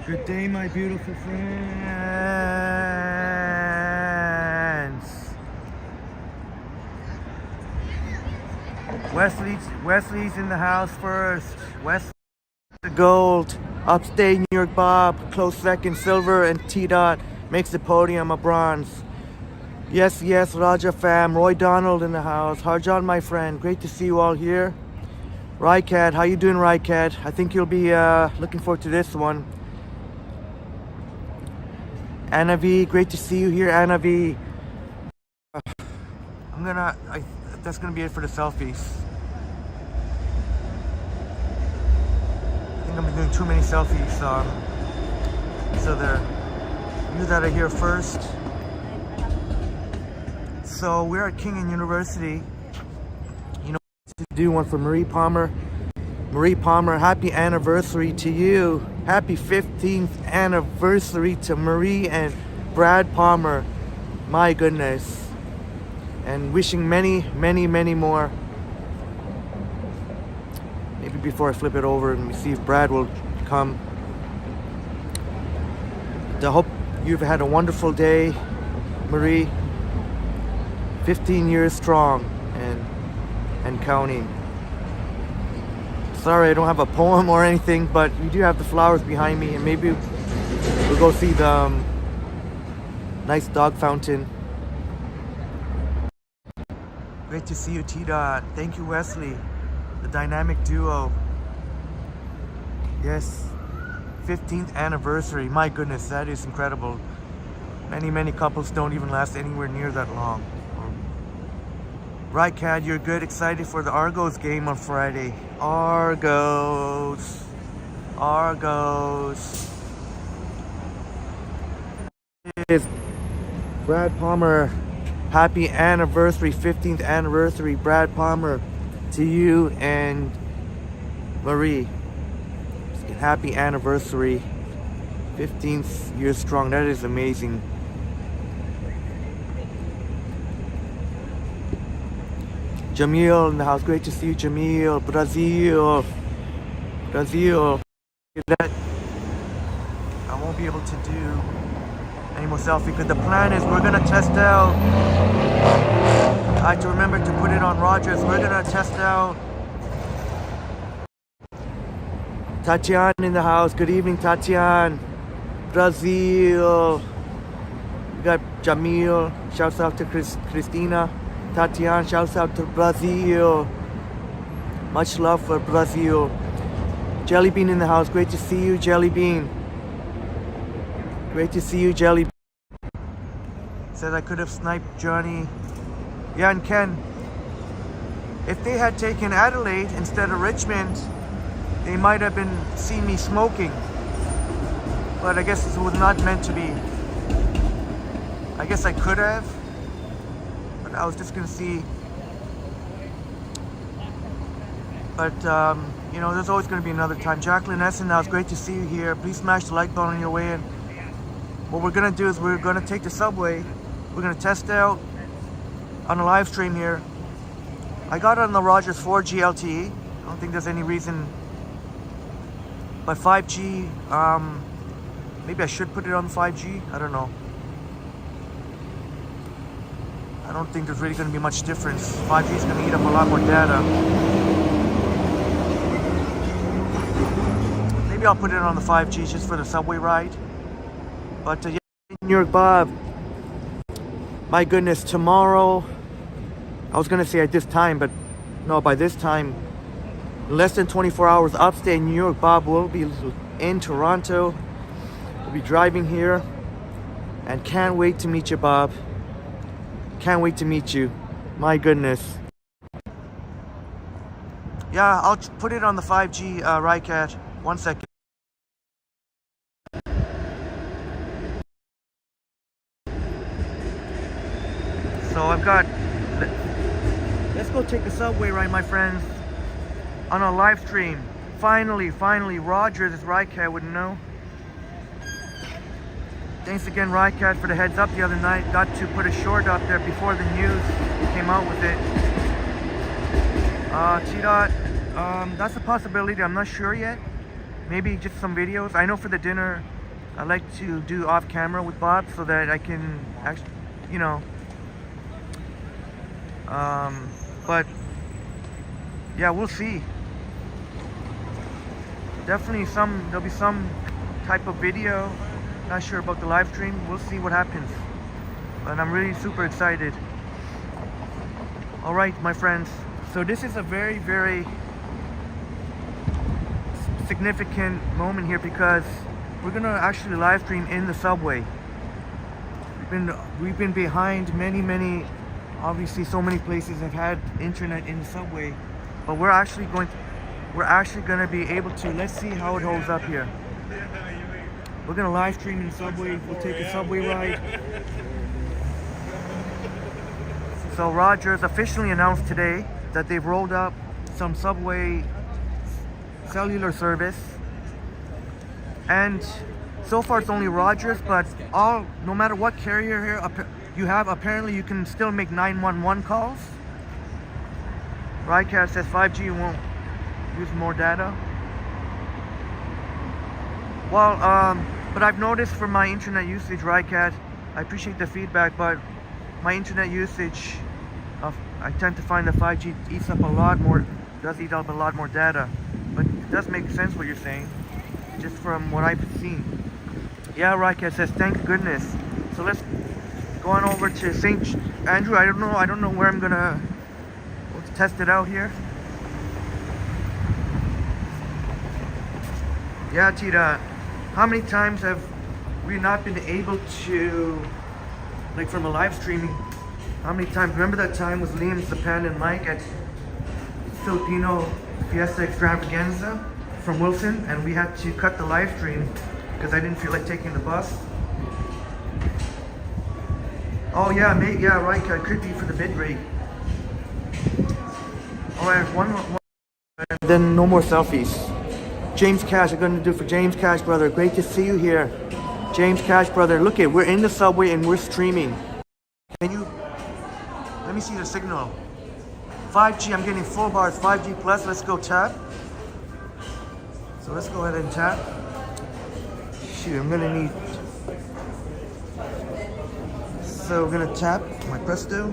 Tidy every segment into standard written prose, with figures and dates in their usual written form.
Good day, my beautiful friends. Wesley's in the house first. Wesley the gold. Upstate New York Bob, close second. Silver and T-Dot makes the podium a bronze. Yes, Raja fam. Roy Donald in the house. Harjan, my friend. Great to see you all here. Rycat, how you doing, Rycat? I think you'll be looking forward to this one. Anna V, great to see you here, Anna V. That's gonna be it for the selfies. I think I'm doing too many selfies, so there. You that are here first. So we're at King University. You know, to do one for Marie Palmer. Marie Palmer, happy anniversary to you. Happy 15th anniversary to Marie and Brad Palmer. My goodness. And wishing many, many, many more. Maybe before I flip it over and we see if Brad will come. I hope you've had a wonderful day, Marie. 15 years strong and counting. Sorry, I don't have a poem or anything, but we do have the flowers behind me, and maybe we'll go see the nice dog fountain. Great to see you, T-Dot. Thank you, Wesley. The dynamic duo. Yes, 15th anniversary. My goodness, that is incredible. Many, many couples don't even last anywhere near that long. Right, Cad, you're good. Excited for the Argos game on Friday. Argos. It's Brad Palmer. Happy anniversary, 15th anniversary, Brad Palmer, to you and Marie. Happy anniversary, 15th year strong. That is amazing. Jamil in the house. Great to see you, Jamil. Brazil. That I won't be able to do any more selfie because the plan is we're gonna test out. I have to remember to put it on Rogers. We're gonna test out. Tatian in the house. Good evening, Tatian. Brazil. We got Jamil. Shouts out to Christina. Tatian, shouts out to Brazil. Much love for Brazil. Jellybean in the house. Great to see you, Jellybean. Great to see you, Jellybean. Said I could have sniped Johnny. Yeah, and Ken. If they had taken Adelaide instead of Richmond, they might have been seeing me smoking. But I guess it was not meant to be. I guess I could have. I was just gonna see, but you know, there's always gonna be another time. Jacqueline Essen, now it's great to see you here. Please smash the like button on your way in. What we're gonna do is we're gonna take the subway. We're gonna test out on a live stream here. I got it on the Rogers 4G LTE. I don't think there's any reason, but 5G, maybe I should put it on 5G. I don't know. I don't think there's really going to be much difference. 5G is going to eat up a lot more data. Maybe I'll put it on the 5G just for the subway ride. But yeah, New York Bob. My goodness, tomorrow, I was going to say at this time, but no, by this time, less than 24 hours, upstate New York Bob will be in Toronto. We'll be driving here. And can't wait to meet you, Bob. Can't wait to meet you. My goodness. Yeah, I'll put it on the 5G, Rycat. 1 second. So I've got... Let's go take the subway ride, my friends. On a live stream. Finally, Rogers is Rycat, wouldn't know. Thanks again, Rycat, for the heads up the other night. Got to put a short up there before the news came out with it. T-Dot, that's a possibility. I'm not sure yet. Maybe just some videos. I know for the dinner, I like to do off camera with Bob so that I can actually, you know, but yeah, we'll see. Definitely there'll be some type of video. Not sure about the live stream. We'll see what happens. But I'm really super excited. All right, my friends. So this is a very, very significant moment here because we're gonna actually live stream in the subway. We've been behind many, obviously so many places have had internet in the subway, but we're actually gonna be able to. Let's see how it holds up here. We're gonna live stream in the subway. We'll take a subway ride. So Rogers officially announced today that they've rolled up some subway cellular service, and so far it's only Rogers, but no matter what carrier here you have, apparently you can still make 911 calls. Ridecat says 5G won't use more data. Well, but I've noticed from my internet usage, Ridecat, I appreciate the feedback, but my internet usage, I tend to find that 5G eats up a lot more, does eat up a lot more data. But it does make sense what you're saying, just from what I've seen. Yeah, Ridecat says, thank goodness. So let's go on over to St. Andrew. I don't know where I'm gonna, let's test it out here. Yeah, Tita, how many times have we not been able to, like from a live streaming, how many times? Remember that time with Liam, Zapan, and Mike at Filipino Fiesta Extravaganza from Wilson, and we had to cut the live stream because I didn't feel like taking the bus. Oh yeah, yeah, right, it could be for the bid rate. Alright, one more, and then no more selfies. James Cash, I'm gonna do for James Cash, brother. Great to see you here. James Cash, brother. Look it, we're in the subway and we're streaming. Can you, let me see the signal. 5G, I'm getting full bars, 5G plus. Let's go tap. So let's go ahead and tap. Shoot, I'm gonna need, so we're gonna tap my Presto.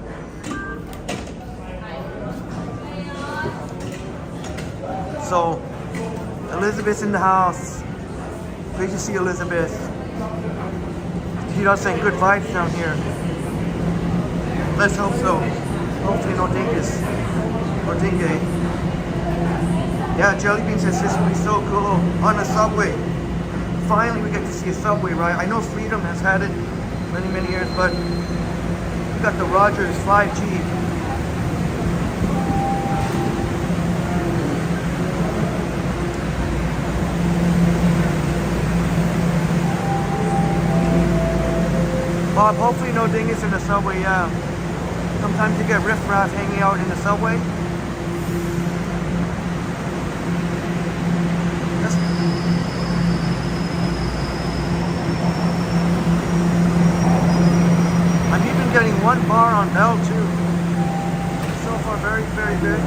So Elizabeth's in the house. Great to see Elizabeth. She's not saying good vibes down here. Let's hope so. Hopefully no dingus or dingue. Yeah, Jellybean says this will be so cool on the subway. Finally we get to see a subway ride. I know Freedom has had it many years, but we got the Rogers 5G. Bob, hopefully no dingus in the subway, yeah. Sometimes you get riffraff hanging out in the subway. I'm even getting 1 bar on Bell too. So far very good.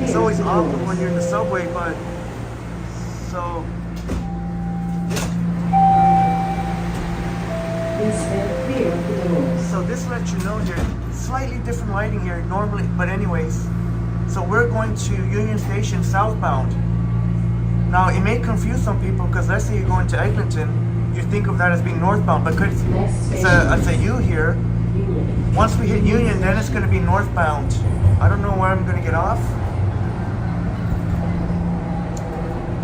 It's always awkward when you're in the subway, but so this lets you know here, slightly different lighting here normally, but anyways. So we're going to Union Station southbound. Now it may confuse some people because let's say you're going to Eglinton, you think of that as being northbound, but it's a U here. Once we hit Union, then it's going to be northbound. I don't know where I'm going to get off.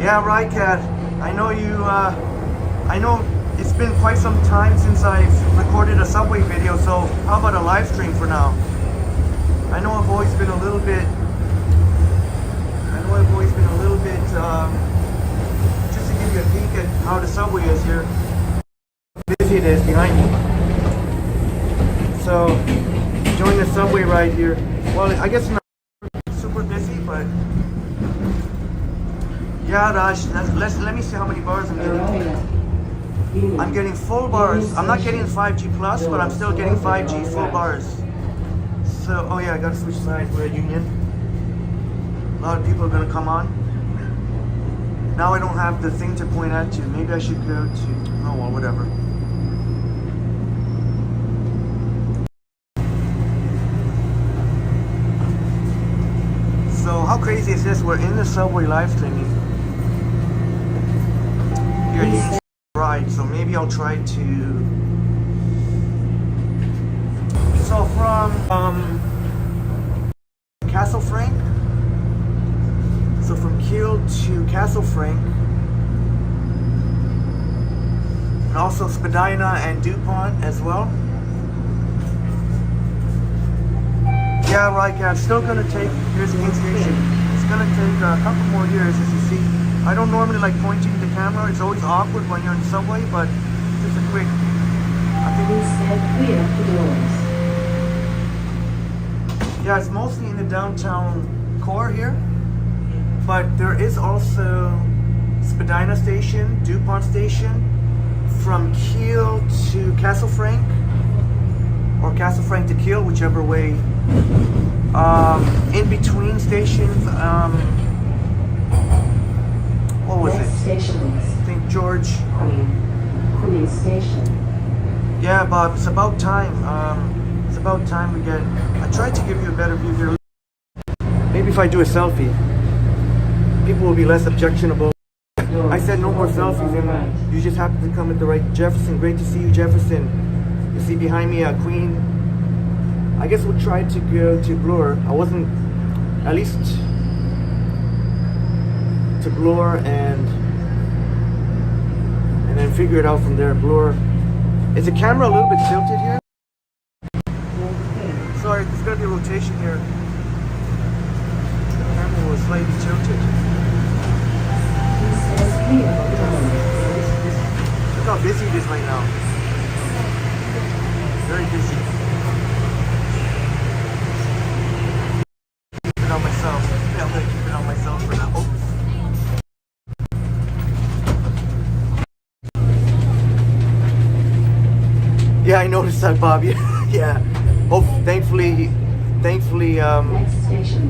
Yeah, right, Kat. I know you, I know it's been quite some time since I've recorded a subway video, so how about a live stream for now? I know I've always been a little bit, just to give you a peek at how the subway is here, how busy it is behind me. So, enjoying the subway ride here. Well, I guess not super busy, but yeah, Raj, let me see how many bars I'm getting. I'm getting full bars. I'm not getting 5G plus, but I'm still getting 5G full bars. So, oh yeah, I gotta switch sides. We're at Union. A lot of people are gonna come on. Now I don't have the thing to point at to. Maybe I should go to, oh well, whatever. So how crazy is this? We're in the subway live streaming. Here, you can ride, so maybe I'll try to. So from Castle Frank. So from Kiel to Castle Frank, and also Spadina and DuPont as well. Yeah, right, yeah, it's still gonna take, here's the station. It's gonna take a couple more years, as you see. I don't normally like pointing the camera. It's always awkward when you're in the subway, but just a quick, I think. Clear the doors. Yeah, it's mostly in the downtown core here. But there is also Spadina Station, DuPont Station, from Kiel to Castle Frank, or Castle Frank to Kiel, whichever way. In between stations, what was Next it? station is St. George. Queen Station. Yeah, Bob, it's about time. It's about time we get. I tried to give you a better view here. Maybe if I do a selfie, people will be less objectionable. I said no more selfies, and you just happen to come at the right. Jefferson, great to see you, Jefferson. You see behind me, Queen. I guess we'll try to go to Bloor. I wasn't, at least to Bloor, and then figure it out from there. Bloor. Is the camera a little bit tilted here? Sorry, there's gonna be a rotation here. The camera was slightly tilted. Look how busy it is right now. Very busy. Keep it on myself. Yeah, I'm gonna keep it on myself for now. Yeah, I noticed that, Bob. Yeah. Oh, thankfully, Next station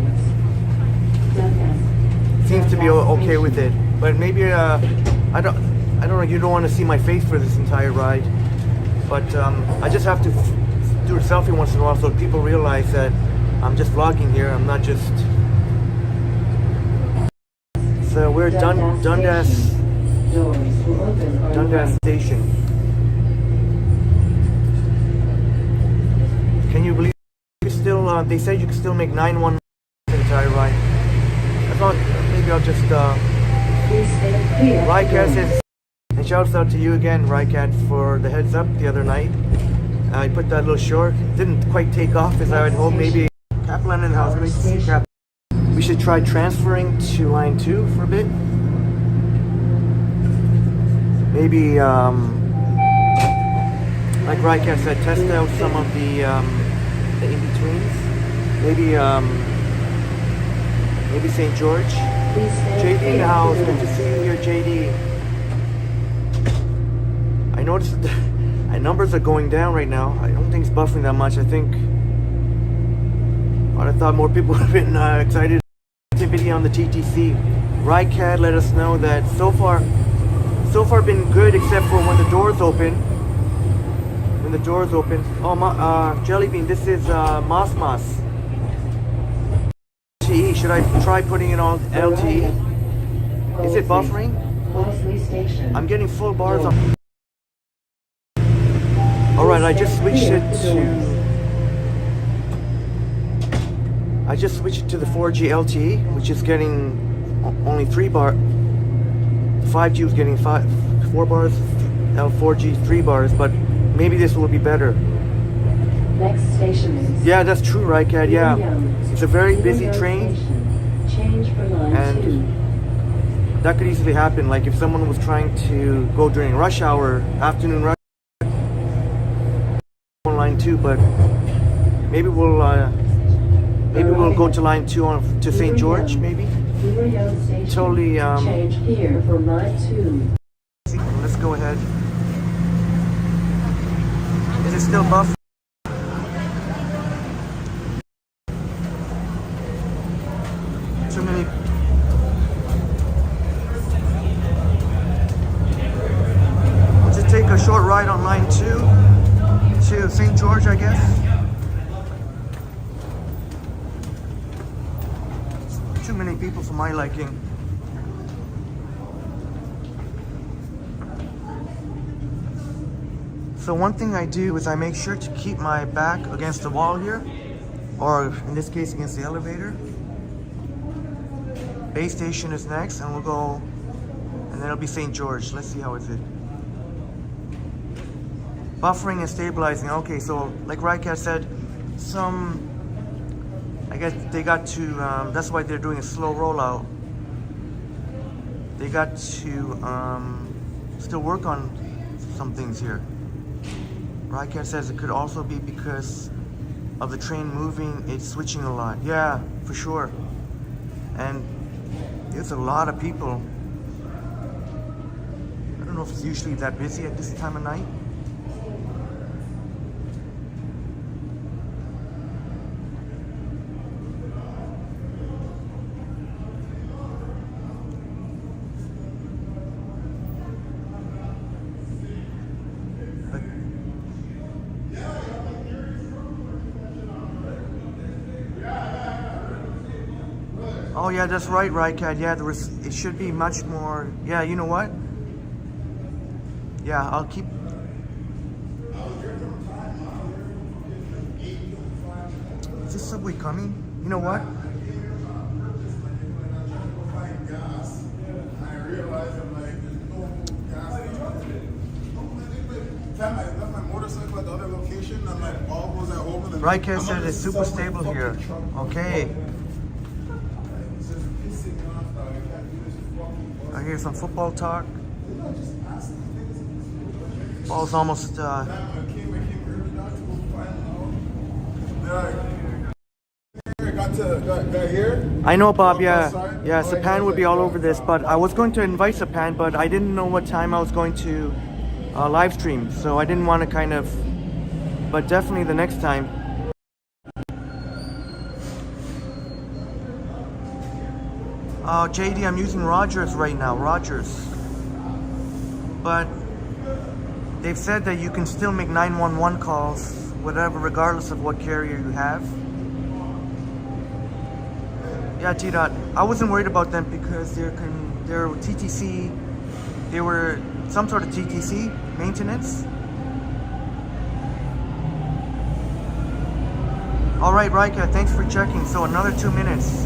is seems to be okay with it. But maybe I don't know. You don't want to see my face for this entire ride, but I just have to do a selfie once in a while so people realize that I'm just vlogging here. I'm not just. So we're Dundas Station. Can you believe still? They said you can still make 911 the entire ride. I thought maybe I'll just. Rycat says, and shouts out to you again, Rycat, for the heads up the other night. I put that little short. Didn't quite take off as I had hoped. Maybe Kaplan in the house. Great to see Kaplan. We should try transferring to line 2 for a bit. Maybe, like Rycat said, test out some of the in-betweens. Maybe St. George. JD in the house. Good to see you here, JD. I noticed that the numbers are going down right now. I don't think it's buffering that much. I think. I thought more people would have been excited. Activity on the TTC. Rycat let us know that so far been good, except for when the doors open. When the doors open. Oh, Jellybean, this is Moss. LTE. Should I try putting it on LTE? Is it buffering? I'm getting full bars on. Alright, I just switched it to the 4G LTE, which is getting only 3 bar. The 5G was getting 4 bars, L4G 3 bars, but maybe this will be better. Next station is. Yeah, that's true, right, Cat? Yeah. It's a very busy train. Change for line And 2. That could easily happen. Like if someone was trying to go during rush hour, afternoon rush on line 2, but maybe we'll go to line 2 on to St. George, maybe. Totally. Change here for line 2. Let's go ahead. Is it still buff? Too many. short ride on line 2 to St. George, I guess. Too many people for my liking. So one thing I do is I make sure to keep my back against the wall here, or in this case against the elevator. Bay Station is next, and we'll go, and then it'll be St. George. Let's see how is it. Buffering and stabilizing. Okay, so like Rycat said, I guess they got to, that's why they're doing a slow rollout. They got to still work on some things here. Rycat says it could also be because of the train moving, it's switching a lot. Yeah, for sure. And there's a lot of people. I don't know if it's usually that busy at this time of night. Oh yeah, that's right, Rycat. Yeah, it should be much more. Yeah, you know what? Yeah, I'll keep. Is this subway coming? You know what? Rycat said it's super stable here. Okay. I hear some football talk. Ball's almost Got here? I know, Bob, yeah. Yeah, Sapan would be all over this, but I was going to invite Sapan, but I didn't know what time I was going to live stream, so I didn't want to kind of, but definitely the next time. JD, I'm using Rogers right now, Rogers. But they've said that you can still make 911 calls, whatever, regardless of what carrier you have. Yeah, T-Dot, I wasn't worried about them because they're TTC, they were some sort of TTC maintenance. All right, Rika, thanks for checking. So another 2 minutes.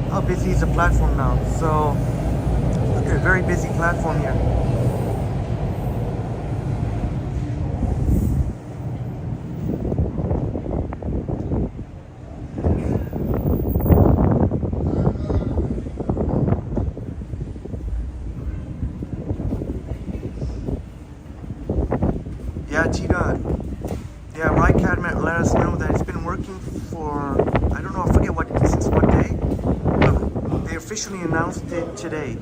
How busy is the platform now? So, look at a very busy platform here. Yeah, T-Dot. Yeah, Rycat let us know that it's been working for, I don't know, I forget since what day. They officially announced it today.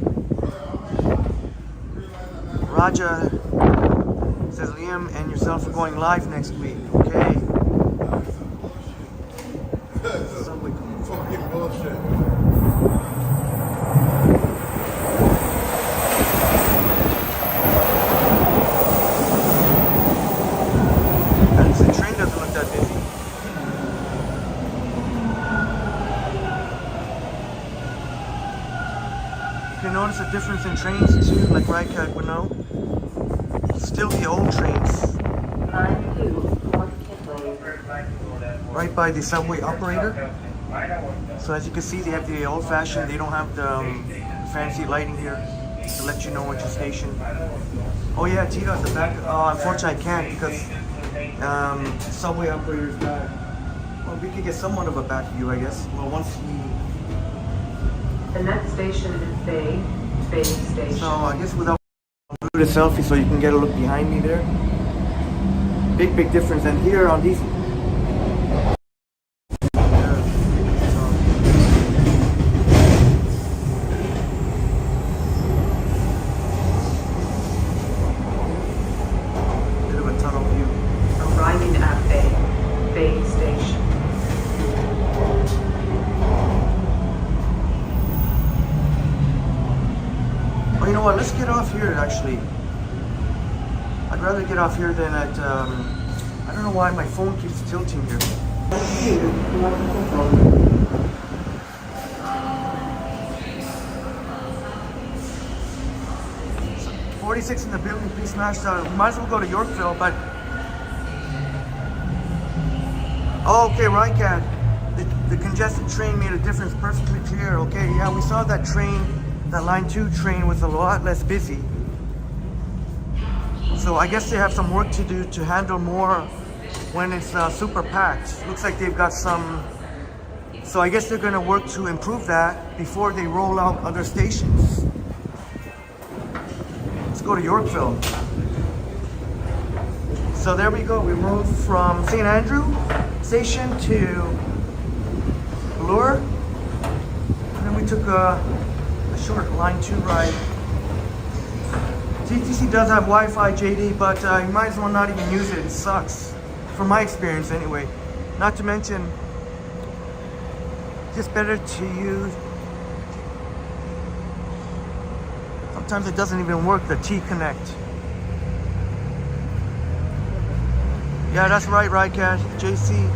Raja says Liam and yourself are going live next week. Okay. Fucking bullshit. The train doesn't look that busy. You can notice a difference in trains too, like Rycat would know. Still the old trains. Right by the subway operator. So as you can see, they have the old-fashioned, they don't have the fancy lighting here to let you know what your station. Oh yeah, Tito at the back. Unfortunately I can't because subway operator's back. Well, we could get somewhat of a back view, I guess. Well, once we... The next station is Bay Station. So I guess without do the selfie so you can get a look behind me there. Big difference. And here on these bit of a tunnel view. Arriving at Bay Station. Oh, you know what? Let's get off here actually. I'd rather get off here than at, I don't know why my phone keeps tilting here. 46 in the building, please smash that. We might as well go to Yorkville, but... Oh, okay, right, Cat. The congested train made a difference, perfectly clear. Okay, yeah, we saw that train, that line 2 train was a lot less busy. So I guess they have some work to do to handle more when it's super packed. Looks like they've got some... So I guess they're gonna work to improve that before they roll out other stations. Let's go to Yorkville. So there we go. We moved from St. Andrew station to Bloor. And then we took a short line 2 ride. TTC does have Wi-Fi, JD, but you might as well not even use it. It sucks. From my experience anyway. Not to mention, just better to use. Sometimes it doesn't even work, the T-Connect. Yeah, that's right, Cat. JC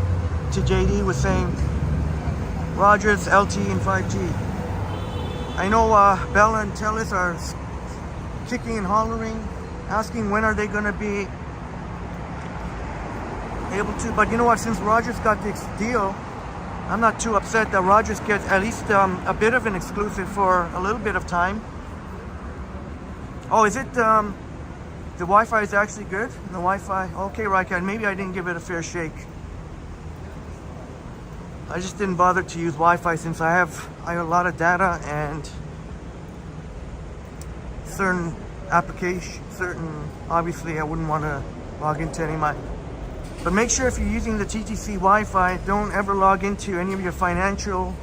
to JD was saying Rogers, LTE, and 5G. I know Bella and Telus are kicking and hollering, asking when are they going to be able to. But you know what? Since Rogers got this deal, I'm not too upset that Rogers gets at least a bit of an exclusive for a little bit of time. Oh, is it the Wi-Fi is actually good? The Wi-Fi, okay, right, Cat. Maybe I didn't give it a fair shake. I just didn't bother to use Wi-Fi since I have a lot of data and certain applications, obviously I wouldn't want to log into any of my. But make sure if you're using the TTC Wi-Fi, don't ever log into any of your financial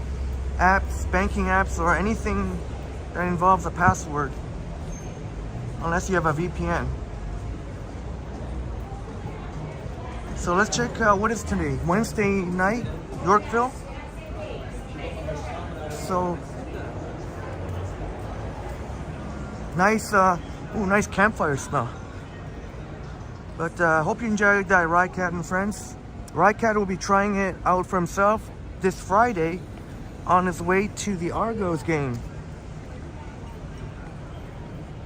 apps, banking apps, or anything that involves a password. Unless you have a VPN. So let's check out what is today. Wednesday night, Yorkville. So nice, nice campfire smell. But hope you enjoyed that Ride Cat and friends. Ride Cat will be trying it out for himself this Friday on his way to the Argos game.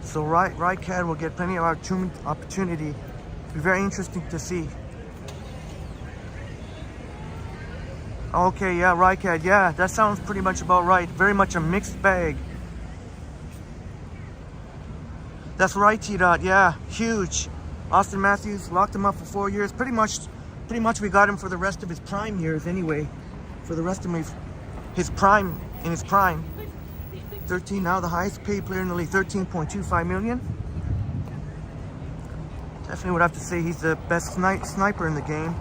So Ride Cat will get plenty of opportunity. It'll be very interesting to see. Okay, yeah, Ride Cat, yeah, that sounds pretty much about right. Very much a mixed bag. That's right, T-Dot, yeah, huge. Austin Matthews locked him up for 4 years. Pretty much we got him for the rest of his prime years anyway. For the rest of his prime, in his prime. 13, now the highest paid player in the league, 13.25 million. Definitely would have to say he's the best sniper in the game.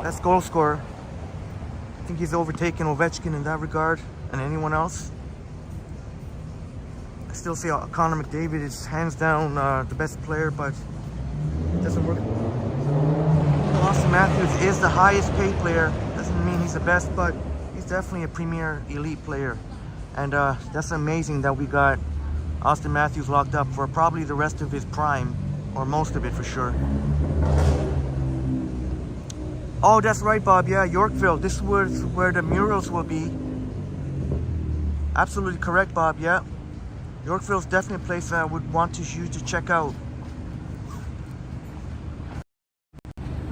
Best goal scorer. I think he's overtaken Ovechkin in that regard and anyone else. I still say Connor McDavid is hands down the best player, but it doesn't work. Austin Matthews is the highest paid player. Doesn't mean he's the best, but he's definitely a premier elite player. And that's amazing that we got Austin Matthews locked up for probably the rest of his prime, or most of it for sure. Oh, that's right, Bob. Yeah, Yorkville. This was where the murals will be. Absolutely correct, Bob. Yeah. Yorkville's definitely a place that I would want you to check out.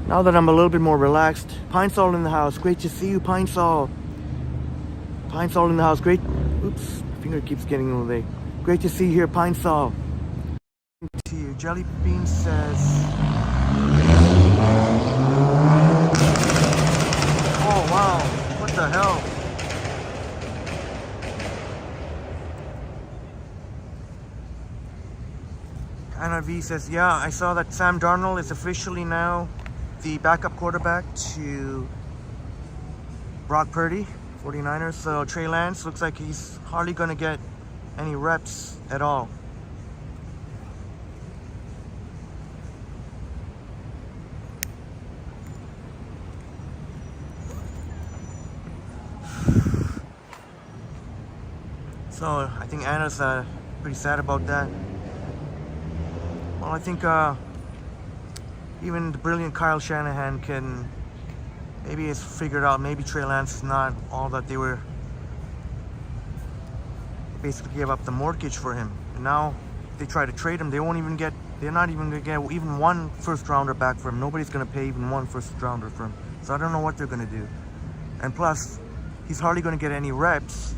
Now that I'm a little bit more relaxed, Pine Sol in the house. Great to see you, Pine Sol. Pine Sol in the house. Great. Oops, my finger keeps getting in the way. Great to see you here, Pine Sol. To you. Jelly Bean says. Oh wow! What the hell? Anna V says, yeah, I saw that Sam Darnold is officially now the backup quarterback to Brock Purdy, 49ers. So Trey Lance looks like he's hardly going to get any reps at all. So I think Anna's pretty sad about that. Well, I think even the brilliant Kyle Shanahan can maybe has figured out maybe Trey Lance is not all that they were. Basically gave up the mortgage for him, and now they try to trade him. They won't even get. They're not even gonna get even one first rounder back for him. Nobody's gonna pay even one first rounder for him. So I don't know what they're gonna do. And plus, he's hardly gonna get any reps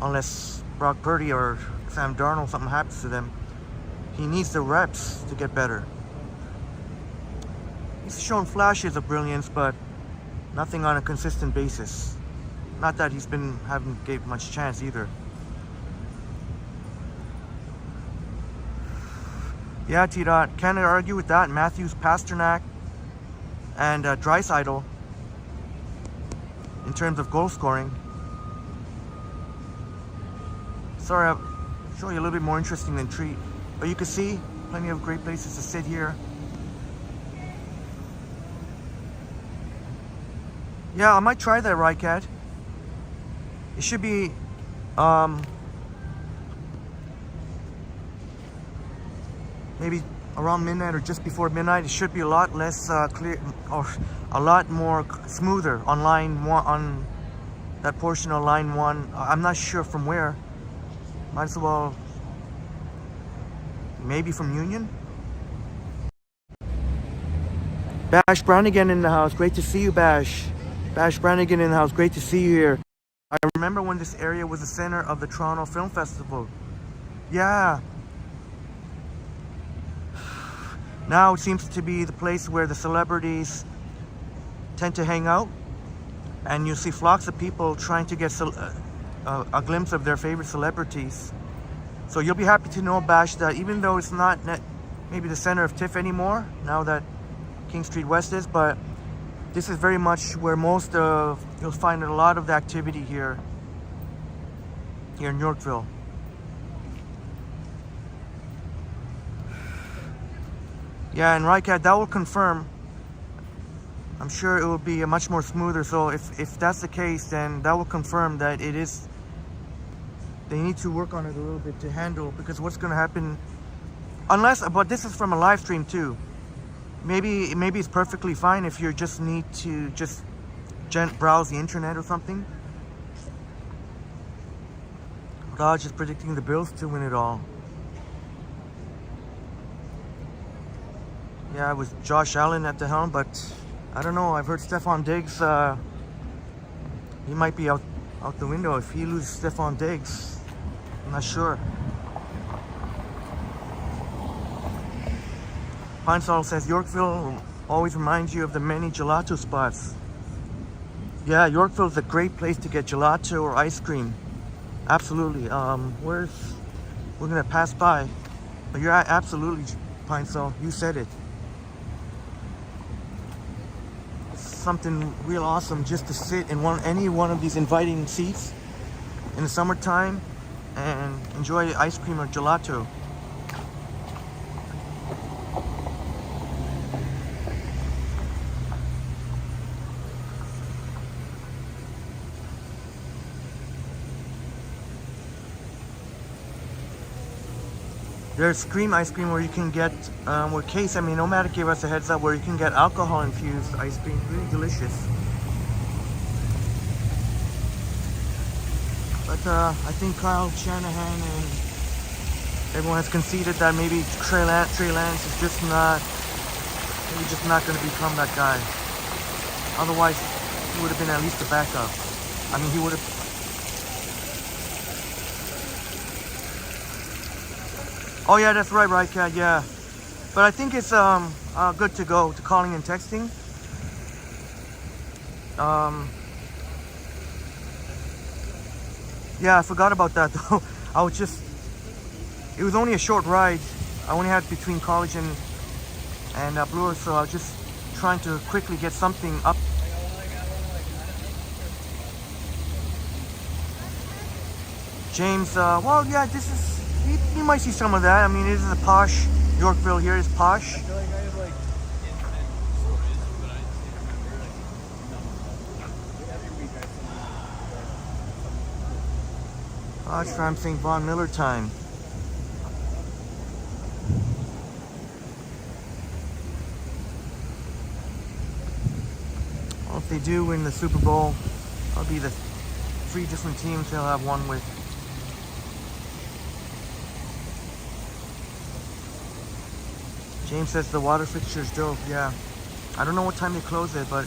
unless Brock Purdy or Sam Darnold, something happens to them. He needs the reps to get better. He's shown flashes of brilliance, but nothing on a consistent basis. Not that he's been haven't gave much chance either. Yeah, T-Dot, can't argue with that. Matthews, Pasternak, and Draisaitl in terms of goal scoring. Sorry, I'll show you a little bit more interesting than Treat. But you can see plenty of great places to sit here. Yeah, I might try that, Rycat. It should be maybe around midnight or just before midnight. It should be a lot less clear, or a lot more smoother on line one, on that portion of line one. I'm not sure from where. Might as well maybe from Union. Bash Brannigan in the house. Great to see you, Bash. Bash Brannigan in the house. Great to see you here. I remember when this area was the center of the Toronto Film Festival. Yeah. Now it seems to be the place where the celebrities tend to hang out, and you see flocks of people trying to get a glimpse of their favorite celebrities. So you'll be happy to know, Bash, that even though it's not maybe the center of TIFF anymore, now that King Street West is, but this is very much where you'll find a lot of the activity here in Yorkville. Yeah, and Rycat, that will confirm. I'm sure it will be a much more smoother. So if that's the case, then that will confirm that it is. They need to work on it a little bit to handle, because what's going to happen, but this is from a live stream too. Maybe it's perfectly fine if you just need to browse the internet or something. Dodge is predicting the Bills to win it all. Yeah, it was Josh Allen at the helm, but I don't know. I've heard Stephon Diggs, he might be out the window. If he loses Stephon Diggs, I'm not sure. Pinesall says Yorkville always reminds you of the many gelato spots. Yeah, Yorkville is a great place to get gelato or ice cream. Absolutely. We're gonna pass by, but you're absolutely, Pinesall. You said it. Something real awesome just to sit in any one of these inviting seats in the summertime and enjoy ice cream or gelato. There's Scream ice cream where you can get, where Case, Nomadic gave us a heads up, where you can get alcohol infused ice cream. Really delicious. But I think Kyle Shanahan and everyone has conceded that maybe Trey Lance is just not going to become that guy. Otherwise, he would have been at least a backup. He would have. Oh yeah, that's right, Cat. Yeah, but I think it's good to go to calling and texting. Yeah, I forgot about that though. It was only a short ride. I only had between college and Bloor, so I was just trying to quickly get something up. James, well, yeah, this is. You might see some of that. This is a posh Yorkville. Here is posh. Posh time, St. Von Miller time. if they do win the Super Bowl, that'll be the 3 different teams they'll have one with. James says the water fixture's dope. Yeah, I don't know what time they close it, but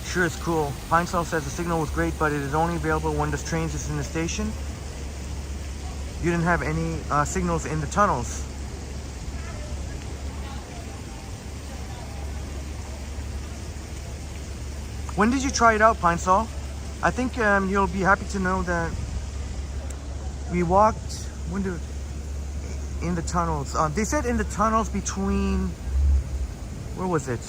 sure it's cool. Pine Sol says the signal was great, but it is only available when the trains is in the station. You didn't have any signals in the tunnels. When did you try it out, Pine Sol? I think you'll be happy to know that we walked in the tunnels. They said in the tunnels between, where was it?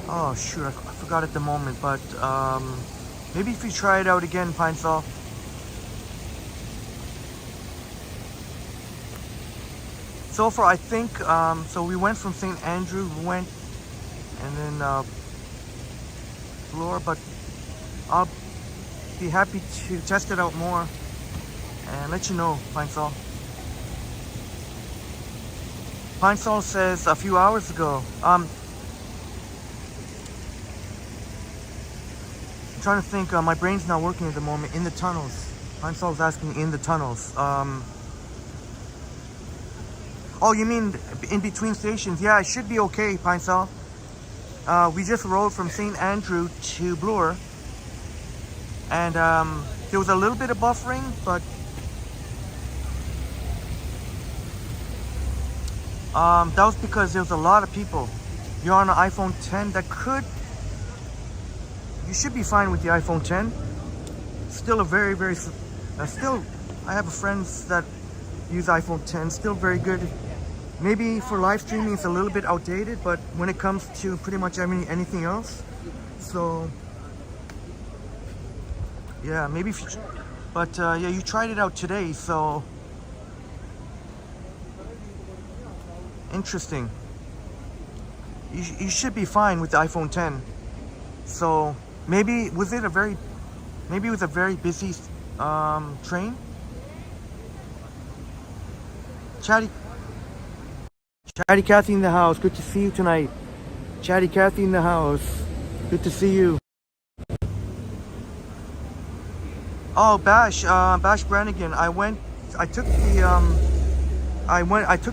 Oh shoot, I forgot at the moment, but maybe if you try it out again, Pine Sol. So far, I think, so we went from St. Andrew, we went, and then Bloor, but I'll be happy to test it out more and let you know, Pine Sol. Pine Sol says a few hours ago. I'm trying to think, my brain's not working at the moment. In the tunnels. Pine Sol's asking in the tunnels. Oh, you mean in between stations? Yeah, it should be okay, Pine Sol. We just rode from St. Andrew to Bloor, and there was a little bit of buffering, but that was because there was a lot of people. You're on an iPhone 10. You should be fine with the iPhone 10. Still a very, very, still, I have friends that use iPhone 10, still very good. Maybe for live streaming it's a little bit outdated, but when it comes to pretty much anything else, so yeah, maybe if you, but yeah, you tried it out today, so interesting. You should be fine with the iPhone 10. So maybe it was a very busy train. Chatty Cathy in the house. Good to see you tonight. Chatty Cathy in the house. Good to see you. Oh, Bash Brannigan. I took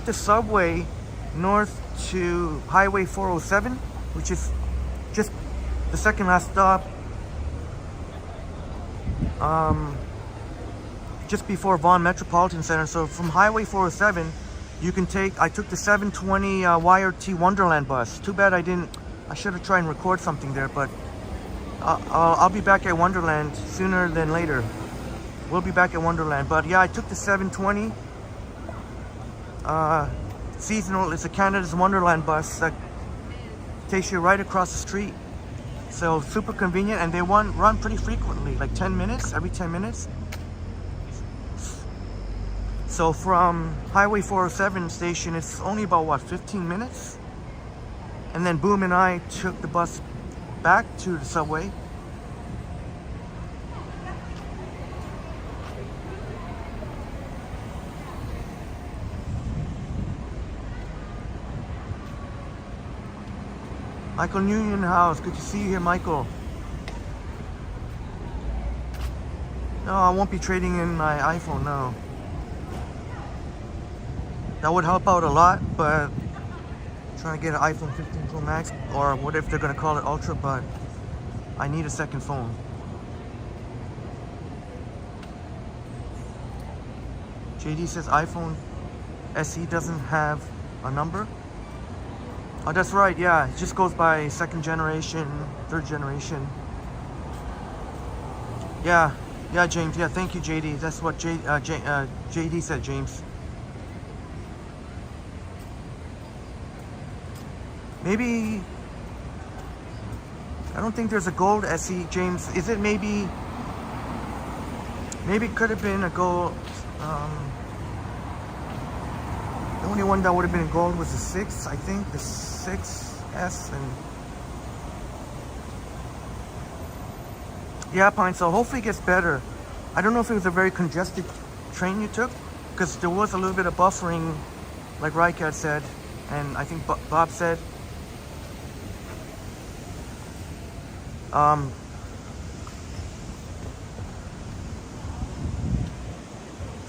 the subway north to Highway 407, which is just the second last stop. Just before Vaughan Metropolitan Center. So from Highway 407, you can I took the 720 YRT Wonderland bus. Too bad I should have tried and record something there, but I'll be back at Wonderland sooner than later. We'll be back at Wonderland. But yeah, I took the 720 seasonal. It's a Canada's Wonderland bus that takes you right across the street. So super convenient, and they run pretty frequently, like 10 minutes, every 10 minutes. So from Highway 407 station, it's only about, what, 15 minutes? And then Boom and I took the bus back to the subway. Michael Newton in the house. Good to see you here, Michael. No, I won't be trading in my iPhone, no. That would help out a lot, but I'm trying to get an iPhone 15 Pro Max, or what if they're going to call it Ultra, but I need a second phone. JD says iPhone SE doesn't have a number. Oh, that's right, yeah, it just goes by second generation, third generation. Yeah, James, yeah, thank you, JD. That's what JD said, James. Maybe, I don't think there's a gold SE, James. Is it maybe it could have been a gold, the only one that would have been in gold was the 6, I think, the 6S, and yeah, Pine, so hopefully it gets better. I don't know if it was a very congested train you took, because there was a little bit of buffering, like Rycat said, and I think Bob said. Um,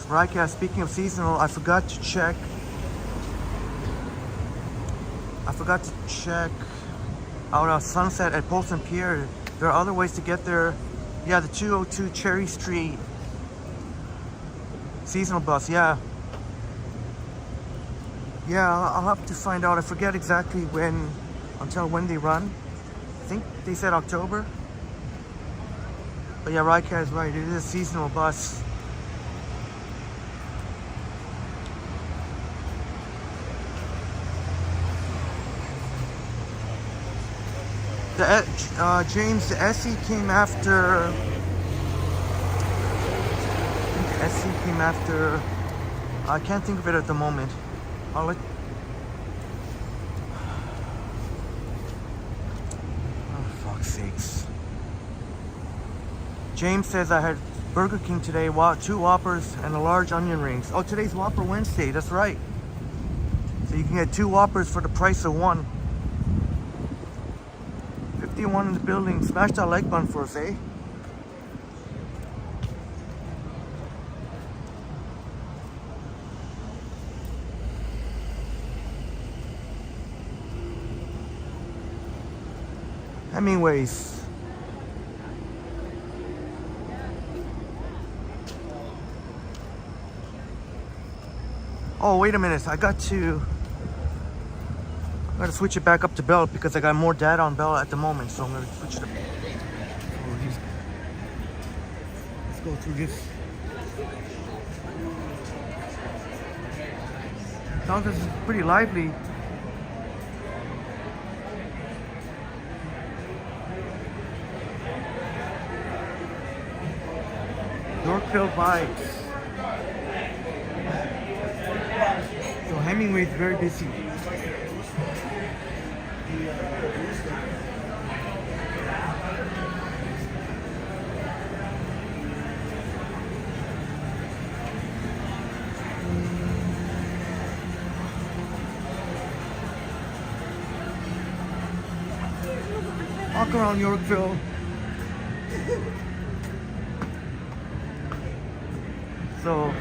Rycast, speaking of seasonal, I forgot to check out our sunset at Polson Pier. There are other ways to get there. Yeah, the 202 Cherry Street seasonal bus, yeah. Yeah, I'll have to find out. I forget exactly until when they run. I think they said October. But yeah, Rycast is right. It is a seasonal bus. James, the SE came after. I think the SE came after. I can't think of it at the moment. I'll let. Oh, fuck's sakes. James says I had Burger King today. 2 Whoppers and a large onion rings. Oh, today's Whopper Wednesday. That's right. So you can get 2 Whoppers for the price of 1. 51 in the building. Smash that like button for us, eh? Hemingway's. Oh, wait a minute. I got to switch it back up to belt because I got more data on belt at the moment, so I'm gonna switch it up. Let's go through this. Sounds like it's pretty lively. Yorkville vibes. So Hemingway's very busy. Walk around Yorkville. So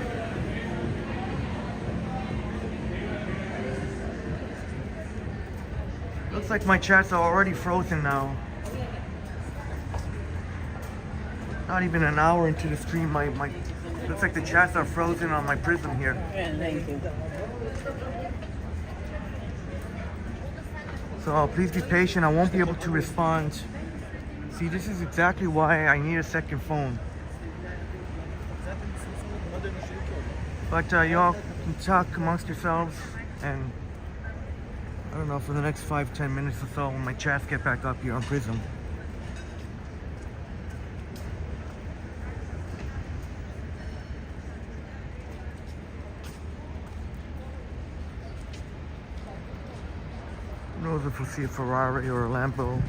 looks like my chats are already frozen now. Not even an hour into the stream, my looks like the chats are frozen on my Prism here. Yeah, thank you. So please be patient. I won't be able to respond. See, this is exactly why I need a second phone. But y'all can talk amongst yourselves, and I don't know, for the next 5-10 minutes or so when my chats get back up here on Prism. Who knows if we'll see a Ferrari or a Lambo.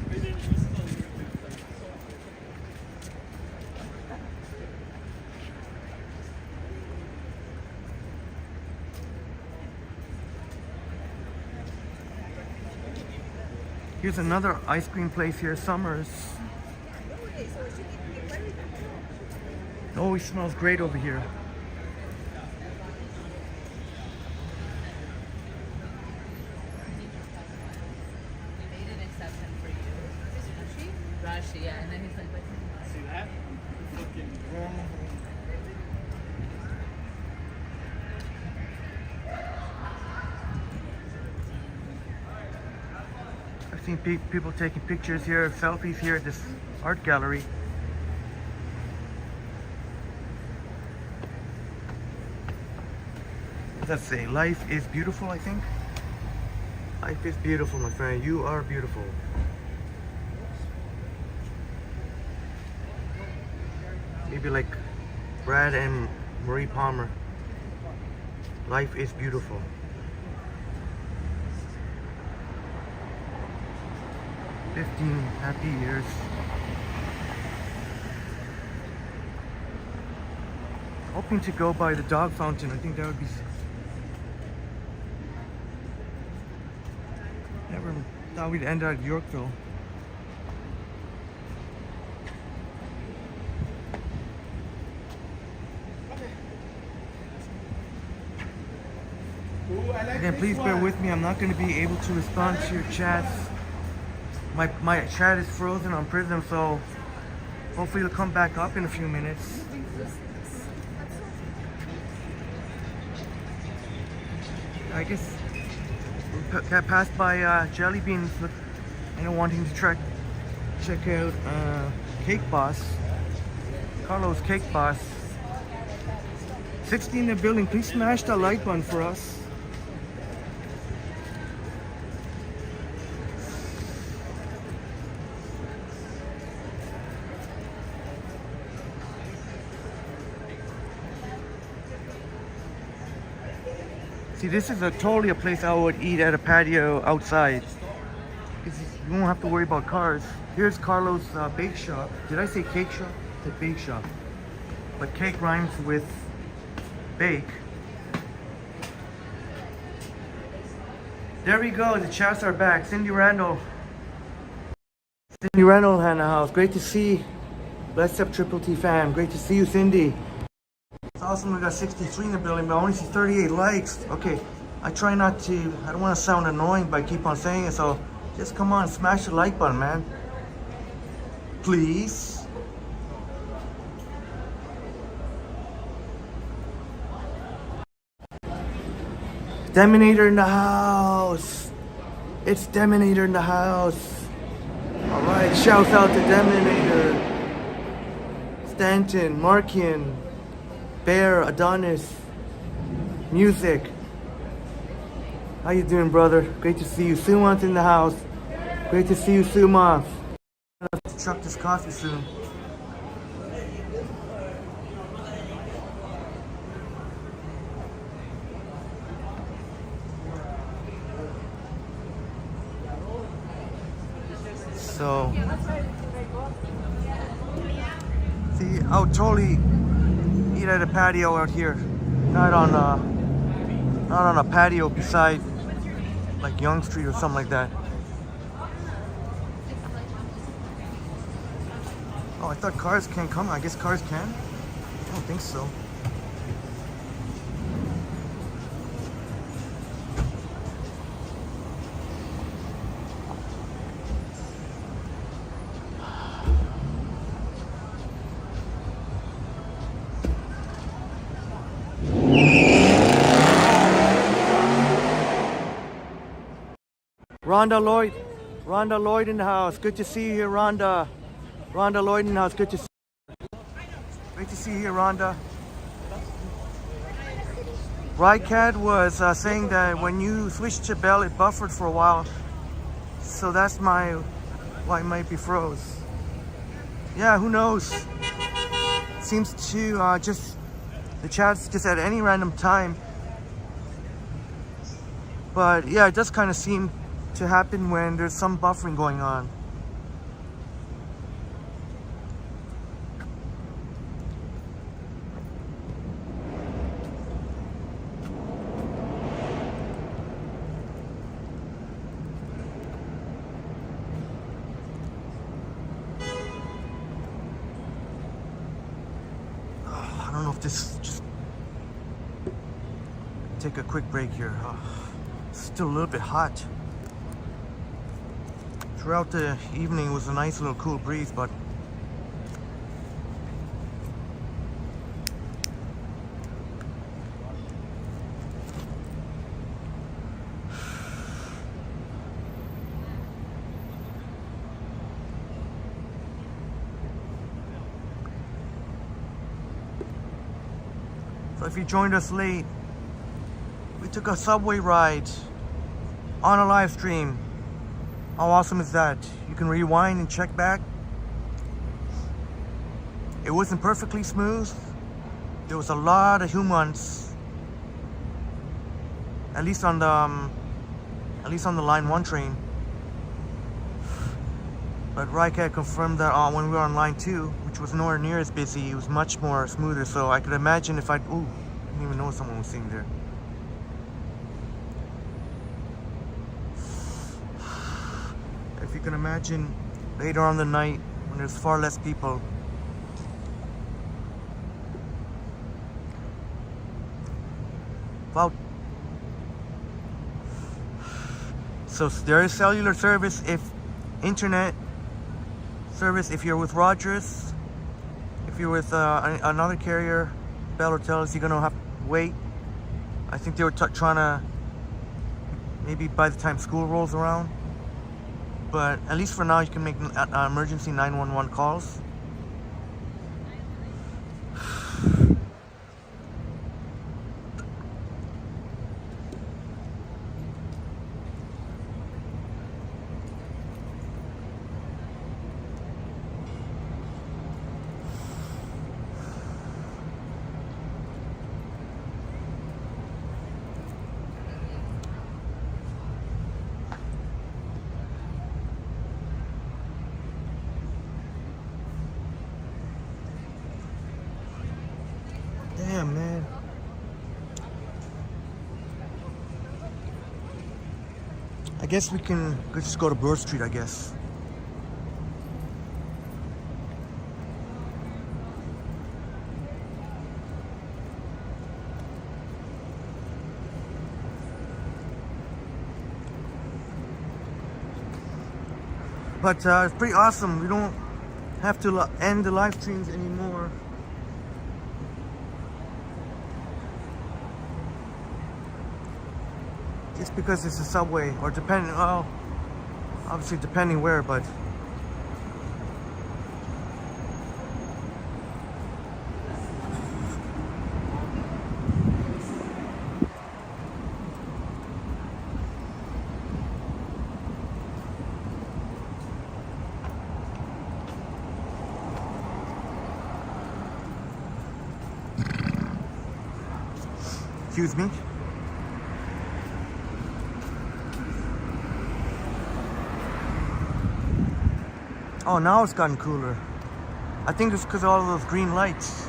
Here's another ice cream place here, Summers. It always smells great over here. Made an exception for you. Rashi, yeah, and then he's like, see that? I've seen people taking pictures here, selfies here at this art gallery. What does that say? Life is beautiful, I think. Life is beautiful, my friend. You are beautiful. Maybe like Brad and Marie Palmer. Life is beautiful. 15 happy years. Hoping to go by the dog fountain. I think that would be. Never thought we'd end at Yorkville. Again, please bear with me. I'm not going to be able to respond to your chats. My chat is frozen on Prism, so hopefully it'll come back up in a few minutes. I guess got passed by Jelly Beans, wanting to check out Cake Boss, Carlos Cake Boss. 60 in the building. Please smash that like button for us. See, this is totally a place I would eat at a patio outside. Because you won't have to worry about cars. Here's Carlos' bake shop. Did I say cake shop? I said bake shop. But cake rhymes with bake. There we go. The chats are back. Cindy Randall in the house. Great to see. Blessed up Triple T fam. Great to see you, Cindy. It's awesome. We got 63 in the building, but I only see 38 likes. Okay, I try not to. I don't want to sound annoying, but I keep on saying it. So just come on, smash the like button, man. Please. Deminator in the house. It's Deminator in the house. All right, shouts out to Deminator, Stanton, Markian, Bear, Adonis, Music. How you doing, brother? Great to see you. Sumonth in the house. Great to see you, Sumonth. I'm gonna have to chuck this coffee soon. So, see, I would totally eat at a patio out here, not on a patio beside like Young Street or something like that. Oh, I thought cars can't come. I guess cars can. I don't think so. Rhonda Lloyd in the house. Good to see you here, Rhonda. Rhonda Lloyd in the house. Good to see you. Great to see you here, Rhonda. Rycat was saying that when you switched to Bell, it buffered for a while. So that's why it might be froze. Yeah, who knows? Seems to the chat's just at any random time. But yeah, it does kind of seem to happen when there's some buffering going on. I don't know if this just take a quick break here. It's still a little bit hot. Throughout the evening, it was a nice little cool breeze, but so if you joined us late, we took a subway ride on a live stream. How awesome is that? You can rewind and check back. It wasn't perfectly smooth. There was a lot of humans, at least on the line 1 train. But Rycat confirmed that when we were on line 2, which was nowhere near as busy, it was much more smoother. So I could imagine if I didn't even know someone was sitting there. If you can imagine later on the night when there's far less people. About So there is cellular service, if internet service if you're with Rogers. If you're with another carrier, Bell or Telus, you're gonna have to wait. I think they were trying to, maybe by the time school rolls around. But at least for now, you can make emergency 911 calls. Damn, man. I guess we can just go to Bloor Street, I guess. But it's pretty awesome. We don't have to end the live streams anymore. Just because it's a subway, or depending, well, obviously depending where, but excuse me. Oh, now it's gotten cooler. I think it's because of all of those green lights.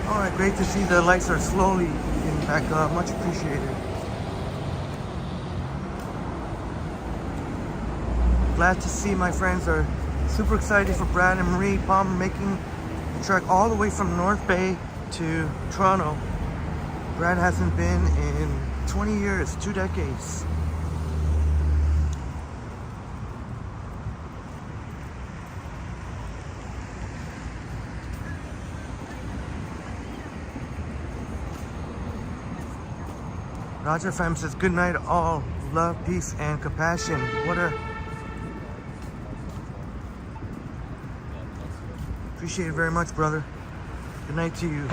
Alright, great to see the lights are slowly getting back up. Much appreciated. Glad to see my friends are super excited for Brad and Marie Palmer making the trek all the way from North Bay to Toronto. Brad hasn't been in 20 years, 2 decades. Roger Fam says, good night all. Love, peace, and compassion. What a... Appreciate it very much, brother. Good night to you.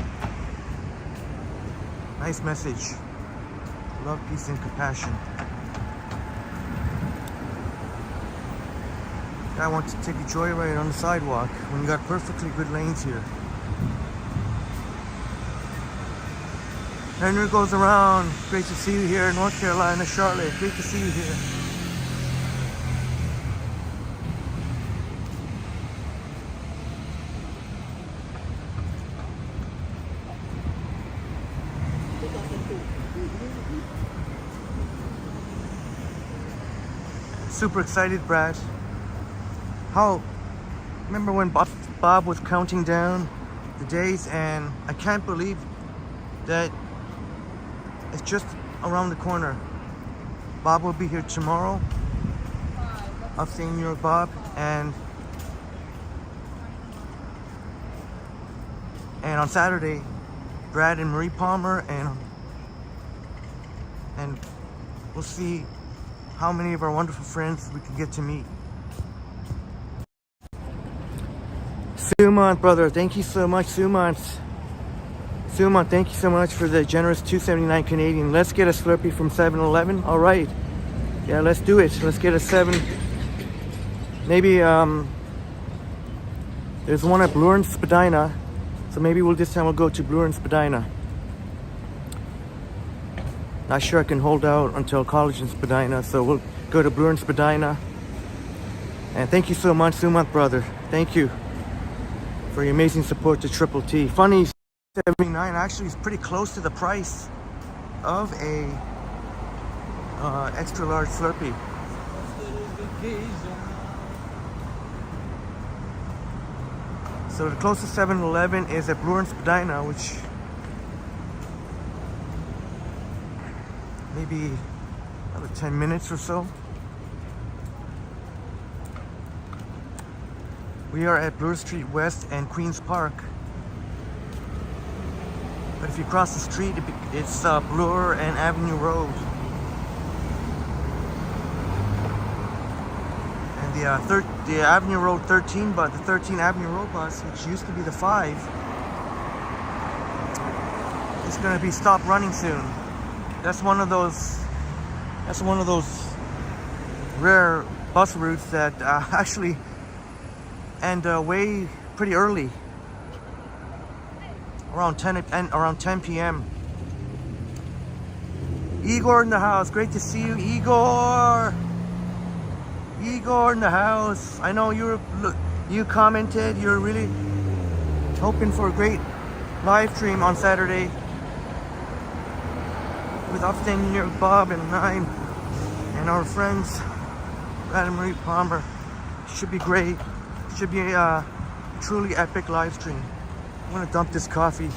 Nice message. Love, peace, and compassion. Guy wants to take a joyride on the sidewalk when you got perfectly good lanes here. Henry goes around. Great to see you here in North Carolina, Charlotte. Great to see you here. Super excited, Brad. Remember when Bob was counting down the days, and I can't believe that it's just around the corner. Bob will be here tomorrow. Upstate New York Bob, and on Saturday, Brad and Marie Palmer, and we'll see how many of our wonderful friends we can get to meet. Sumant, brother, thank you so much, Sumant. Sumant, thank you so much for the generous $2.79 Canadian. Let's get a Slurpee from 7-Eleven. All right. Yeah, let's do it. Let's get a 7. Maybe there's one at Bloor and Spadina, so maybe this time we'll go to Bloor and Spadina. Not sure I can hold out until college in Spadina, so we'll go to Bloor and Spadina. And thank you so much, Sumant brother. Thank you for your amazing support to Triple T. Funny, 79 actually is pretty close to the price of a extra large Slurpee. So the closest 7-Eleven is at Bloor and Spadina, which maybe another 10 minutes or so. We are at Bloor Street West and Queens Park. But if you cross the street, it's Bloor and Avenue Road. And the Avenue Road 13, but the 13 Avenue Road bus, which used to be the 5, is going to be stopped running soon. That's one of those rare bus routes that actually end way pretty early, around 10 p.m. Igor in the house. Great to see you, Igor. Igor in the house. I know you commented you're really hoping for a great live stream on Saturday with Upstanding New York Bob and I and our friends Brad and Marie Palmer. Should be great. Should be a truly epic live stream. I'm gonna dump this coffee.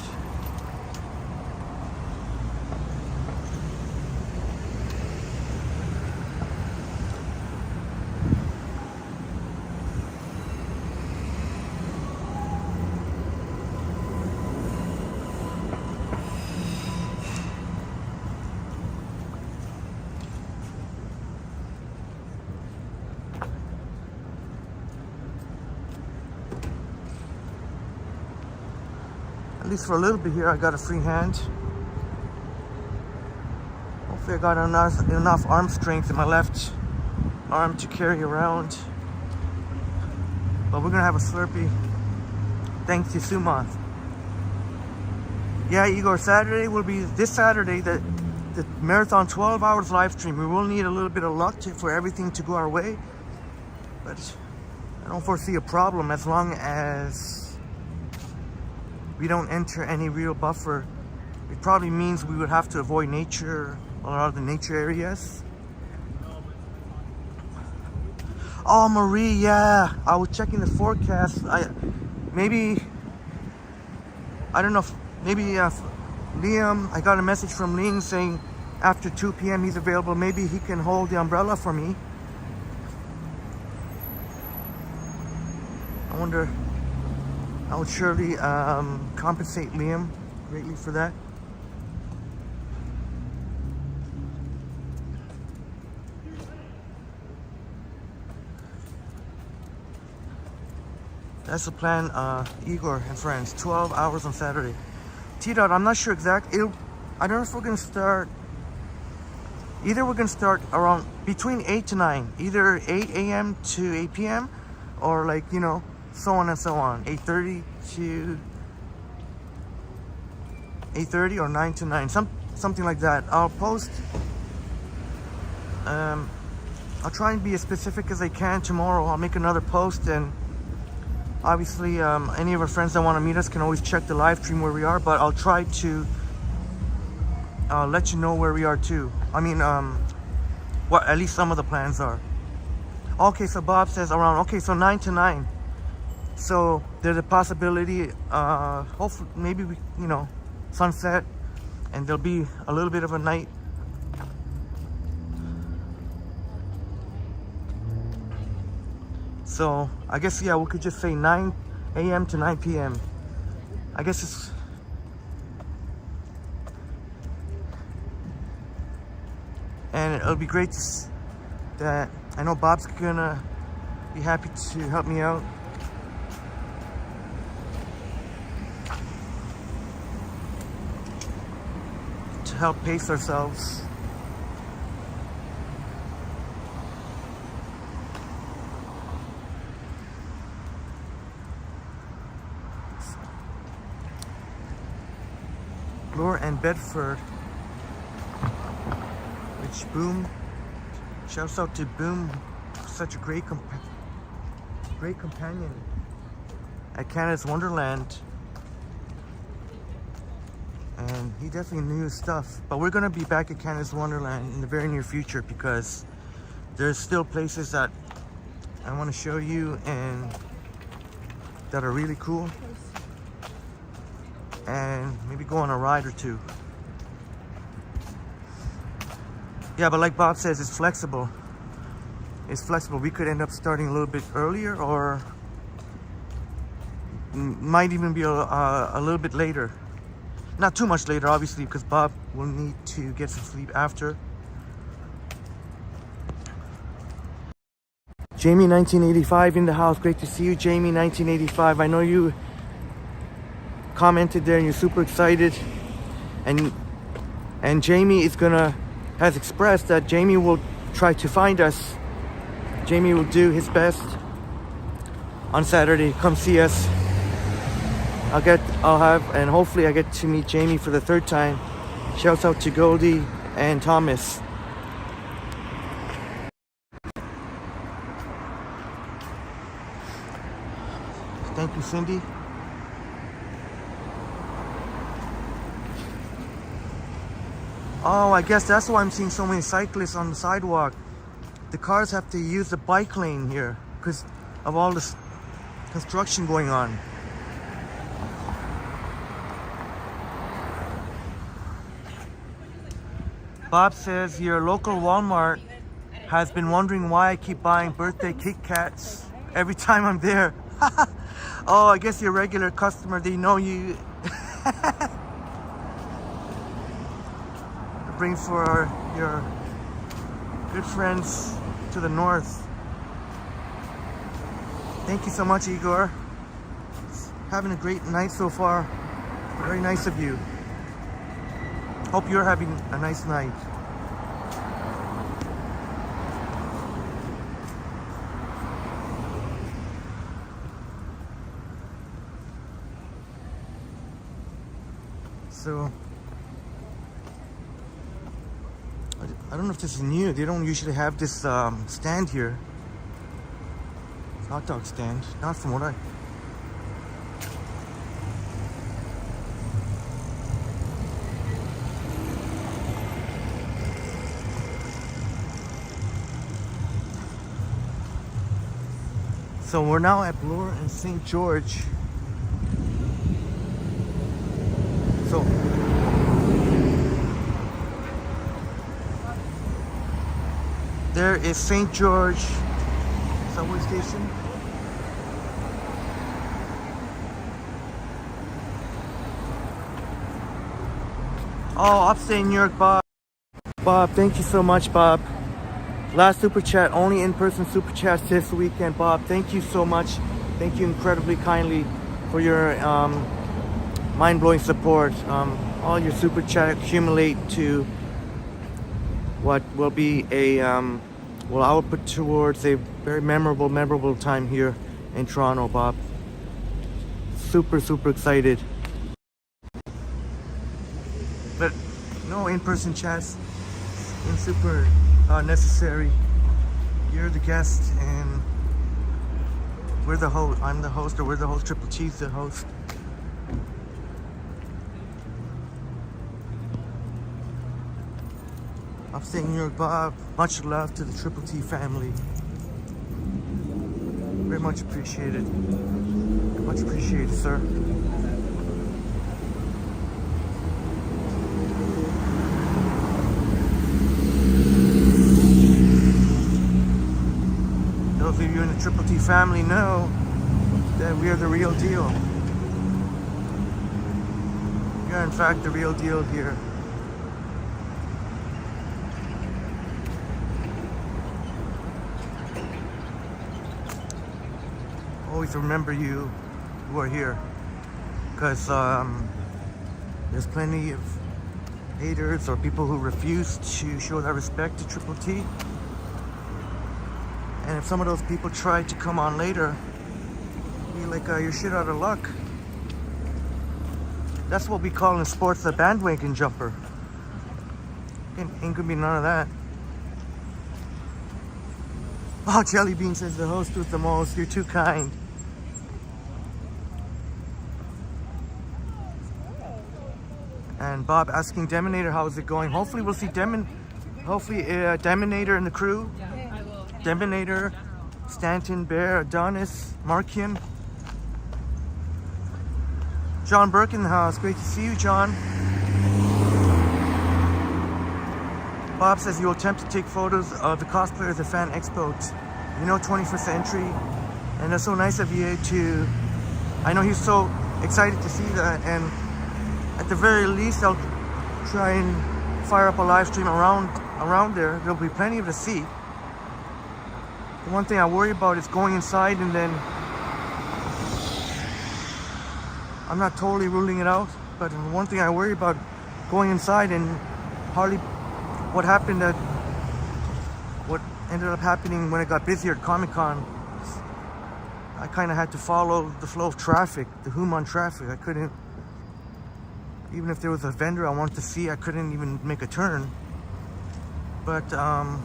At least for a little bit here, I got a free hand. Hopefully I got enough arm strength in my left arm to carry around. But we're gonna have a Slurpee. Thanks to Sumant. Yeah, Igor, Saturday will be this Saturday, the marathon 12 hours live stream. We will need a little bit of luck for everything to go our way. But I don't foresee a problem as long as we don't enter any real buffer. It probably means we would have to avoid nature, a lot of the nature areas. Oh, Marie, yeah. I was checking the forecast. I don't know, maybe Liam, I got a message from Liam saying after 2 p.m. he's available. Maybe he can hold the umbrella for me. I wonder, I would surely compensate Liam greatly for that. That's the plan, Igor and friends. 12 hours on Saturday. T-Dot, I'm not sure exactly. I don't know if we're gonna start. Either we're gonna start around between 8 to 9. Either 8 a.m. to 8 p.m. or like, you know, so on and so on. 8:30 to 8:30 or 9 to 9. Something like that. I'll post. I'll try and be as specific as I can tomorrow. I'll make another post, and obviously any of our friends that want to meet us can always check the live stream where we are, but I'll try to let you know where we are too. I mean, what at least some of the plans are. Okay, so Bob says around, okay, so 9 to 9. So there's a possibility, hopefully, maybe we, you know, sunset, and there'll be a little bit of a night. So I guess, yeah, we could just say 9 a.m. to 9 p.m. I guess it's, and it'll be great that I know Bob's gonna be happy to help me out. To help pace ourselves. Bloor and Bedford. Which Boom, shouts out to Boom, such a great companion at Canada's Wonderland. And he definitely knew his stuff. But we're gonna be back at Canada's Wonderland in the very near future because there's still places that I want to show you and that are really cool. And maybe go on a ride or two. Yeah, but like Bob says, it's flexible. It's flexible. We could end up starting a little bit earlier or might even be a little bit later. Not too much later, obviously, because Bob will need to get some sleep after. Jamie 1985 in the house. Great to see you, Jamie 1985. I know you commented there and you're super excited. And Jamie has expressed that Jamie will try to find us. Jamie will do his best on Saturday. Come see us. And hopefully I get to meet Jamie for the third time. Shouts out to Goldie and Thomas. Thank you, Cindy. Oh, I guess that's why I'm seeing so many cyclists on the sidewalk. The cars have to use the bike lane here because of all this construction going on. Bob says your local Walmart has been wondering why I keep buying birthday Kit Kats every time I'm there. Oh, I guess you're a regular customer. They know you. Bring for your good friends to the north. Thank you so much, Igor. Having a great night so far. Very nice of you. Hope you're having a nice night. So I don't know if this is new. They don't usually have this stand here. Hot dog stand. Not from what I... So we're now at Bloor and St. George. So there is St. George subway station. Oh, upstate New York, Bob. Bob, thank you so much, Bob. Last super chat, only in-person super chats this weekend, Bob. Thank you so much. Thank you incredibly kindly for your mind-blowing support. All your super chat accumulate to what will be a well, I will put towards a very memorable time here in Toronto, Bob. Super excited. But no in-person chats in super necessary. You're the guest and we're the host. I'm the host, or we're the host. Triple T's the host. Upstate New York, Bob. Much love to the Triple T family. Very much appreciated. Much appreciated, sir. Those of you in the Triple T family know that we are the real deal. We are in fact the real deal here. Always remember you who are here, because there's plenty of haters or people who refuse to show that respect to Triple T. And if some of those people try to come on later, be like, you're shit out of luck. That's what we call in sports a bandwagon jumper. Ain't gonna be none of that. Oh, Jelly Bean says the host with the most. You're too kind. And Bob asking Deminator, how's it going? Hopefully we'll see Deminator and the crew. Deminator, Stanton, Bear, Adonis, Markian. John Burke in the house. Great to see you, John. Bob says you'll attempt to take photos of the cosplayers at Fan Expo. 21st century. And that's so nice of you to... I know he's so excited to see that. And at the very least, I'll try and fire up a live stream around there. There'll be plenty to see. The one thing I worry about is going inside and then... I'm not totally ruling it out, but one thing I worry about going inside and hardly what ended up happening when it got busier at Comic-Con. I kind of had to follow the flow of traffic, the Human traffic. I couldn't, even if there was a vendor I wanted to see, I couldn't even make a turn. But I'm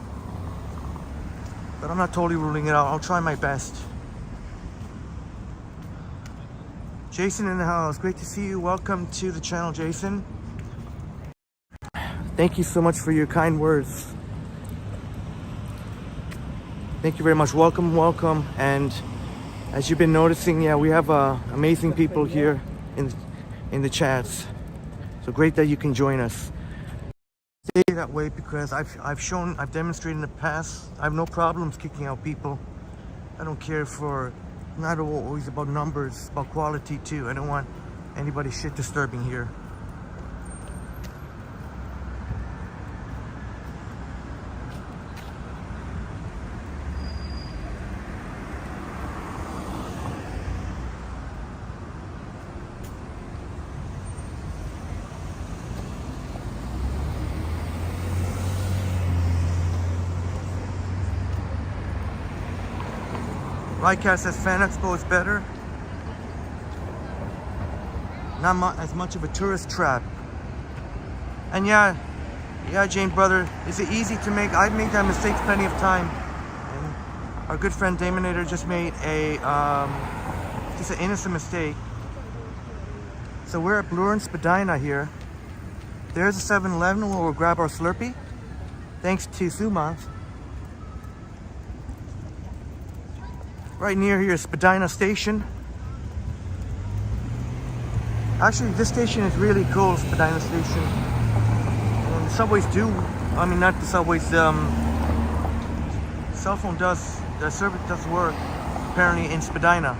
not totally ruling it out. I'll try my best. Jason in the house, great to see you. Welcome to the channel, Jason. Thank you so much for your kind words. Thank you very much. Welcome, welcome. And as you've been noticing, yeah, we have amazing people here in the chats. So great that you can join us. Stay that way because I've demonstrated in the past. I have no problems kicking out people. I don't care for. Not always about numbers, about quality too. I don't want anybody shit disturbing here. Rycast says Fan Expo is better. Not as much of a tourist trap. And yeah, Jane brother, is it easy to make? I've made that mistake plenty of time. And our good friend Daminator just made just an innocent mistake. So we're at Bloor and Spadina here. There's a 7-Eleven where we'll grab our Slurpee. Thanks to Suma. Right near here is Spadina Station. Actually, this station is really cool, Spadina Station. And the subways do, I mean not the subways, cell phone does, the service does work, apparently in Spadina.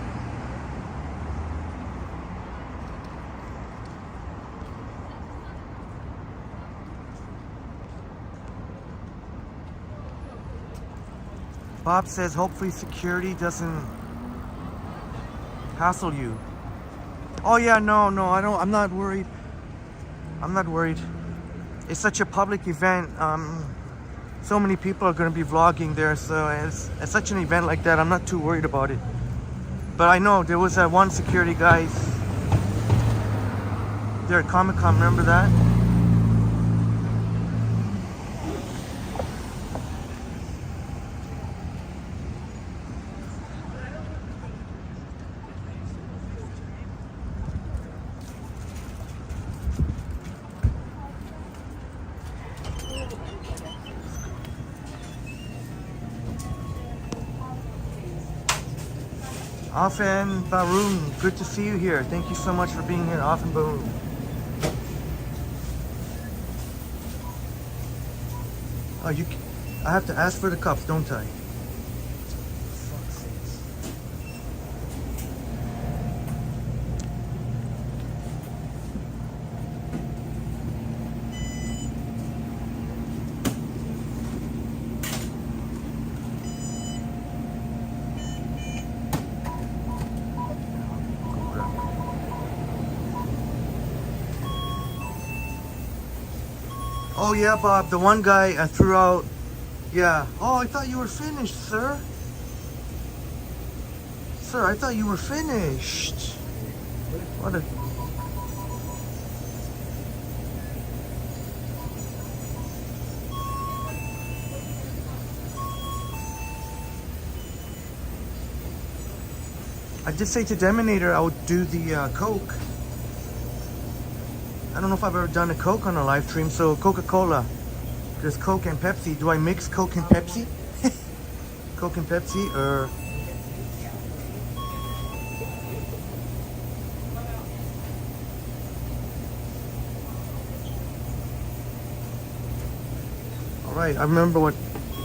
Bob says, hopefully security doesn't hassle you. Oh yeah, no, I'm not worried. I'm not worried. It's such a public event. So many people are going to be vlogging there, so it's such an event like that, I'm not too worried about it. But I know there was that one security guy there at Comic-Con, remember that? Afen Baroon, good to see you here. Thank you so much for being here, Afen Baroon. Oh, I have to ask for the cups, don't I? Fuck's sakes. Oh yeah, Bob, the one guy I threw out. Yeah. Oh, I thought you were finished, sir. Sir, I thought you were finished. What a... I did say to Deminator I would do the Coke. I don't know if I've ever done a Coke on a live stream, so Coca-Cola. There's Coke and Pepsi. Do I mix Coke and Pepsi? Coke and Pepsi, or... Alright, I remember what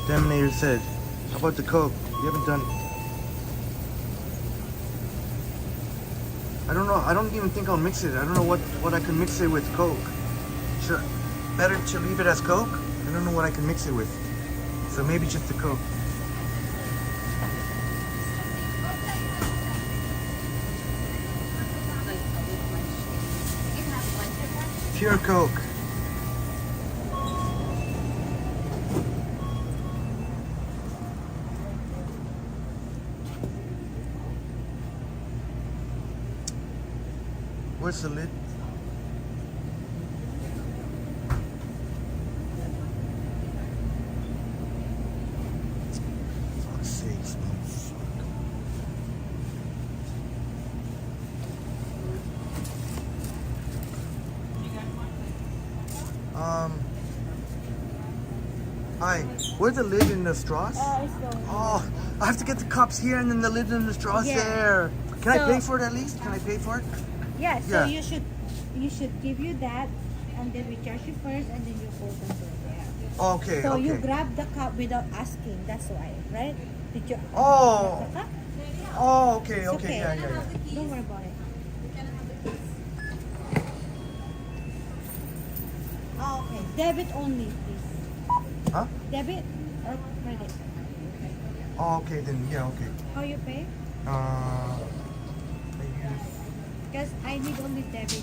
Deminator said. How about the Coke? You haven't done... I don't know. I don't even think I'll mix it. I don't know what I can mix it with Coke. Better to leave it as Coke? I don't know what I can mix it with. So maybe just the Coke. Pure Coke. Where's the lid? Fuck's sakes, man. Hi. Where's the lid in the straws? Oh, I have to get the cups here and then the lid in the straws there. Can I pay for it at least? Can I pay for it? Yeah, so you should give you that, and then we charge you first, and then you hold them there. Okay, So okay. you grab the cup without asking. That's why, right? Did you? Oh. The cup? Oh, okay, It's okay, yeah. Don't worry about it. Oh, okay. Debit only, please. Huh? Debit or credit? Oh, okay, then, yeah, okay. How you pay? Because I need only debit.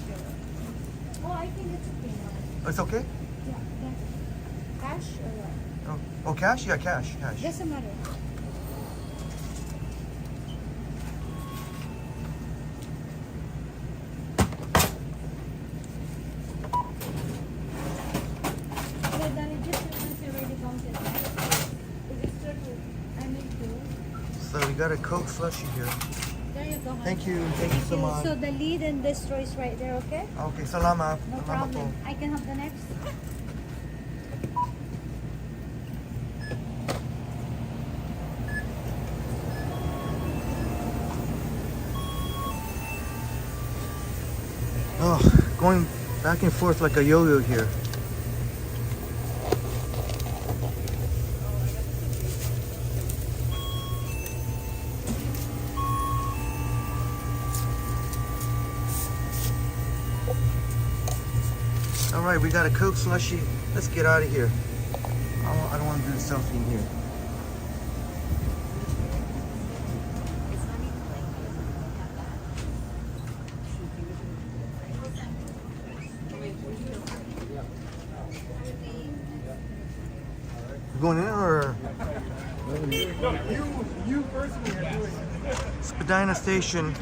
Oh, I think it's okay now. It's okay? Yeah, cash or what? Oh, cash? Yeah, cash. Doesn't matter. Okay, Danny, just once you already counted, right? Register to, I need to. So we got a Coke slushy here. There you go. Thank you so much. So the lid and the straw is right there, okay? Okay, salamat. No Salamat problem. po. I can have the next. Oh, going back and forth like a yo-yo here. Alright, we got a Coke slushy. Let's get out of here. I don't want to do the selfie in here. You going in or? You personally are doing it. Spadina station.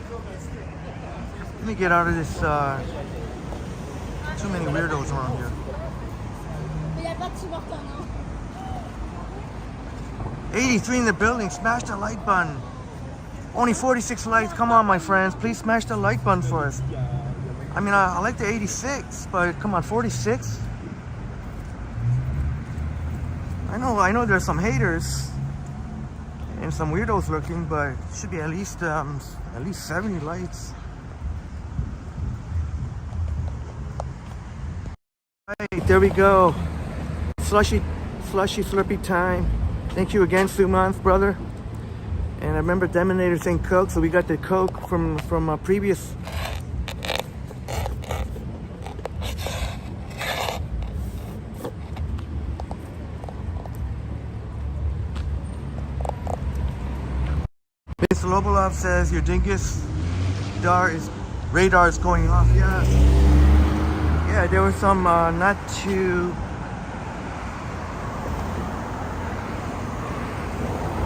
Let me get out of this. Too many weirdos around here. 83 in the building. Smash the like button. Only 46 likes. Come on, my friends. Please smash the like button for us. I mean, I like the 86, but come on, 46. I know there's some haters and some weirdos looking, but it should be at least 70 likes. Alright, there we go. Slushy slurpy time. Thank you again, Sumanth, brother. And I remember Deminator saying Coke, so we got the Coke from a previous. Miss Lobolov says your dingus radar is going off. Yes. Yeah, there were some not too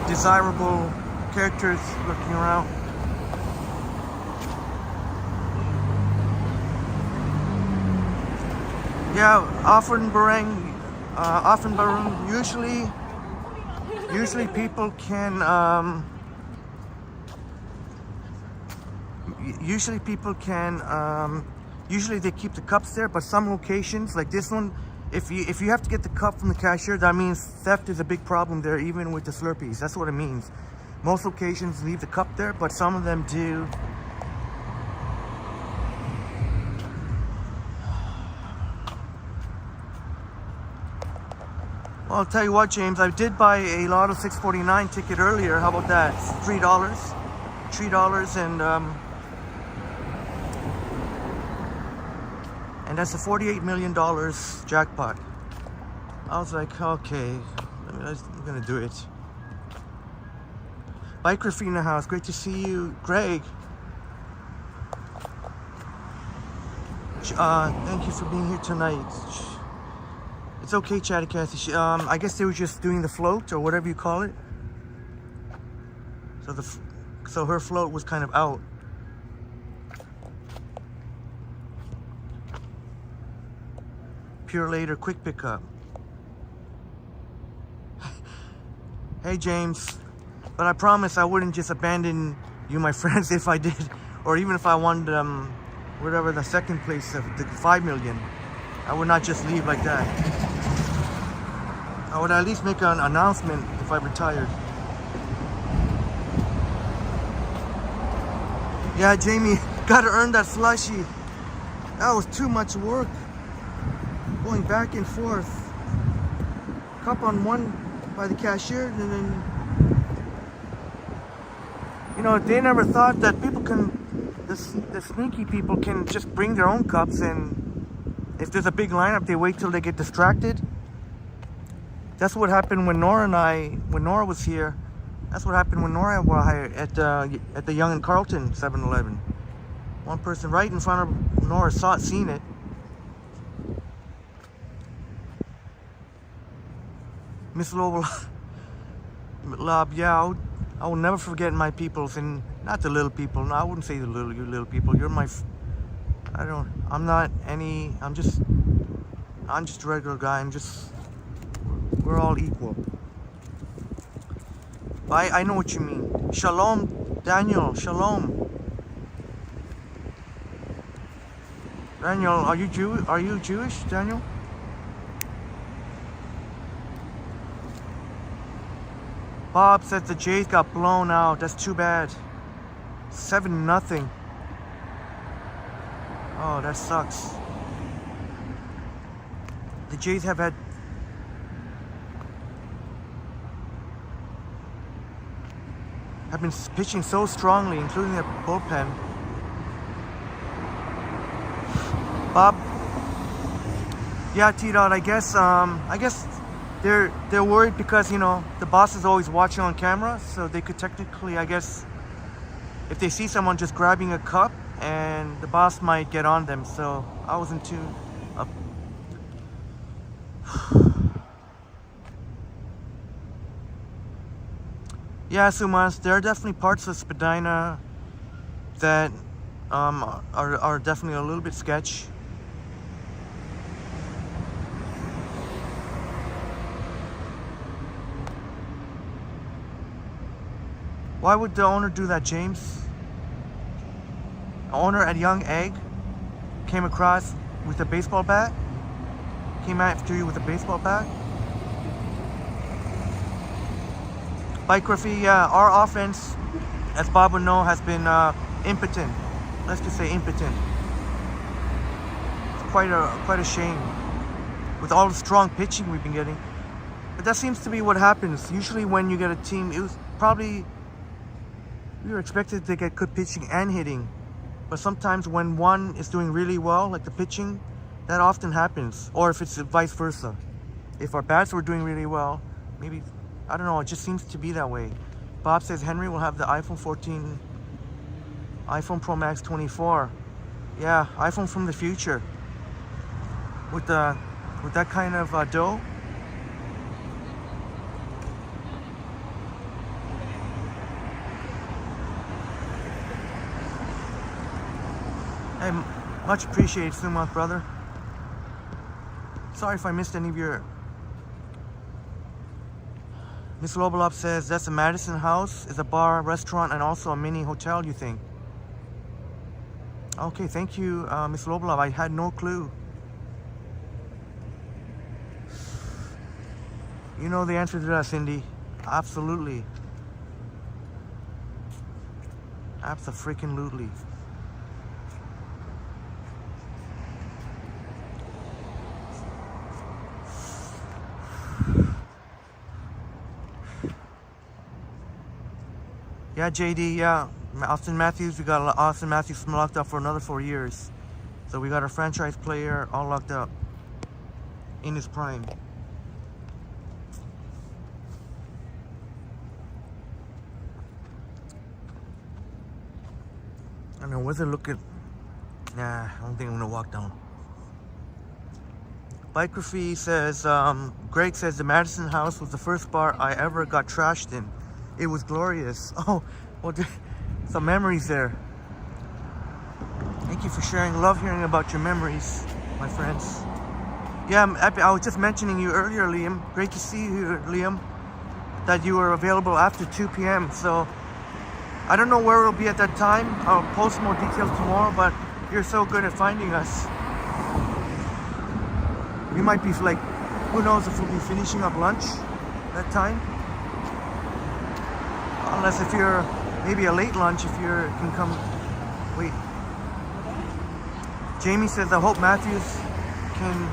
desirable characters looking around. Yeah, Offenbarang, usually people can usually people can, usually they keep the cups there, but some locations like this one, if you have to get the cup from the cashier, that means theft is a big problem there, even with the Slurpees. That's what it means. Most locations leave the cup there, but some of them do. Well, I'll tell you what, James, I did buy a Lotto 649 ticket earlier. How about that? $3. And that's a $48 million jackpot. I was like, okay, I'm gonna do it. Biker Feet in the house, great to see you. Greg. Thank you for being here tonight. It's okay, Chatty Cathy. I guess they were just doing the float or whatever you call it. So her float was kind of out. Pure later, quick pickup. Hey James, but I promise I wouldn't just abandon you, my friends, if I did, or even if I won whatever the second place of the 5 million. I would not just leave like that. I would at least make an announcement if I retired. Yeah, Jamie, gotta earn that slushie. That was too much work. Going back and forth. Cup on one by the cashier, and then, you know, they never thought that people can, the sneaky people can just bring their own cups, and if there's a big lineup, they wait till they get distracted. That's what happened when when Nora was here. That's what happened when Nora was hired at the Young and Carlton 7-Eleven. One person right in front of Nora seen it. Miss Lobo, yeah, I will never forget my peoples, and not the little people. No, I wouldn't say you little people. You're my, I'm just a regular guy. We're all equal. I know what you mean. Shalom, Daniel, shalom. Daniel, are you Jewish, Daniel? Bob said the Jays got blown out. That's too bad. 7-0. Oh, that sucks. The Jays have been pitching so strongly, including their bullpen. Bob, yeah, T-Dot, I guess they're worried because, you know, the boss is always watching on camera, so they could technically, I guess, if they see someone just grabbing a cup, and the boss might get on them. So I wasn't too up. Yeah, Sumas, there are definitely parts of Spadina that are definitely a little bit sketch. Why would the owner do that, James? The owner at Young Egg came across with a baseball bat? Came after you with a baseball bat? Biography, yeah, our offense, as Bob would know, has been impotent. Let's just say impotent. It's quite a shame with all the strong pitching we've been getting. But that seems to be what happens. Usually when you get a team, it was probably, we were expected to get good pitching and hitting. But sometimes when one is doing really well, like the pitching, that often happens. Or if it's vice versa. If our bats were doing really well, maybe, I don't know, it just seems to be that way. Bob says Henry will have the iPhone 14, iPhone Pro Max 24. Yeah, iPhone from the future. With that kind of dough. Hey, much appreciated, Sumath, brother. Sorry if I missed any of your... Miss Lobolop says, that's a Madison House, is a bar, restaurant, and also a mini hotel, you think? Okay, thank you, Miss Loblov. I had no clue. You know the answer to that, Cindy. Absolutely. Abso-freaking-lutely. Yeah, JD, yeah. Austin Matthews, we got Austin Matthews locked up for another 4 years. So we got a franchise player all locked up in his prime. I don't know, what's it looking? Nah, I don't think I'm gonna walk down. Biography says, Greg says the Madison House was the first bar I ever got trashed in. It was glorious. Oh, well, some memories there. Thank you for sharing. Love hearing about your memories, my friends. Yeah, I was just mentioning you earlier, Liam. Great to see you, Liam. That you were available after 2 p.m. So I don't know where it'll be at that time. I'll post more details tomorrow, but you're so good at finding us. We might be like, who knows if we'll be finishing up lunch that time. Unless if you're maybe a late lunch, if you can come. Wait. Jamie says, I hope Matthews can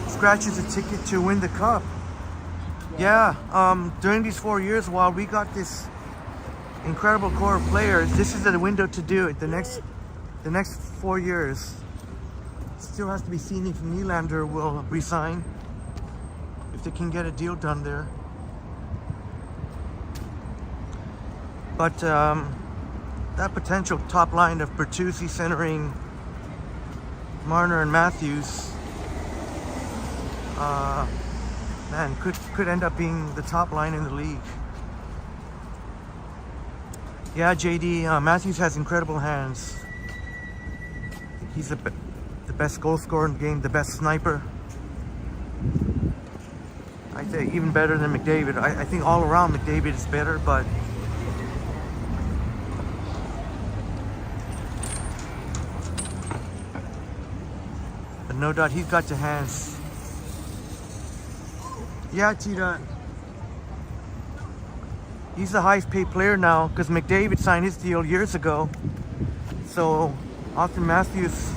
scratches a ticket to win the cup. Yeah, during these 4 years, while we got this incredible core of players, this is the window to do it. The next 4 years. Still has to be seen if Nylander will resign, if they can get a deal done there. But that potential top line of Bertuzzi centering Marner and Matthews, man, could end up being the top line in the league. Yeah, JD, Matthews has incredible hands. He's the best goal scorer in the game, the best sniper. I think even better than McDavid. I think all around McDavid is better, but no doubt he's got the hands. Yeah, Tita. He's the highest paid player now because McDavid signed his deal years ago. So Austin Matthews,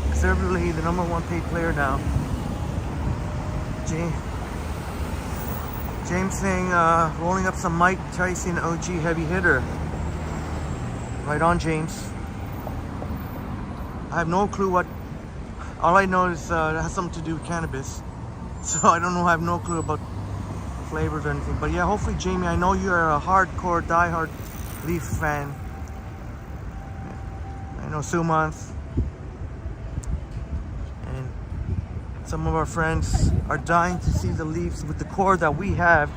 conservatively the #1 paid player now. James saying, rolling up some Mike Tyson OG heavy hitter. Right on, James. I have no clue what. All I know is it has something to do with cannabis. So I don't know, I have no clue about flavors or anything. But yeah, hopefully, Jamie, I know you're a hardcore, diehard Leaf fan. I know Sumanth and some of our friends are dying to see the Leafs with the core that we have.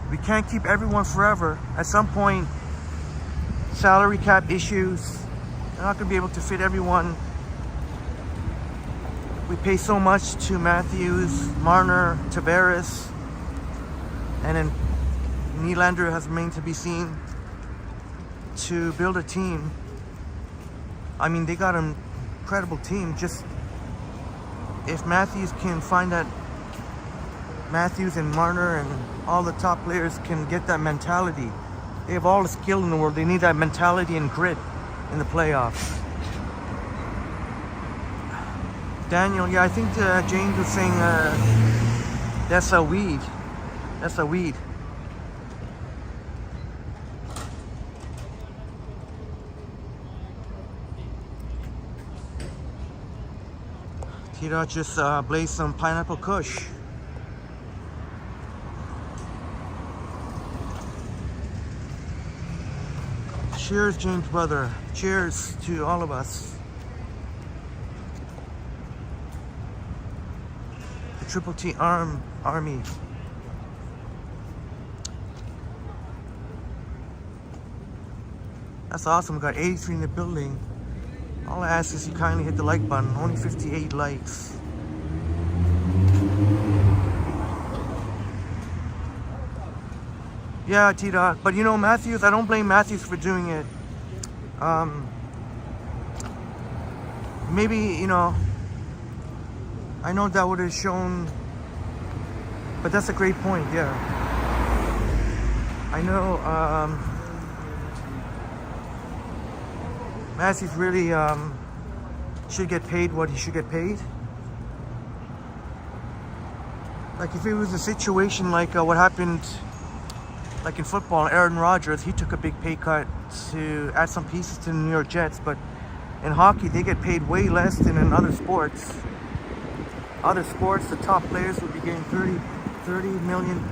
We can't keep everyone forever. At some point, salary cap issues, they're not going to be able to fit everyone. We pay so much to Matthews, Marner, Tavares, and then Nylander has remained to be seen to build a team. I mean, they got an incredible team. Just if Matthews can find that, Matthews and Marner and all the top players can get that mentality. They have all the skill in the world. They need that mentality and grit in the playoffs. Daniel, yeah, I think James was saying that's a weed. That's a weed. Tito just blazed some pineapple kush. Cheers, James, brother. Cheers to all of us. Triple T Army. That's awesome. We got 83 in the building. All I ask is you kindly hit the like button. Only 58 likes. Yeah, T-Dot. But you know, Matthews, I don't blame Matthews for doing it. maybe, you know, I know that would have shown, but that's a great point, yeah. I know Matthews really should get paid what he should get paid. Like if it was a situation like what happened like in football, Aaron Rodgers, he took a big pay cut to add some pieces to the New York Jets, but in hockey they get paid way less than in other sports. Other sports, the top players would be getting 30 million.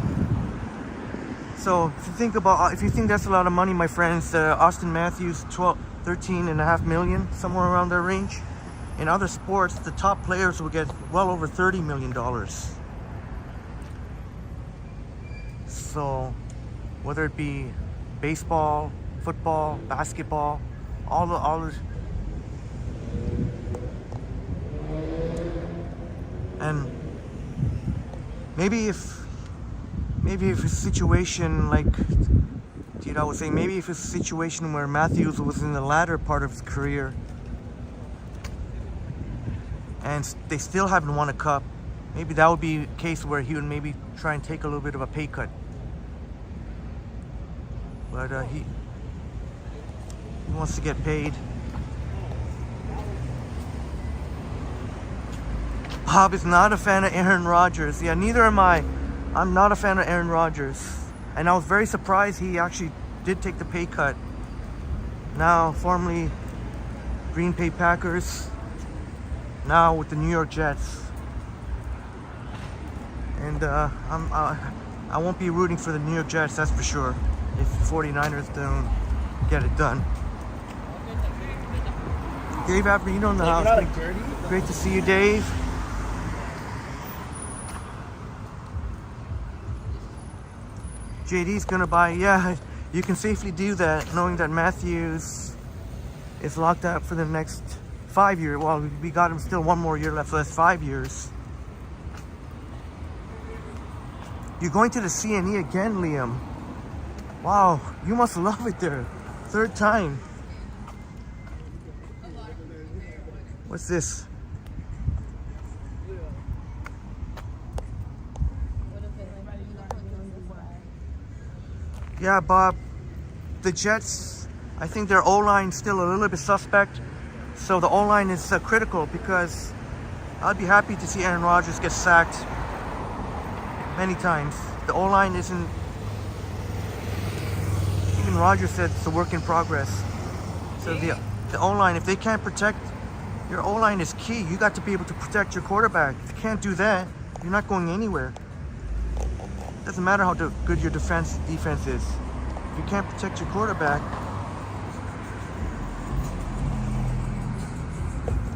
So if you think that's a lot of money, my friends, Austin Matthews, 13.5 million, somewhere around that range. In other sports, the top players will get well over $30 million. So whether it be baseball, football, basketball, all the and maybe if a situation like I was saying, maybe if it's a situation where Matthews was in the latter part of his career and they still haven't won a cup, maybe that would be a case where he would maybe try and take a little bit of a pay cut. But he wants to get paid. Bob is not a fan of Aaron Rodgers. Yeah, neither am I. I'm not a fan of Aaron Rodgers. And I was very surprised he actually did take the pay cut. Now, formerly Green Bay Packers, now with the New York Jets. And I won't be rooting for the New York Jets, that's for sure, if the 49ers don't get it done. Dave Abrino in the house. Great to see you, Dave. JD's gonna buy, yeah, you can safely do that knowing that Matthews is locked up for the next 5 years. Well, we got him still 1 more year left, so that's 5 years. You're going to the CNE again, Liam. Wow, you must love it there. 3rd time. What's this? Yeah, Bob, the Jets, I think their O-line still a little bit suspect. So the O-line is critical because I'd be happy to see Aaron Rodgers get sacked many times. The O-line isn't, even Rodgers said it's a work in progress. So the O-line, if they can't protect, your O-line is key. You got to be able to protect your quarterback. If you can't do that, you're not going anywhere. Doesn't matter how good your defense is. If you can't protect your quarterback.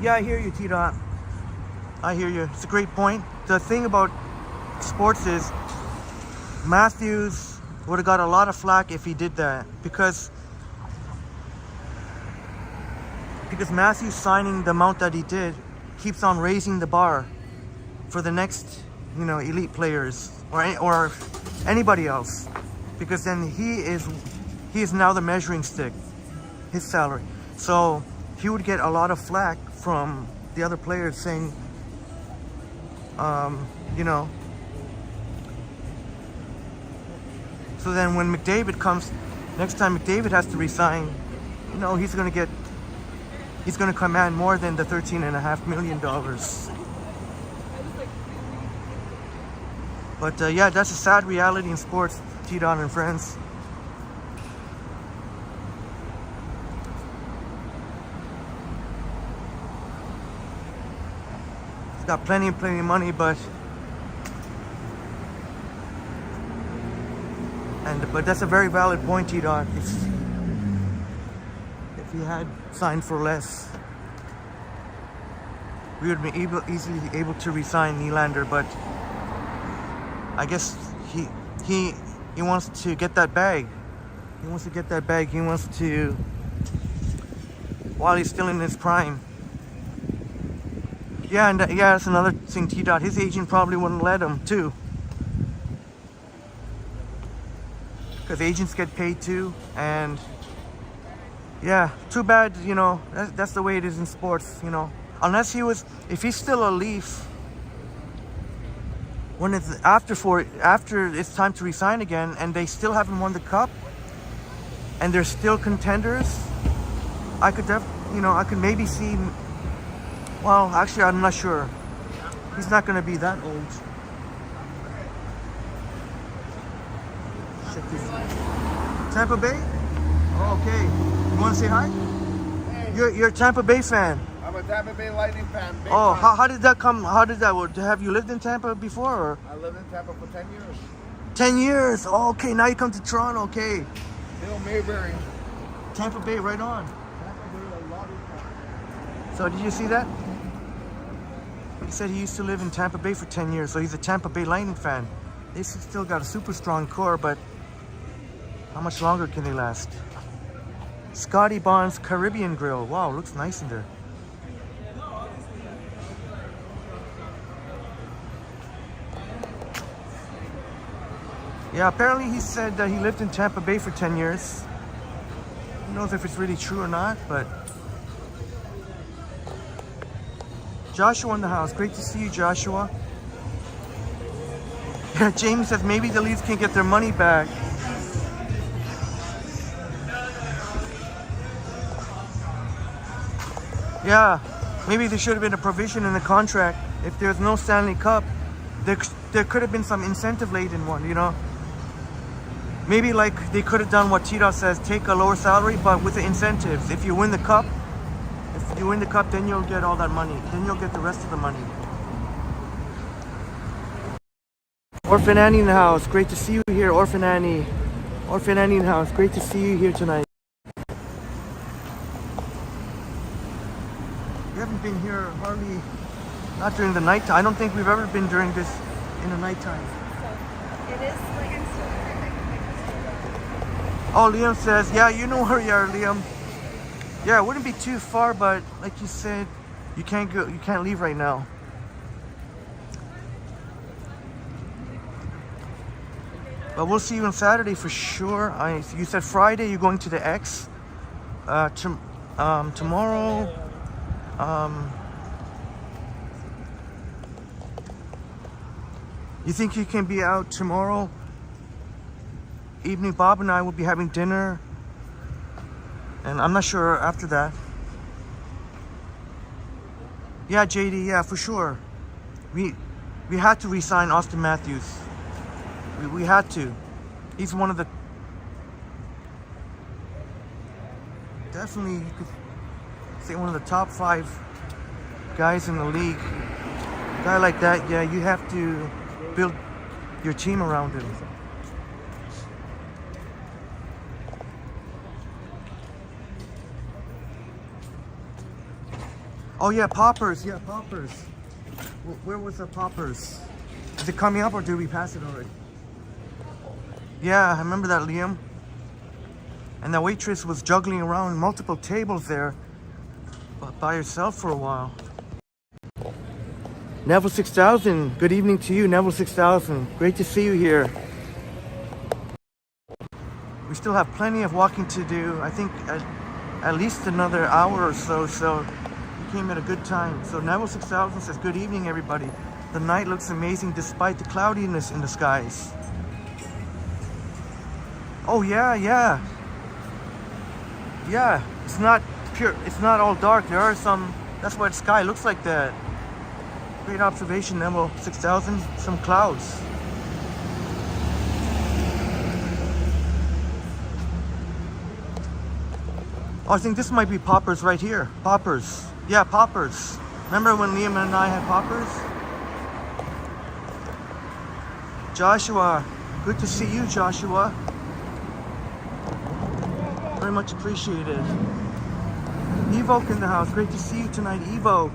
Yeah, I hear you, T-Dot. I hear you. It's a great point. The thing about sports is Matthews would have got a lot of flack if he did that because Matthews signing the amount that he did keeps on raising the bar for the next, elite players or anybody else, because then he is now the measuring stick, his salary. So he would get a lot of flack from the other players saying, So then when McDavid comes, next time McDavid has to resign, he's gonna command more than the $13.5 million. But yeah, that's a sad reality in sports, T-Don and friends. He's got plenty of money, but that's a very valid point, T-Don. If he had signed for less, we would be easily able to resign Nylander, but I guess he wants to get that bag. He wants to get that bag. He wants to, while he's still in his prime. Yeah, and that's another thing, T-Dot. His agent probably wouldn't let him too, because agents get paid too. And yeah, too bad. That's the way it is in sports. Unless he was, if he's still a Leaf, when it's after it's time to resign again, and they still haven't won the cup, and they're still contenders, I could I could maybe see. Well, actually, I'm not sure. He's not going to be that old. Check this out. Tampa Bay? Oh, okay. You want to say hi? You're a Tampa Bay fan. I'm a Tampa Bay Lightning fan. Big Oh, fan. how did that come? How did that work? Have you lived in Tampa before? Or? I lived in Tampa for 10 years. 10 years. Oh, okay, now you come to Toronto. Okay. Bill Mayberry. Tampa Bay, right on. Tampa Bay, a lot of So did you see that? He said he used to live in Tampa Bay for 10 years, so he's a Tampa Bay Lightning fan. They still got a super strong core, but how much longer can they last? Scotty Bond's Caribbean Grill. Wow, looks nice in there. Yeah, apparently he said that he lived in Tampa Bay for 10 years. Who knows if it's really true or not, but... Joshua in the house. Great to see you, Joshua. Yeah, Jamie says maybe the Leafs can get their money back. Yeah, maybe there should have been a provision in the contract. If there's no Stanley Cup, there could have been some incentive laden one, you know? Maybe like they could have done what Tito says, take a lower salary, but with the incentives. If you win the cup, then you'll get all that money. Then you'll get the rest of the money. Orphan Annie in the house. Great to see you here, Orphan Annie. Orphan Annie in the house. Great to see you here tonight. We haven't been here hardly, not during the night. I don't think we've ever been during this in the nighttime. It is like I'm still Oh, Liam says, yeah, you know where you are, Liam. Yeah, it wouldn't be too far, but like you said, you can't leave right now. But we'll see you on Saturday for sure. You said Friday you're going to the X. Tomorrow. You think you can be out tomorrow evening? Bob and I will be having dinner, and I'm not sure after that. Yeah, JD, yeah, for sure. We had to re-sign Austin Matthews. We had to. He's one of the, definitely you could say one of the top 5 guys in the league. A guy like that, yeah, you have to build your team around him. Oh yeah, Poppers. Yeah, Poppers. Where was the Poppers? Is it coming up or did we pass it already? Yeah, I remember that, Liam. And the waitress was juggling around multiple tables there by herself for a while. Neville 6000, good evening to you, Neville 6000. Great to see you here. We still have plenty of walking to do. I think at least another hour or so, so we came at a good time. So Neville 6000 says, good evening, everybody. The night looks amazing despite the cloudiness in the skies. Oh yeah, yeah. Yeah, it's not pure, it's not all dark. There are some, that's why the sky looks like that. Great observation, Neville 6000, some clouds. Oh, I think this might be Poppers right here. Poppers. Yeah, Poppers. Remember when Liam and I had Poppers? Joshua. Good to see you, Joshua. Very much appreciated. Evoke in the house. Great to see you tonight, Evoke.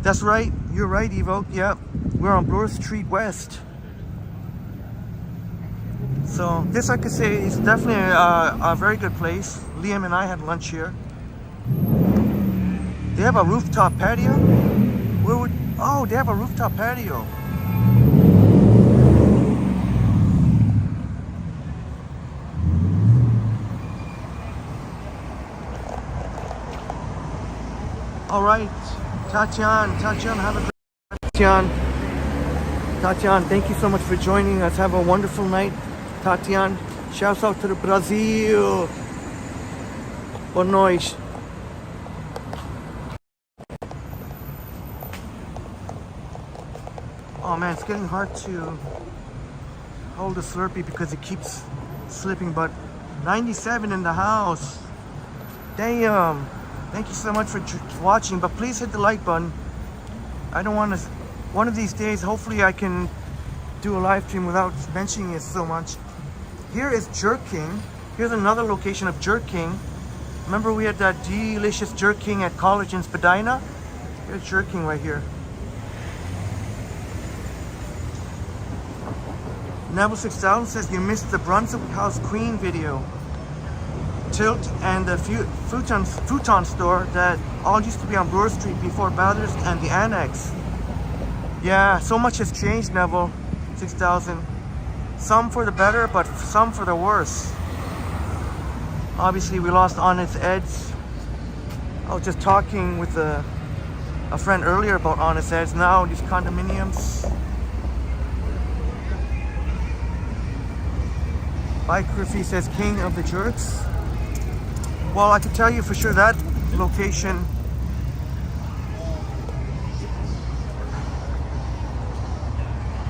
That's right. You're right, Evoke. Yep. We're on Bloor Street West. So this, I could say, is definitely a very good place. Liam and I had lunch here. They have a rooftop patio? Oh, they have a rooftop patio. All right, Tatian, have a great Tatian, thank you so much for joining us. Have a wonderful night. Tatian, shouts out to the Brazil. Boa noite. Oh man, it's getting hard to hold the Slurpee because it keeps slipping, but 97 in the house. Damn. Thank you so much for watching, but please hit the like button. I don't want to, one of these days, hopefully I can do a live stream without mentioning it so much. Here is Jerk King. Here's another location of Jerk King. Remember we had that delicious Jerk King at college in Spadina? Here's Jerk King right here. Neville 6000 says you missed the Brunswick House Queen video. Tilt and the futon store that all used to be on Bloor Street before Bathurst and the Annex. Yeah, so much has changed, Neville 6000. Some for the better, but some for the worse. Obviously, we lost Honest Ed's. I was just talking with a friend earlier about Honest Ed's. Now these condominiums. Biography says King of the Jerks. Well, I can tell you for sure that location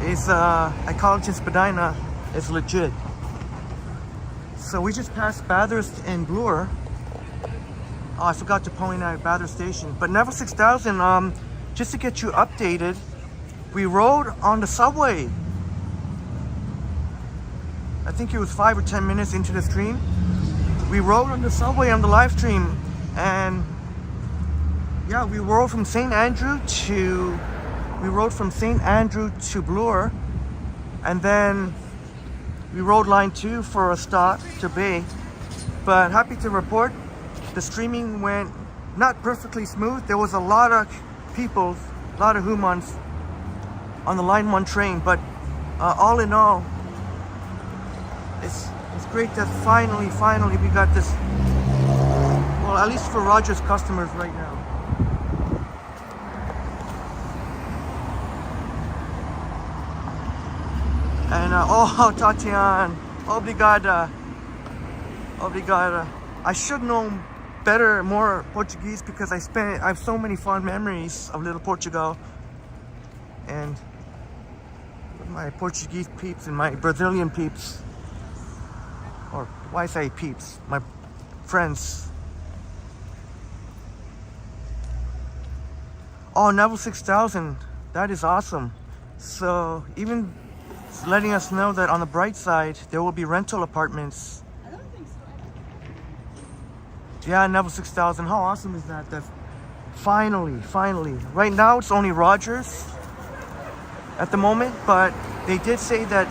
is at college in Spadina is legit. So we just passed Bathurst and Bloor. Oh, I forgot to point out Bathurst Station. But Neville 6000, just to get you updated, we rode on the subway. I think it was 5 or 10 minutes into the stream. We rode on the subway on the live stream, and yeah, we rode from St. Andrew to Bloor, and then we rode line 2 for a stop to Bay. But happy to report, the streaming went not perfectly smooth. There was a lot of people, a lot of humans on the line 1 train, but all in all, it's great that finally we got this, well, at least for Rogers customers right now. And oh, Tatian, obrigada. I should know better, more Portuguese, because I have so many fond memories of little Portugal, and my Portuguese peeps and my Brazilian peeps. Or why say peeps? My friends. Oh, Neville 6000. That is awesome. So even letting us know that on the bright side, there will be rental apartments. I don't think so. Yeah, Neville 6000. How awesome is that? That finally. Right now, it's only Rogers at the moment, but they did say that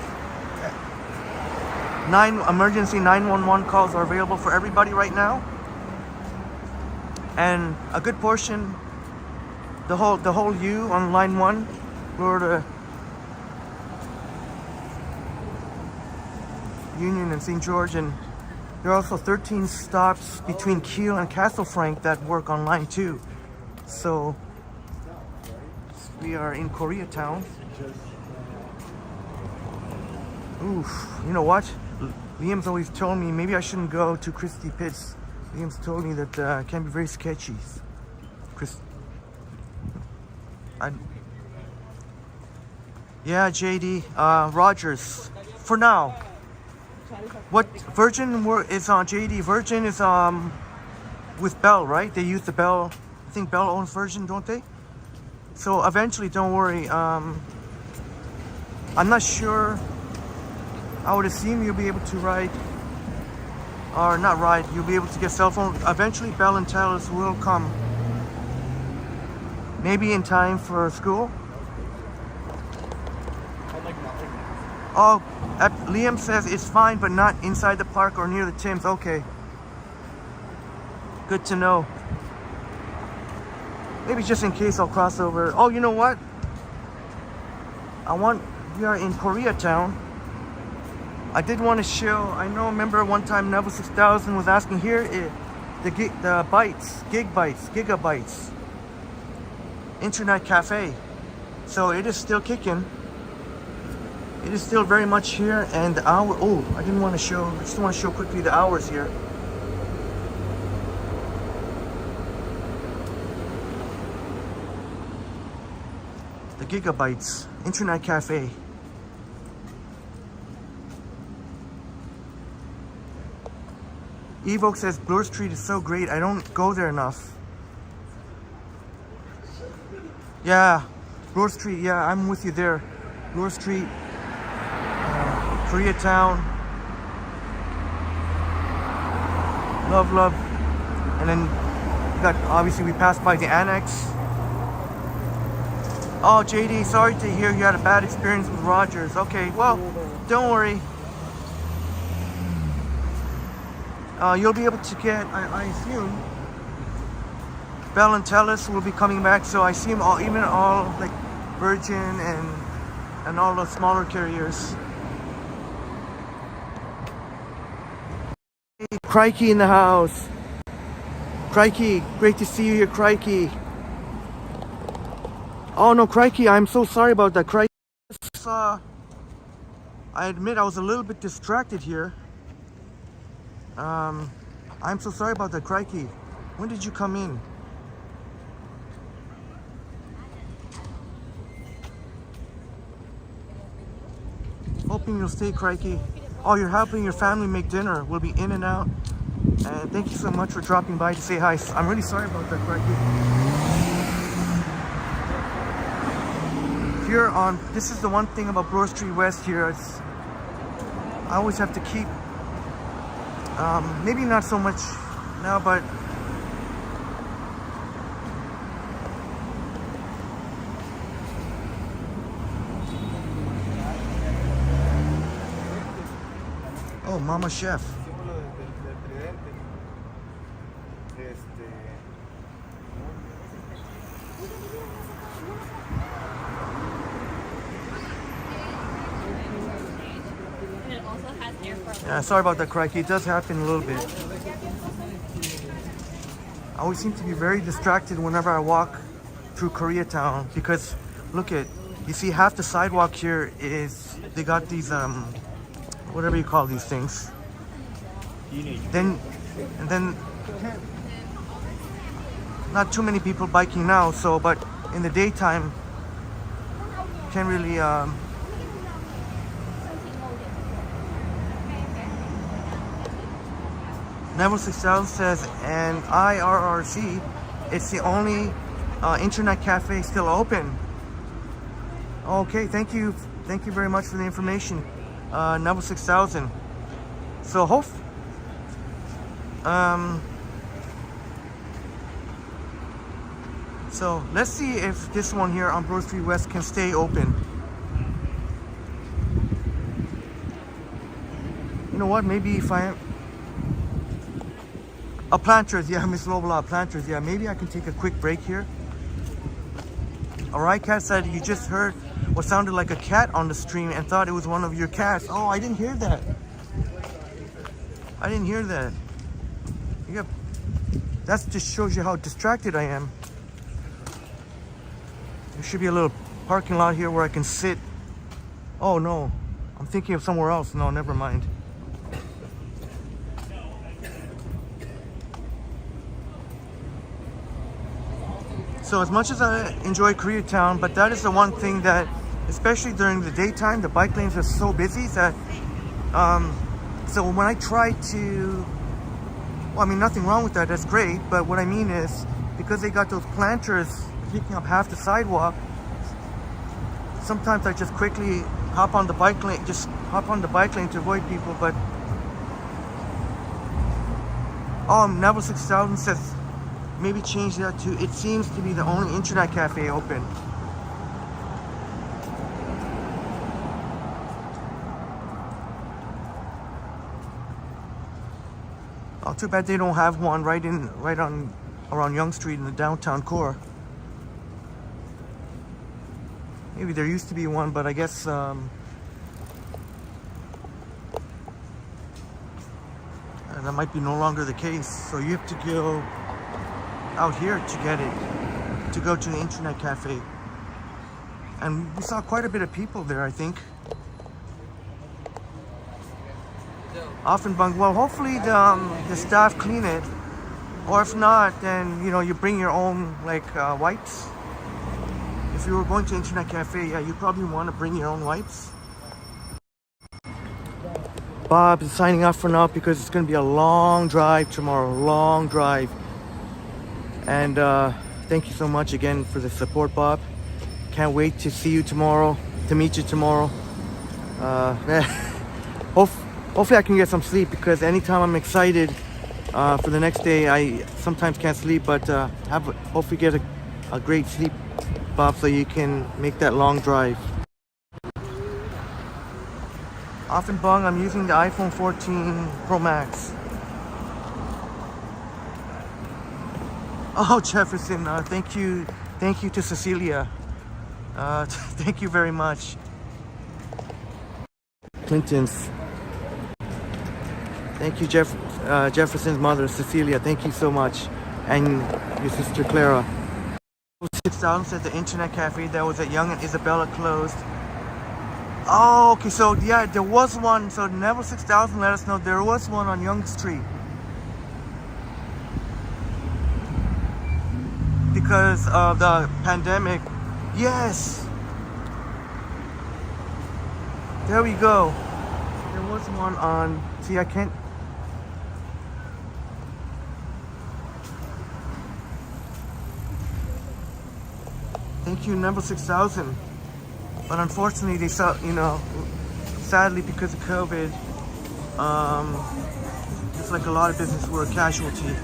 emergency 911 calls are available for everybody right now, and a good portion, the whole U on line 1, Florida Union and St. George, and there are also 13 stops between Kiel and Castlefranc that work on line 2. So we are in Koreatown. Oof, you know what? Liam's always told me maybe I shouldn't go to Christie Pitts. Liam's told me that it can be very sketchy. Yeah, JD, Rogers. For now. What Virgin is on JD? Virgin is with Bell, right? They use the Bell. I think Bell owns Virgin, don't they? So eventually, don't worry. I'm not sure. I would assume you'll be able to ride, or not ride, you'll be able to get cell phone. Eventually Bell and Telus will come. Maybe in time for school. Oh, Liam says it's fine, but not inside the park or near the Tims. Okay. Good to know. Maybe just in case I'll cross over. Oh, you know what? We are in Koreatown. I did want to show, remember one time Neville 6000 was asking here, the gigabytes. internet cafe. So it is still kicking. It is still very much here, and the hour. Oh, I didn't want to show. I just want to show quickly the hours here. The gigabytes internet cafe. Evoke says Bloor Street is so great. I don't go there enough. Yeah, Bloor Street. Yeah, I'm with you there. Bloor Street, Koreatown. Love. And then you got, obviously we passed by the annex. Oh, JD, sorry to hear you had a bad experience with Rogers. Okay, well, don't worry. You'll be able to get, I assume, Bell and Telus will be coming back. So I assume even all like Virgin and all the smaller carriers. Hey, Crikey in the house. Crikey, great to see you here, Crikey. Oh no, Crikey, I'm so sorry about that. Crikey, I admit I was a little bit distracted here. I'm so sorry about that, Crikey. When did you come in? Hoping you'll stay, Crikey. Oh, you're helping your family make dinner. We'll be in and out. And thank you so much for dropping by to say hi. I'm really sorry about that, Crikey. Here on, this is the one thing about Bloor Street West here. I always have to keep, maybe not so much now, but oh, Mama Chef. Yeah, sorry about that, Crikey. It does happen a little bit. I always seem to be very distracted whenever I walk through Koreatown because look at, you see half the sidewalk here is, they got these, whatever you call these things. Then not too many people biking now, so, but in the daytime, can't really, Neville 6000 says, and IRRC, it's the only internet cafe still open. Okay, thank you very much for the information, Neville 6000. So so let's see if this one here on Bloor Street West can stay open. You know what? Maybe if I am. Planters, yeah, Miss Lobla, Planters, yeah. Maybe I can take a quick break here. Alright, Cat said you just heard what sounded like a cat on the stream and thought it was one of your cats. Oh, I didn't hear that. I didn't hear that. Yeah, that just shows you how distracted I am. There should be a little parking lot here where I can sit. Oh no, I'm thinking of somewhere else. No, never mind. So as much as I enjoy Koreatown, but that is the one thing that, especially during the daytime, the bike lanes are so busy that, so when I try to, well, I mean, nothing wrong with that, that's great, but what I mean is, because they got those planters picking up half the sidewalk, sometimes I just quickly hop on the bike lane, to avoid people, but, Neville 6000 says, maybe change that to, it seems to be the only internet cafe open. Oh, too bad they don't have one right around Yonge Street in the downtown core. Maybe there used to be one, but I guess that might be no longer the case. So you have to go out here to get it. to go to the internet cafe. And we saw quite a bit of people there, I think. Offenbach, well, hopefully the staff clean it. Or if not, then, you know, you bring your own, like, wipes. If you were going to internet cafe, yeah, you probably want to bring your own wipes. Bob is signing off for now because it's going to be a long drive tomorrow. Long drive. And thank you so much again for the support, Bob. Can't wait to see you tomorrow, to meet you tomorrow. Hopefully I can get some sleep, because anytime I'm excited for the next day, I sometimes can't sleep, but hopefully get a great sleep, Bob, so you can make that long drive. Offenbach, I'm using the iPhone 14 Pro Max. Oh, Jefferson, thank you to Cecilia. Thank you very much. Clinton's. Thank you, Jefferson's mother, Cecilia. Thank you so much. And your sister, Clara. 6000 said the internet cafe that was at Young and Isabella closed. Oh, okay, so yeah, there was one. So Neville 6000 let us know there was one on Young Street. Because of the pandemic. Yes. There we go. There was one on, see, I can't. Thank you, number 6000. But unfortunately, they saw, you know, sadly because of COVID, just like a lot of businesses were a casualty.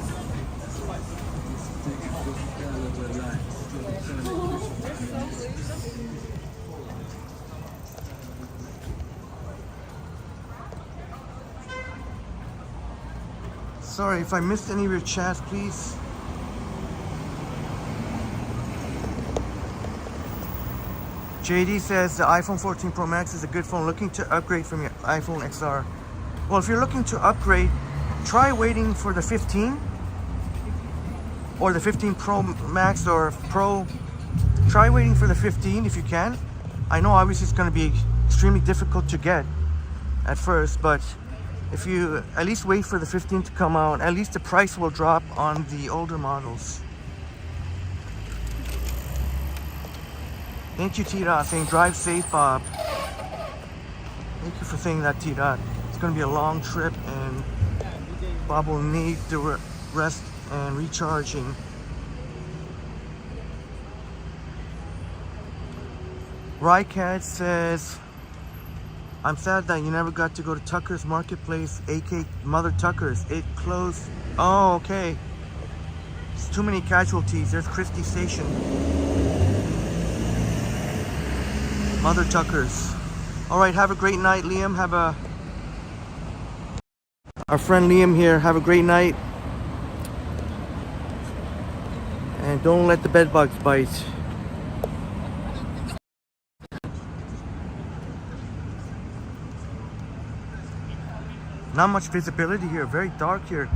Sorry if I missed any of your chats, please. JD says the iPhone 14 Pro Max is a good phone. Looking to upgrade from your iPhone XR. Well, if you're looking to upgrade, try waiting for the 15 or the 15 Pro Max or Pro. Try waiting for the 15 if you can. I know obviously it's going to be extremely difficult to get at first, but if you at least wait for the 15 to come out, at least the price will drop on the older models. Thank you, T-Dot, saying drive safe, Bob. Thank you for saying that, T-Dot. It's going to be a long trip, and Bob will need the rest and recharging. Rycat says, I'm sad that you never got to go to Tucker's Marketplace, aka Mother Tucker's. It closed. Oh, okay. It's too many casualties. There's Christie Station. Mother Tucker's. All right, have a great night, Liam. Our friend Liam here. Have a great night. And don't let the bed bugs bite. Not much visibility here. Very dark here.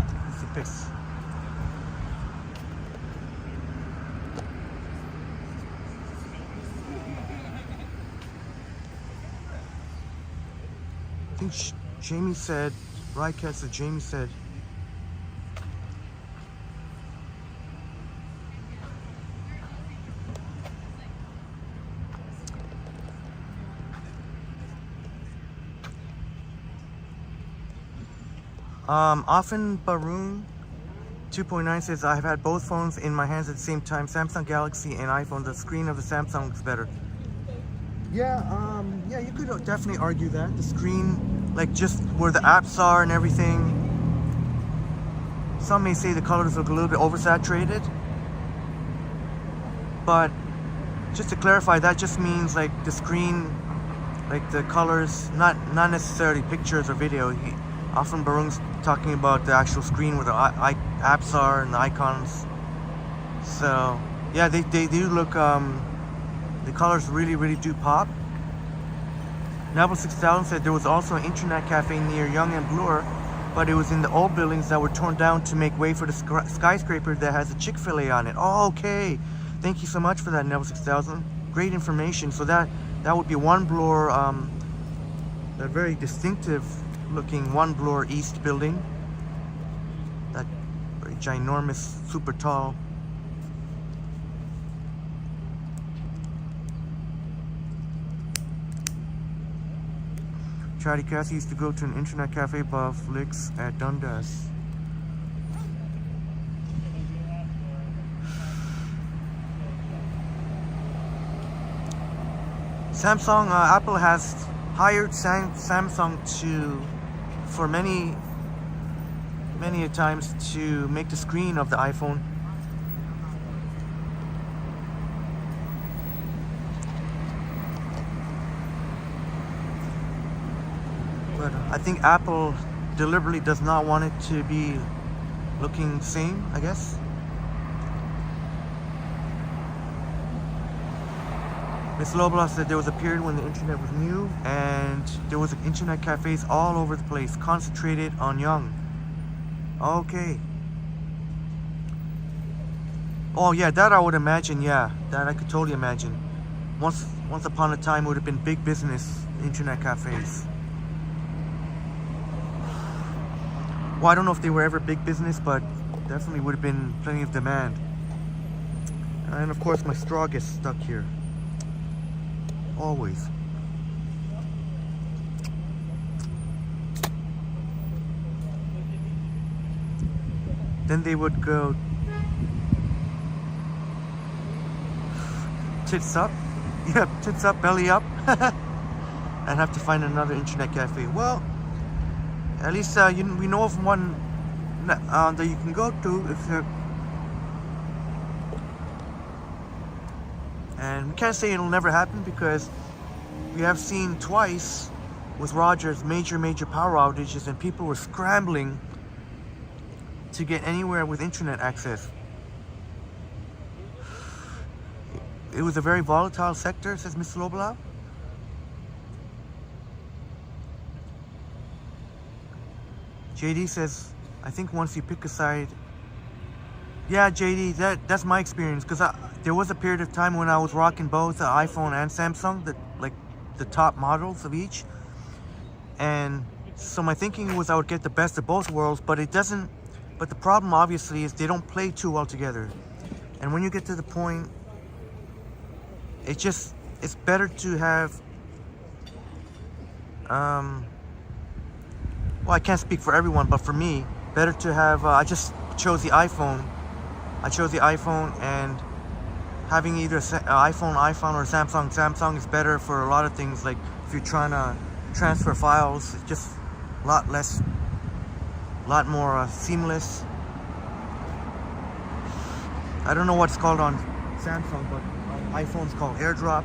I think Jamie said, Rycat said, Jamie said. Often Baroon 2.9 says, I've had both phones in my hands at the same time, Samsung Galaxy and iPhone. The screen of the Samsung looks better. Yeah, yeah, you could definitely argue that. The screen, like just where the apps are and everything. Some may say the colors look a little bit oversaturated. But just to clarify, that just means like the screen, like the colors, not necessarily pictures or video. Often Baroon's talking about the actual screen where the apps are and the icons. So yeah, they do look, the colors really do pop. Neville 6000 said there was also an internet cafe near Young and Bloor, but it was in the old buildings that were torn down to make way for the skyscraper that has a Chick-fil-A on it. Oh, okay. Thank you so much for that, Neville 6000. Great information. So that would be one Bloor, that very distinctive looking one Bloor East building. That very ginormous, super tall. Chatty Cassie used to go to an internet cafe above Flicks at Dundas. Samsung, Apple has hired Samsung for many a times to make the screen of the iPhone. But I think Apple deliberately does not want it to be looking the same, I guess. Miss Lobla said there was a period when the internet was new and there was internet cafes all over the place, concentrated on Young. Okay. Oh yeah, that I would imagine, yeah. That I could totally imagine. Once upon a time it would have been big business, internet cafes. Well, I don't know if they were ever big business, but definitely would have been plenty of demand. And of course my straw gets stuck here. Always. Then they would go tits up. Yep, tits up, belly up. And have to find another internet cafe. Well, at least we know of one that you can go to if you're. And we can't say it'll never happen because we have seen twice with Rogers major power outages and people were scrambling to get anywhere with internet access. It was a very volatile sector, says Mr. Lobla. JD says, I think once you pick a side. Yeah, JD, that's my experience because there was a period of time when I was rocking both the iPhone and Samsung, the top models of each. And so my thinking was I would get the best of both worlds, but it doesn't. But the problem obviously is they don't play too well together. And when you get to the point, it's better to have. Well, I can't speak for everyone, but for me, better to have. I just chose the iPhone. I chose the iPhone, and having either iPhone or Samsung is better for a lot of things. Like if you're trying to transfer files, it's just a lot more seamless. I don't know what it's called on Samsung, but on iPhone's called AirDrop.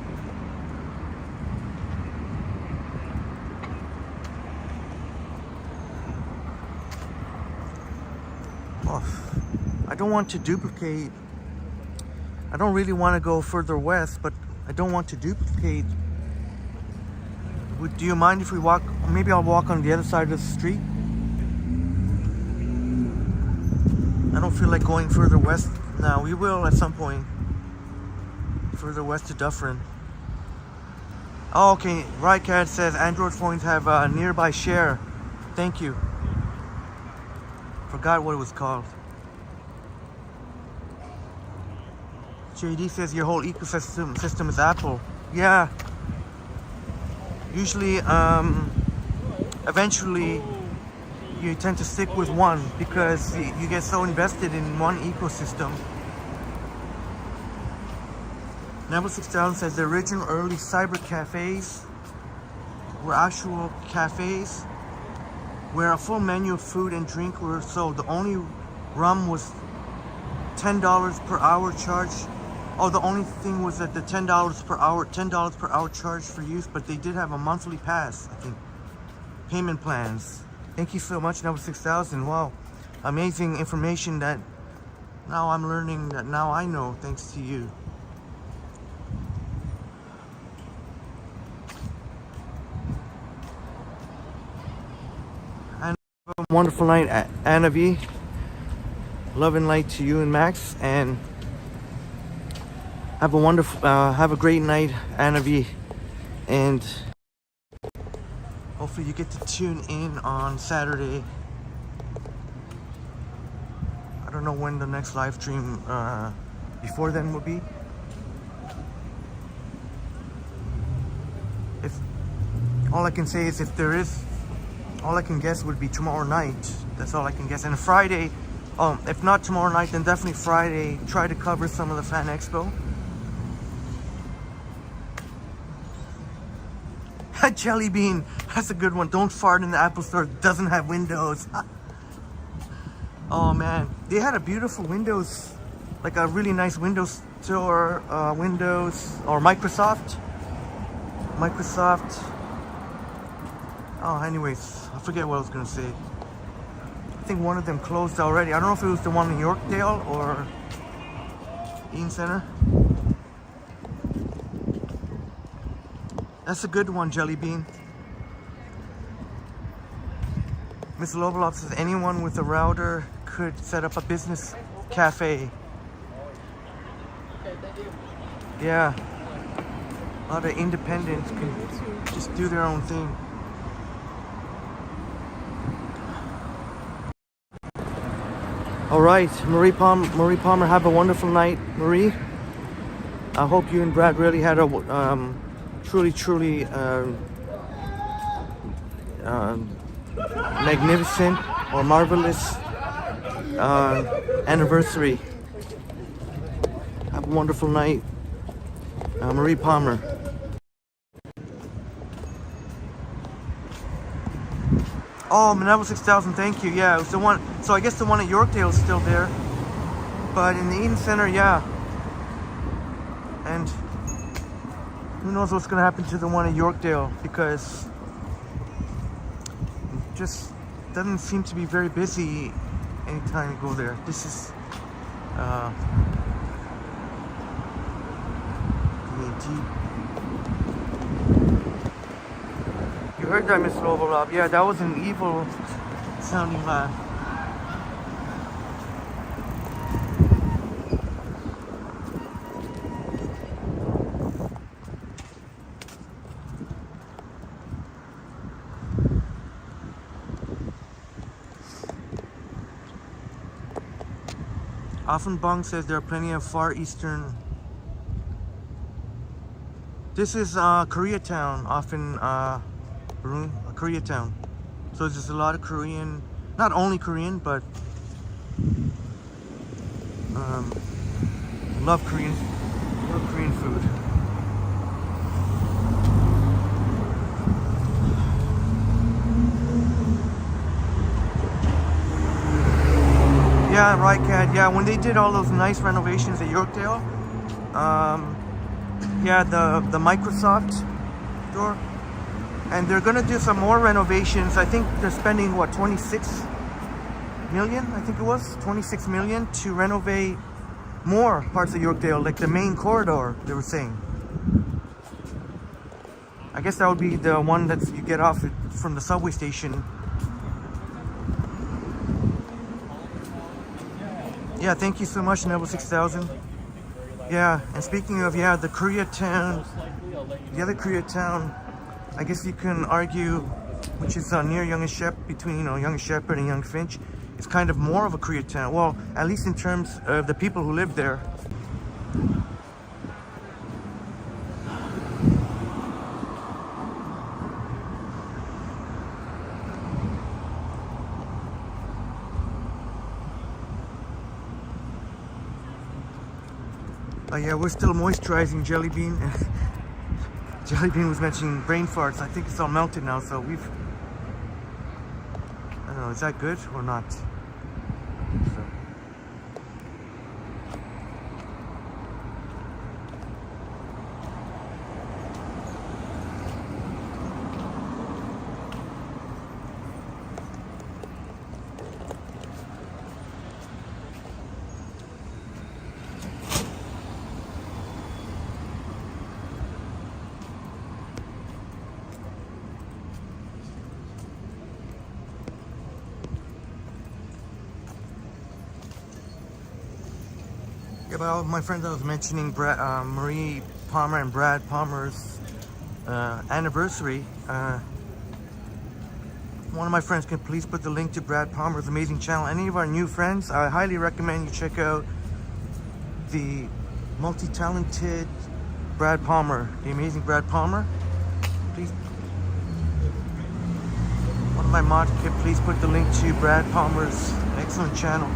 I don't want to duplicate. I don't really want to go further west, but I don't want to duplicate. Do you mind if we walk? Maybe I'll walk on the other side of the street. I don't feel like going further west now. We will at some point. Further west to Dufferin. Oh, okay. Rycat says Android phones have a nearby share. Thank you. Forgot what it was called. JD says your whole ecosystem is Apple. Yeah. Usually, eventually, you tend to stick with one because you get so invested in one ecosystem. Number 6000 says the original early cyber cafes were actual cafes where a full menu of food and drink were sold. The only rum was $10 per hour charge. Oh, the only thing was that the $10 per hour charge for use, but they did have a monthly pass, I think. Payment plans. Thank you so much, number 6000. Wow, amazing information that now I'm learning, that now I know thanks to you. And have a wonderful night, Anna V. Love and light to you and Max, and Have a wonderful, have a great night, Anavi, and hopefully you get to tune in on Saturday. I don't know when the next live stream before then will be. If all I can say is if there is, all I can guess would be tomorrow night. That's all I can guess. And Friday, if not tomorrow night, then definitely Friday. Try to cover some of the Fan Expo. Jelly Bean, that's a good one. Don't fart in the Apple Store. It doesn't have windows. Oh man, they had a beautiful Windows, like a really nice Windows Store, Windows or Microsoft. Oh, anyways, I forget what I was gonna say. I think one of them closed already. I don't know if it was the one in Yorkdale or Eaton Center. That's a good one, Jelly Bean. Miss Lovelop says anyone with a router could set up a business cafe. Yeah. A lot of independents can just do their own thing. All right, Marie Palmer, have a wonderful night, Marie. I hope you and Brad really had a truly magnificent or marvelous anniversary. Have a wonderful night, Marie Palmer. Oh, Manavo 6000, thank you. Yeah, it was the one. So I guess the one at Yorkdale is still there, but in the Eaton Center, yeah. And who knows what's gonna happen to the one at Yorkdale, because it just doesn't seem to be very busy anytime you go there. This is you heard that, Miss Lovelop? Yeah, that was an evil sounding laugh. Offenbong says there are plenty of Far Eastern. This is Koreatown, often Koreatown. So there's a lot of Korean, not only Korean, but love Korean food. Yeah, right, Kat. Yeah, when they did all those nice renovations at Yorkdale, yeah, the Microsoft store, and they're gonna do some more renovations. I think they're spending what, 26 million? I think it was 26 million to renovate more parts of Yorkdale, like the main corridor. They were saying. I guess that would be the one that you get off from the subway station. Yeah, thank you so much, Neville 6000. Yeah, and speaking of, yeah, the Koreatown, the other Koreatown, I guess you can argue, which is near Young Shep, between Young Shepherd and Young Finch, it's kind of more of a Koreatown. Well, at least in terms of the people who live there. Yeah, we're still moisturizing Jelly Bean. Jelly Bean was mentioning brain farts. I think it's all melted now, so I don't know, is that good or not? So. about my friends I was mentioning, Marie Palmer and Brad Palmer's anniversary. One of my friends can please put the link to Brad Palmer's amazing channel. Any of our new friends, I highly recommend you check out the multi-talented Brad Palmer, the amazing Brad Palmer. Please, one of my mods can please put the link to Brad Palmer's excellent channel.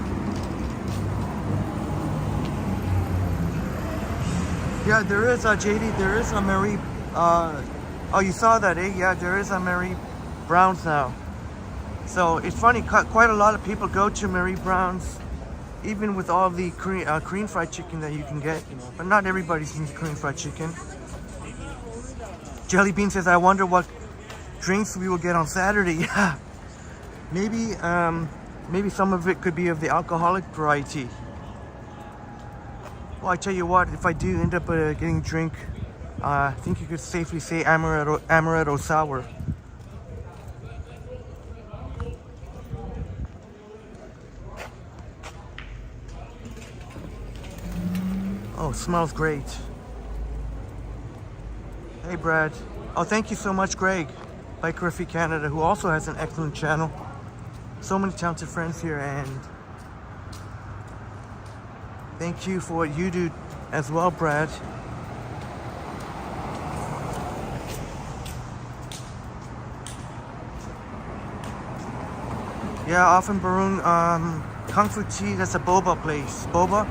Yeah, there is JD, there is a Mary, oh, you saw that, eh? Yeah, there is a Mary Brown's now. So it's funny, quite a lot of people go to Mary Brown's, even with all the Korean fried chicken that you can get, but not everybody's into Korean fried chicken. Jelly Bean says, I wonder what drinks we will get on Saturday. Yeah, maybe some of it could be of the alcoholic variety. Well, I tell you what, if I do end up getting a drink, I think you could safely say amaretto sour. Oh, smells great. Hey, Brad. Oh, thank you so much, Greg, Bike Griffey Canada, who also has an excellent channel. So many talented friends here, and thank you for what you do as well, Brad. Yeah, often Barun, Kung Fu Tea, that's a boba place. Boba,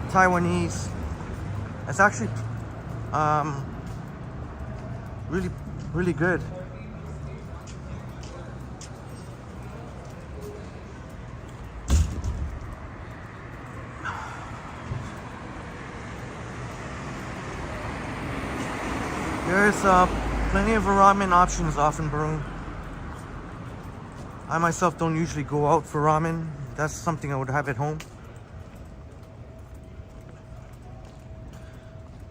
Taiwanese. It's actually really, really good. There's plenty of ramen options off in Barun. I myself don't usually go out for ramen. That's something I would have at home.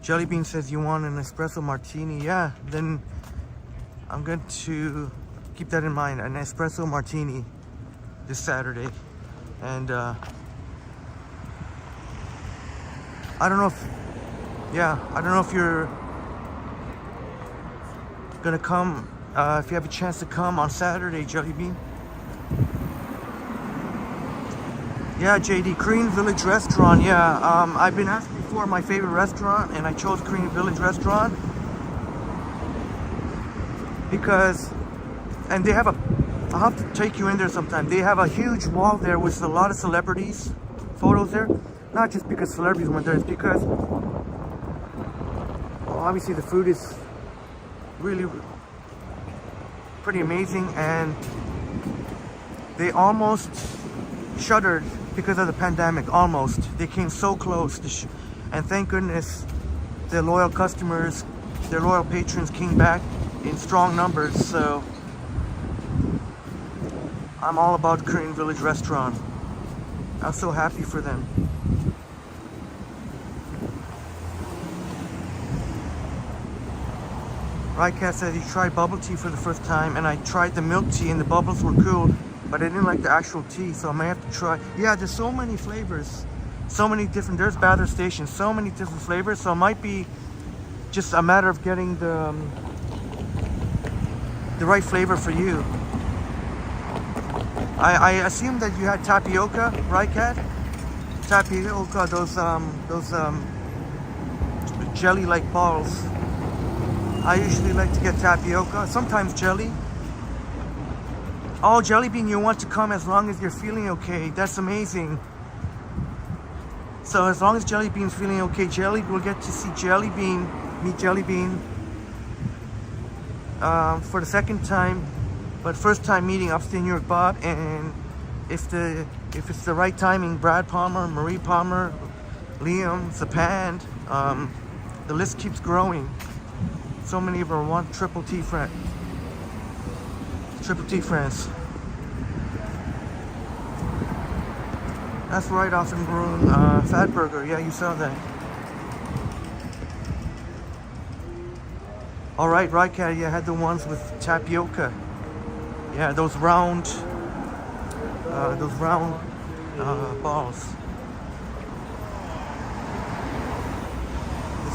Jelly Bean says you want an espresso martini. Yeah, then I'm going to keep that in mind. An espresso martini this Saturday. And I don't know if you're gonna come, if you have a chance to come on Saturday, Jelly Bean. Yeah, JD, Korean Village Restaurant. Yeah, I've been asked before my favorite restaurant, and I chose Korean Village Restaurant because, and they have I'll have to take you in there sometime. They have a huge wall there with a lot of celebrities photos there. Not just because celebrities went there, it's because, well, obviously the food is really pretty amazing, and they almost shuttered because of the pandemic. Almost, they came so close to and thank goodness their loyal customers, their loyal patrons came back in strong numbers. So I'm all about Korean Village Restaurant. I'm so happy for them. Rycat said he tried bubble tea for the first time, and I tried the milk tea and the bubbles were cool, but I didn't like the actual tea, so I may have to try. Yeah, there's so many flavors, so many different, there's Bathurst Station, so many different flavors, so it might be just a matter of getting the right flavor for you. I assume that you had tapioca, right, Kat? Tapioca, those jelly-like balls. I usually like to get tapioca, sometimes jelly. Oh, Jelly Bean, you want to come as long as you're feeling okay. That's amazing. So as long as Jelly Bean's feeling okay, we'll get to see Jelly Bean, meet Jelly Bean for the second time, but first time meeting Upstate New York Bob, and if it's the right timing, Brad Palmer, Marie Palmer, Liam, Zapand, the list keeps growing. So many of our want Triple T friends. That's right, off in Broome. Fat Burger, yeah, you saw that. All right, Cat, yeah, I had the ones with tapioca. Yeah, those round balls.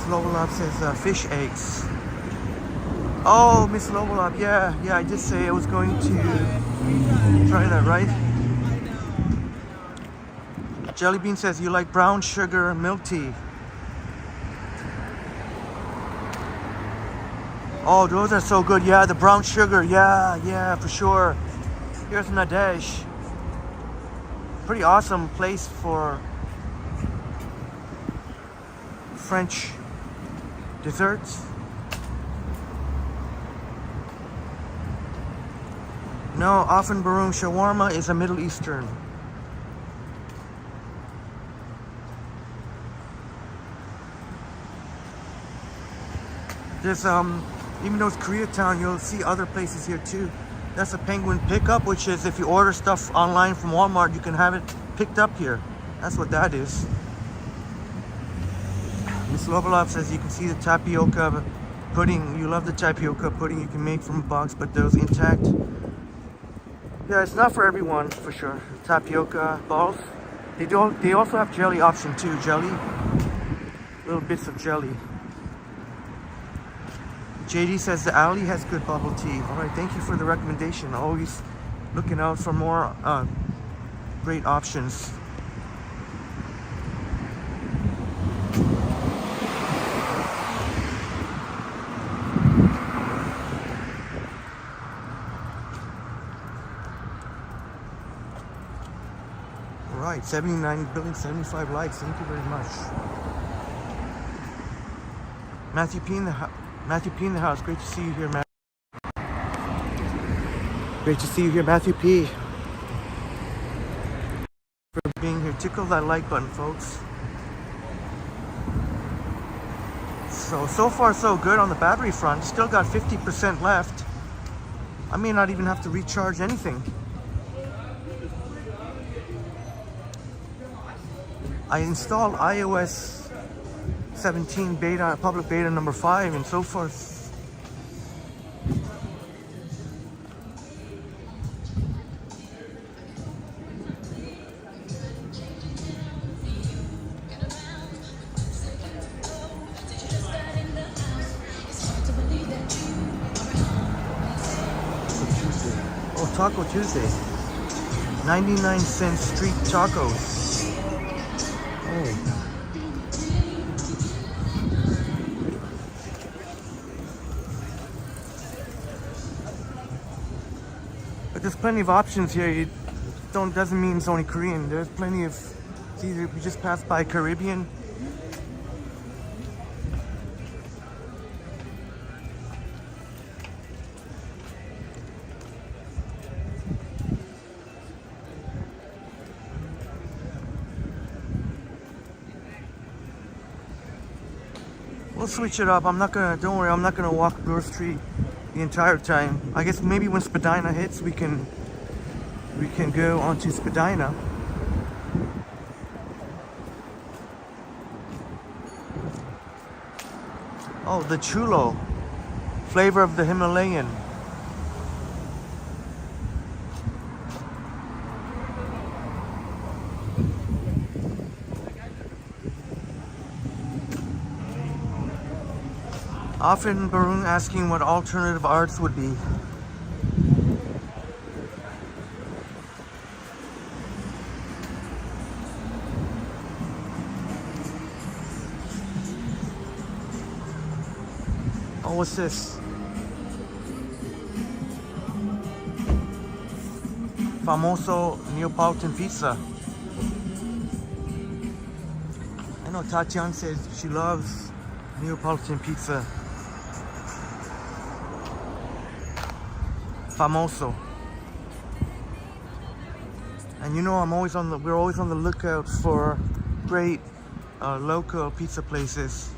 Lovelop says fish eggs. Oh, Miss Lovelop, yeah, I did say I was going to try that, right? Jelly Bean says you like brown sugar milk tea. Oh, those are so good. Yeah, the brown sugar. Yeah, for sure. Here's Nadej. Pretty awesome place for French desserts. No, often Baroon shawarma is a Middle Eastern. There's even though it's Koreatown, you'll see other places here too. That's a Penguin pickup, which is if you order stuff online from Walmart, you can have it picked up here. That's what that is. Miss Lovelop says you can see the tapioca pudding. You love the tapioca pudding you can make from a box, but those intact. Yeah, it's not for everyone, for sure. Tapioca balls. They also have jelly option too. Jelly, little bits of jelly. JD says the alley has good bubble tea. All right, thank you for the recommendation. Always looking out for more great options. All right, 79 billion, 75 likes. Thank you very much. Matthew P in the house. Great to see you here, Matt. Great to see you here, Matthew P. For being here. Tickle that like button, folks. So far so good on the battery front. Still got 50% left. I may not even have to recharge anything. I installed iOS 17 beta, public beta number 5, and so far oh, Taco Tuesday. 99-cent street tacos. Oh. But there's plenty of options here. Doesn't mean it's only Korean. There's plenty of. It's either we just passed by Caribbean. We'll switch it up. Don't worry, I'm not gonna walk Bloor Street the entire time. I guess maybe when Spadina hits, we can go onto Spadina. Oh, the chulo, flavor of the Himalayan. Often Baroon asking what alternative arts would be. Oh, what's this? Famoso Neapolitan pizza. I know Tatiana says she loves Neapolitan pizza. Famoso. And you know we're always on the lookout for great local pizza places.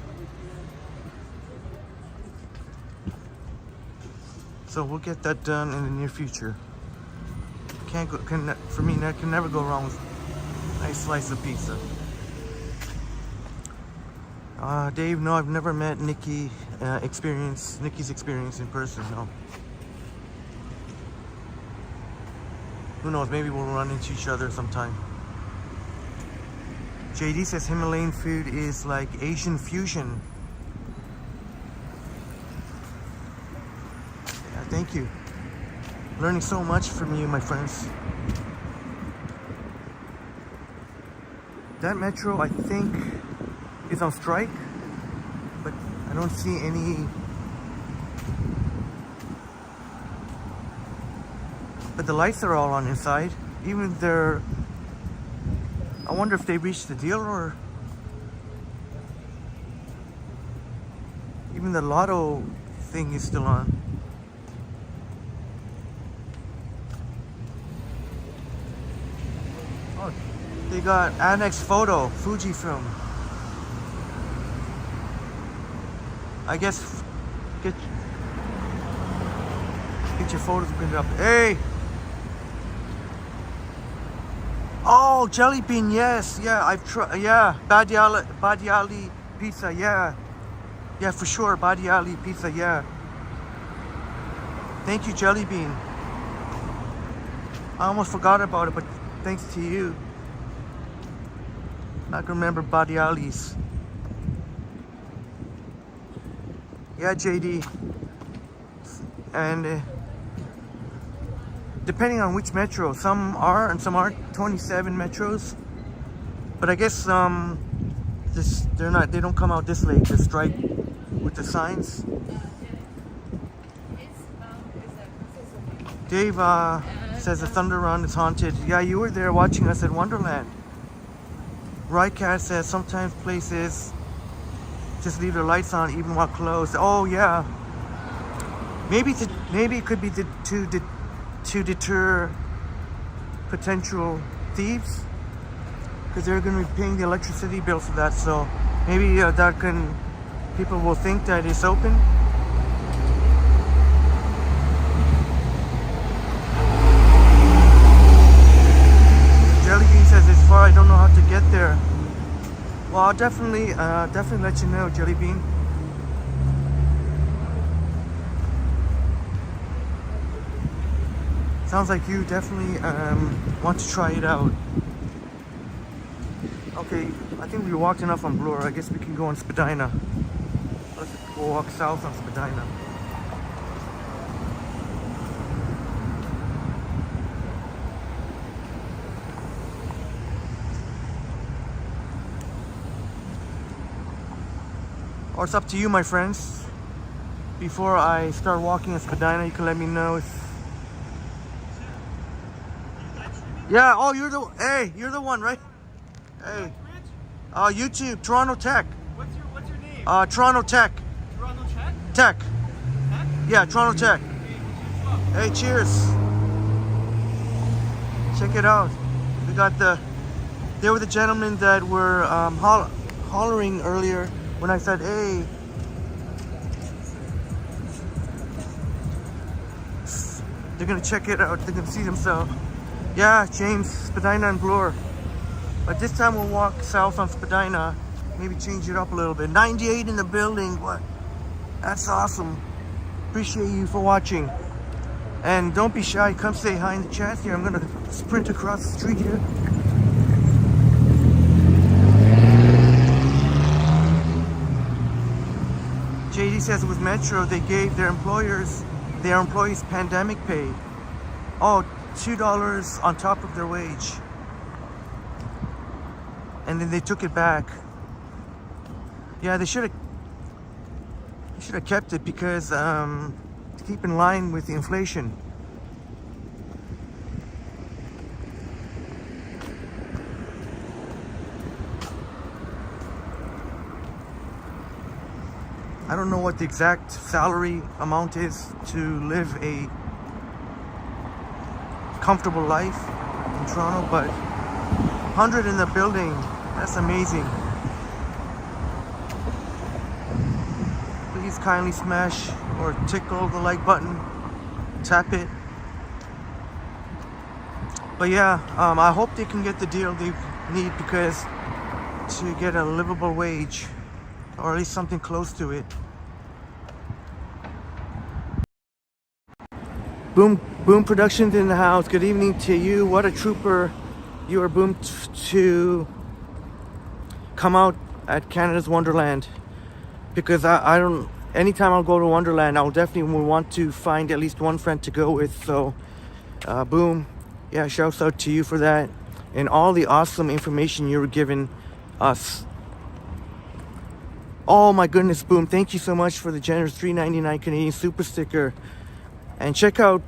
So we'll get that done in the near future. For me, that can never go wrong with a nice slice of pizza. Dave, no, I've never met Nikki's experience in person, no. Who knows, maybe we'll run into each other sometime. JD says Himalayan food is like Asian fusion. Thank you. Learning so much from you, my friends. That metro, I think, is on strike, but I don't see any. But the lights are all on inside. Even their. I wonder if they reached the deal, or even the lotto thing is still on. Oh, they got annex photo, Fujifilm. I guess get your photos printed up. Hey! Oh, jelly bean, yes, yeah, I've tried, yeah, Badiali pizza, yeah, for sure, Badiali pizza, yeah. Thank you, jelly bean. I almost forgot about it, but thanks to you. I can remember Badiali's. Yeah, JD. And depending on which metro, some are and some aren't. 27 metros, but I guess they don't come out this late. The strike with the signs. Dave says the Thunder Run is haunted. Yeah, you were there watching us at Wonderland. Rycat says sometimes places just leave their lights on even while closed. Oh yeah, maybe it could be to deter potential thieves, because they're going to be paying the electricity bill for that. So maybe people will think that it's open. Jellybean says it's far. I don't know how to get there. Well, I'll definitely let you know, Jellybean. Sounds like you definitely want to try it out. Okay, I think we walked enough on Bloor. I guess we can go on Spadina. Let's go walk south on Spadina. Or it's up to you, my friends. Before I start walking on Spadina, you can let me know if. Yeah, oh, you're the one, right? Hey. YouTube, Toronto Tech. What's your name? Toronto Tech. Toronto Tech? Tech. Tech? Yeah, Toronto Tech. Hey, cheers. Check it out. We got they were the gentlemen that were hollering earlier when I said, hey. They're gonna check it out. They're gonna see themselves. Yeah, James, Spadina and Bloor. But this time we'll walk south on Spadina. Maybe change it up a little bit. 98 in the building. What? That's awesome. Appreciate you for watching. And don't be shy. Come say hi in the chat here. I'm gonna sprint across the street here. JD says with Metro, they gave their employees pandemic pay. Oh, $2 on top of their wage, and then they took it back. Yeah, they should have kept it, because to keep in line with the inflation. I don't know what the exact salary amount is to live a comfortable life in Toronto, but 100 in the building, that's amazing. Please kindly smash or tickle the like button, tap it. But yeah, I hope they can get the deal they need, because to get a livable wage, or at least something close to it. Boom Productions in the house. Good evening to you. What a trooper you are, Boom, to come out at Canada's Wonderland, because I don't anytime I'll go to Wonderland, I'll definitely want to find at least one friend to go with. So, Boom, yeah, shouts out to you for that and all the awesome information you were giving us. Oh my goodness, Boom, thank you so much for the generous $3.99 Canadian super sticker. And check out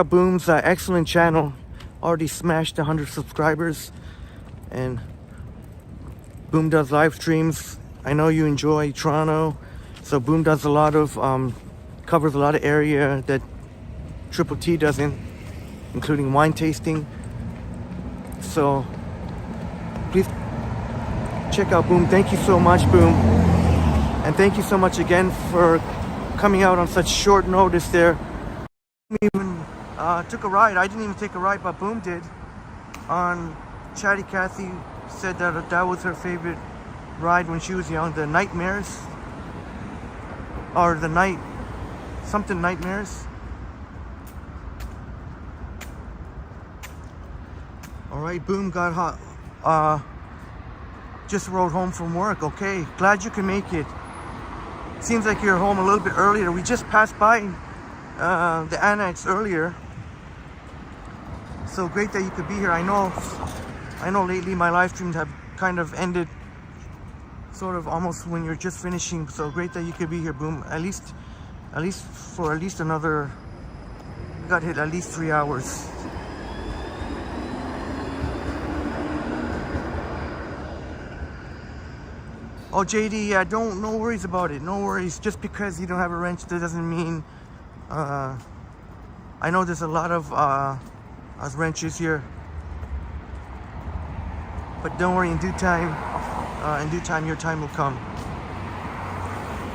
Boom's excellent channel. Already smashed 100 subscribers. And Boom does live streams. I know you enjoy Toronto, so Boom does a lot of covers a lot of area that Triple T doesn't, including wine tasting. So please check out Boom. Thank you so much, Boom, and thank you so much again for coming out on such short notice. There, even took a ride. I didn't even take a ride, but Boom did. On Chatty Cathy said that that was her favorite ride when she was young, the Nightmares, or the night something Nightmares. All right, Boom got hot. Just rode home from work. Okay, glad you can make it. Seems like you're home a little bit earlier. We just passed by the annex earlier, so great that you could be here. I know lately my live streams have kind of ended sort of almost when you're just finishing, so great that you could be here, Boom. At least for another, we got hit at least 3 hours. Oh, JD, yeah, no worries about it. No worries. Just because you don't have a wrench, that doesn't mean. I know there's a lot of wrenches here, but don't worry. In due time, your time will come.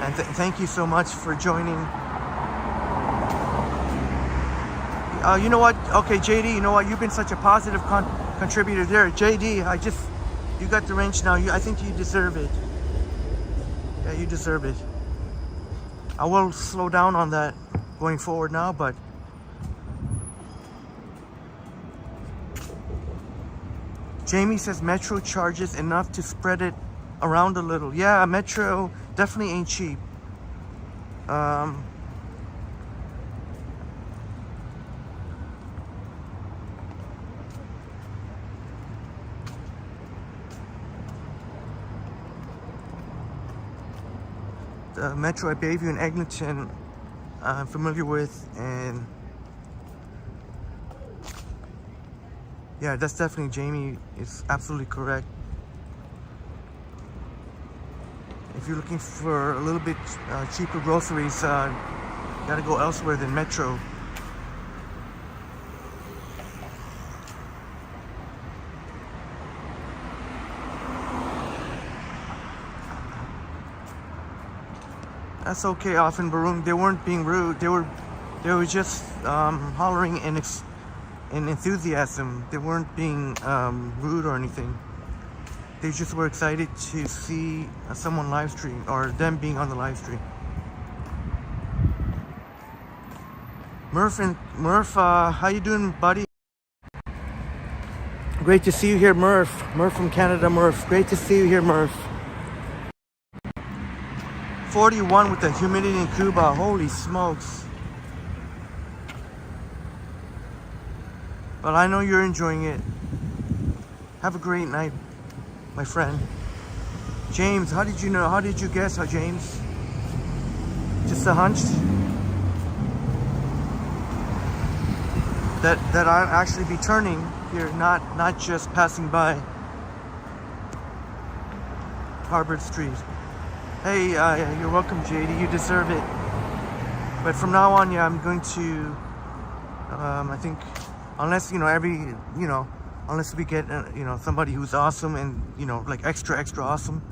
And thank you so much for joining. You know what? Okay, JD, you know what? You've been such a positive contributor there. JD, you got the wrench now. I think you deserve it. Yeah, you deserve it. I will slow down on that going forward now, but Jamie says Metro charges enough to spread it around a little. Yeah, Metro definitely ain't cheap. Metro at Bayview and Eglinton, I'm familiar with, and yeah, that's definitely, Jamie is absolutely correct. If you're looking for a little bit cheaper groceries, you gotta go elsewhere than Metro. That's okay, often Baroon. They weren't being rude. They were just hollering in enthusiasm. They weren't being rude or anything. They just were excited to see someone live stream, or them being on the live stream. Murph, how you doing, buddy? Great to see you here, Murph. Murph from Canada, Murph. Great to see you here, Murph. 41 with the humidity in Cuba. Holy smokes. But I know you're enjoying it. Have a great night, my friend. James, how did you know? How did you guess, James? Just a hunch? That I'll actually be turning here, not just passing by Harvard Street. Hey, you're welcome, JD. You deserve it. But from now on, yeah, I'm going to. I think, unless unless we get somebody who's awesome and like extra awesome.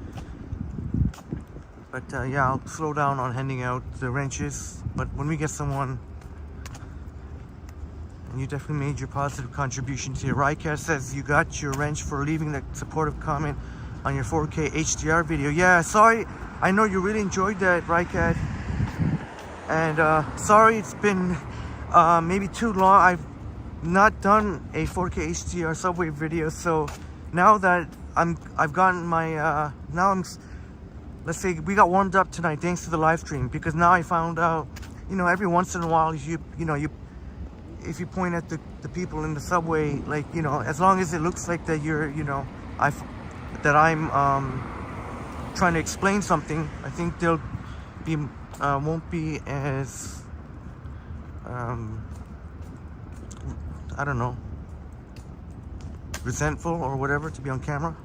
But yeah, I'll slow down on handing out the wrenches. But when we get someone, and you definitely made your positive contributions here. Rycast says you got your wrench for leaving the supportive comment on your 4K HDR video. Yeah, sorry. I know you really enjoyed that, Rycat. And sorry it's been maybe too long. I've not done a 4K HDR subway video, so now that I've gotten my now let's say we got warmed up tonight thanks to the live stream, because now I found out, you know, every once in a while if you point at the people in the subway, like, you know, as long as it looks like that you're, you know, I'm trying to explain something, I think they'll be won't be as I don't know, resentful or whatever to be on camera.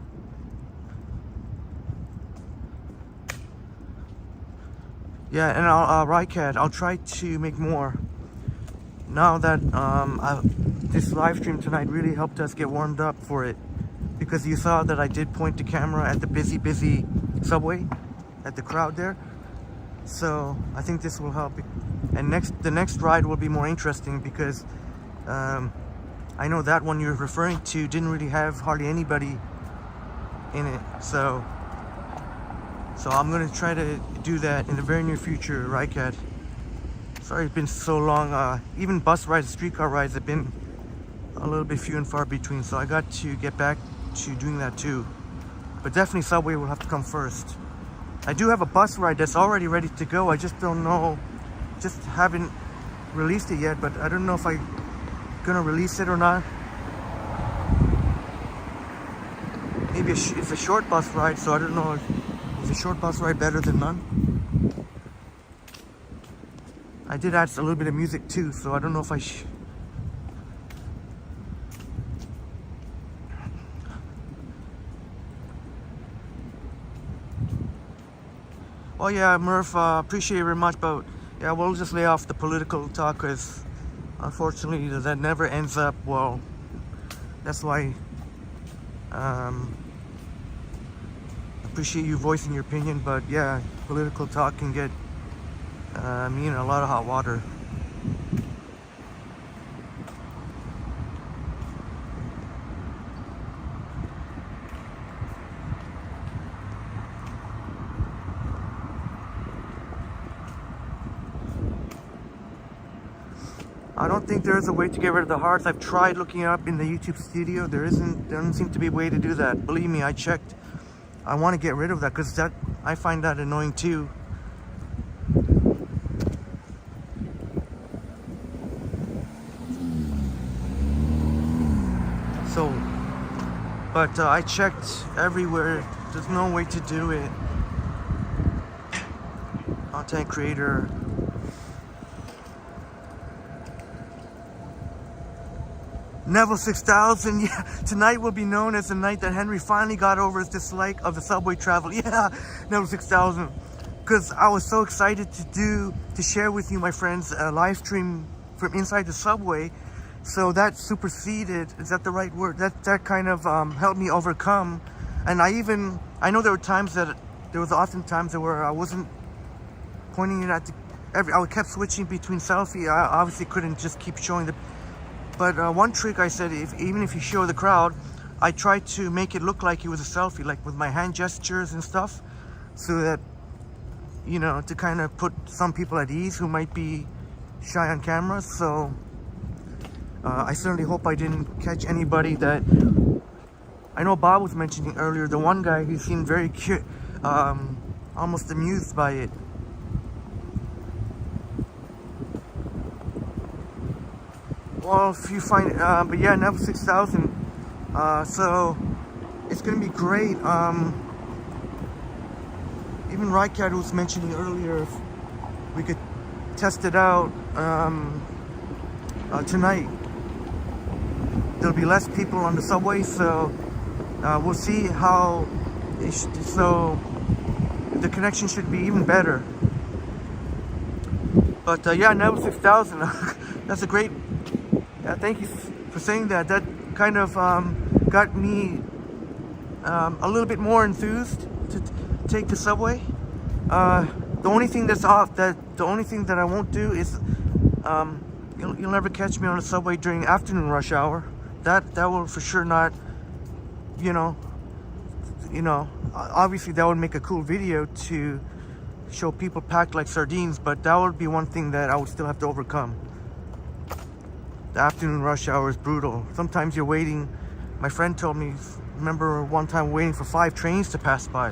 Yeah, and I'll try to make more. Now that this live stream tonight really helped us get warmed up for it, because you saw that I did point the camera at the busy subway, at the crowd there. So I think this will help. And the next ride will be more interesting, because I know that one you're referring to didn't really have hardly anybody in it. So I'm gonna try to do that in the very near future, right, Kat? Sorry it's been so long. Even bus rides, streetcar rides have been a little bit few and far between, so I got to get back to doing that too. But definitely subway will have to come first. I do have a bus ride that's already ready to go. I just don't know, just haven't released it yet, but I don't know if I'm gonna release it or not. Maybe it's a short bus ride, so I don't know if is a short bus ride better than none. I did add a little bit of music too, so I don't know if I Oh yeah, Murph, appreciate it very much, but yeah, we'll just lay off the political talk, because unfortunately that never ends up well. That's why appreciate you voicing your opinion, but yeah, political talk can get me in a lot of hot water. I don't think there is a way to get rid of the hearts. I've tried looking up in the YouTube studio. There doesn't seem to be a way to do that. Believe me, I checked. I want to get rid of that, because I find that annoying too. So, but I checked everywhere. There's no way to do it. Content creator. Neville 6000, yeah, tonight will be known as the night that Henry finally got over his dislike of the subway travel. Yeah, Neville 6000, because I was so excited to share with you, my friends, a live stream from inside the subway. So that superseded, is that the right word? That kind of helped me overcome. And I know there was often times where I wasn't pointing it at I kept switching between selfie. I obviously couldn't just keep showing the. But one trick I said, even if you show the crowd, I tried to make it look like it was a selfie, like with my hand gestures and stuff, so that, you know, to kind of put some people at ease who might be shy on camera. So I certainly hope I didn't catch anybody that, I know Bob was mentioning earlier, the one guy who seemed very cute, almost amused by it. Well, if you find, but yeah, Neville 6000. So it's gonna be great. Even Rycat was mentioning earlier, if we could test it out tonight. There'll be less people on the subway, so we'll see how. So the connection should be even better. But yeah, Neville 6000. That's a great. Yeah, thank you for saying that. That kind of got me a little bit more enthused to take the subway. The only thing that's off, the only thing that I won't do is you'll never catch me on the subway during afternoon rush hour. That will for sure not, you know, obviously that would make a cool video to show people packed like sardines, but that would be one thing that I would still have to overcome. The afternoon rush hour is brutal. Sometimes you're waiting. My friend told me, remember one time waiting for 5 trains to pass by.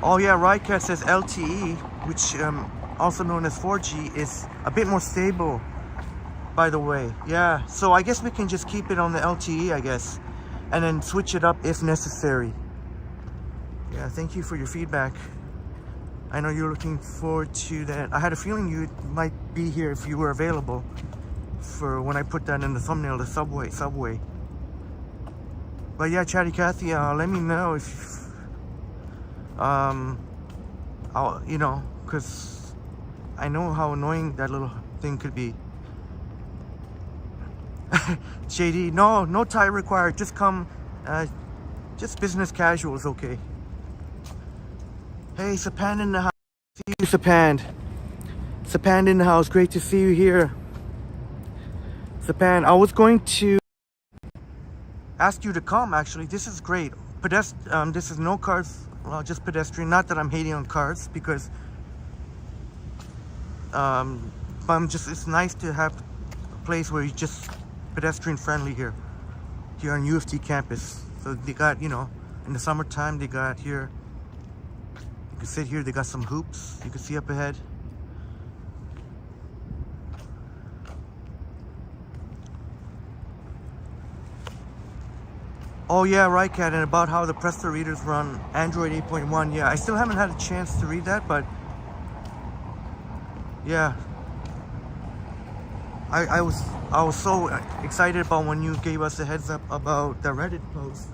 Oh yeah, Rycat says LTE, which also known as 4G, is a bit more stable, by the way. Yeah, so I guess we can just keep it on the LTE, I guess, and then switch it up if necessary. Yeah, thank you for your feedback. I know you're looking forward to that. I had a feeling you might be here if you were available for when I put that in the thumbnail, the subway. But yeah, Chatty Cathy, let me know if I'll, you know, because I know how annoying that little thing could be. JD, no tie required. Just come, just business casual is okay. Hey, Sapan in the house. See you, Sapan. Sapan in the house. Great to see you here. Sapan, I was going to ask you to come, actually. This is great. This is no cars, well, just pedestrian. Not that I'm hating on cars, because it's nice to have a place where you just pedestrian friendly here on U of T campus. So they got, you know, in the summertime, they got here, you can sit here, they got some hoops you can see up ahead. Oh yeah, right, Kat, and about how the Presto readers run Android 8.1. Yeah, I still haven't had a chance to read that, but yeah, I was so excited about when you gave us a heads up about the Reddit post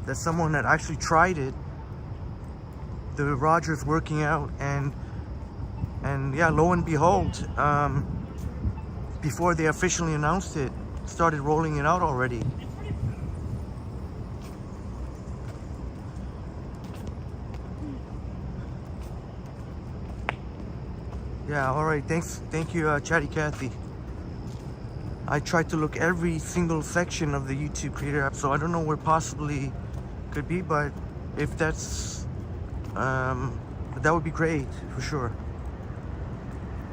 that someone had actually tried it, the Rogers working out, and yeah, lo and behold, before they officially announced it, started rolling it out already. Yeah, all right, thank you, Chatty Cathy. I tried to look every single section of the YouTube Creator app, so I don't know where possibly could be, but if that's, that would be great, for sure.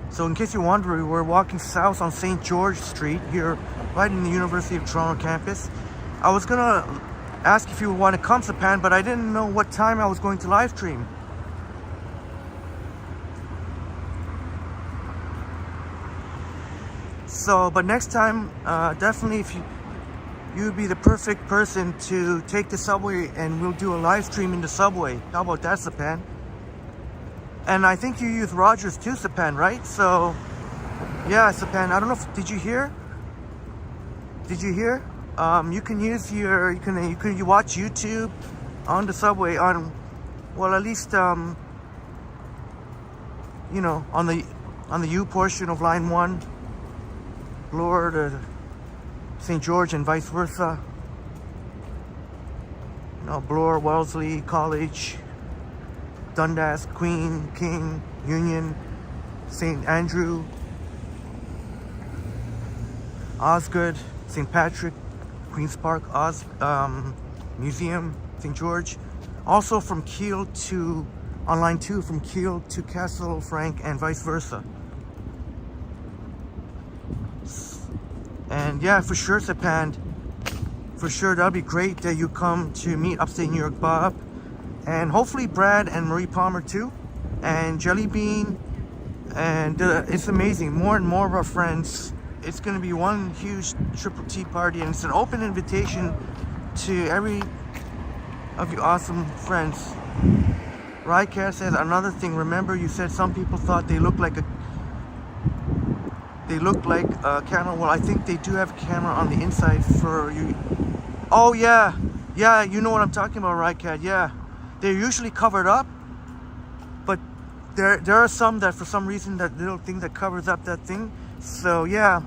So in case you're wondering, we're walking south on St. George Street here, right in the University of Toronto campus. I was gonna ask if you would want to come, Sapan, but I didn't know what time I was going to live stream. So, but next time, definitely, if you'd be the perfect person to take the subway, and we'll do a live stream in the subway. How about that, Sapan? And I think you use Rogers too, Sapan, right? So, yeah, Sapan, I don't know if, did you hear? You can use your, you can watch YouTube on the subway on, well, at least, you know, on the U portion of line 1. Bloor to St. George and vice versa. You know, Bloor, Wellesley, College, Dundas, Queen, King, Union, St. Andrew, Osgood, St. Patrick, Queen's Park, Museum, St. George. Also from Keele to, on line 2, from Keele to Castle Frank and vice versa. And yeah, for sure, Sapan, for sure, that'll be great that you come to meet Upstate New York Bob, and hopefully Brad and Marie Palmer too, and Jelly Bean, and it's amazing, more and more of our friends. It's going to be one huge Triple T party, and it's an open invitation to every of you awesome friends. Rycat says, another thing, remember you said some people thought they looked like a camera. Well, I think they do have a camera on the inside for you. Oh yeah, you know what I'm talking about, right, Kat? Yeah, they're usually covered up, but there are some that for some reason that little thing that covers up that thing. So yeah,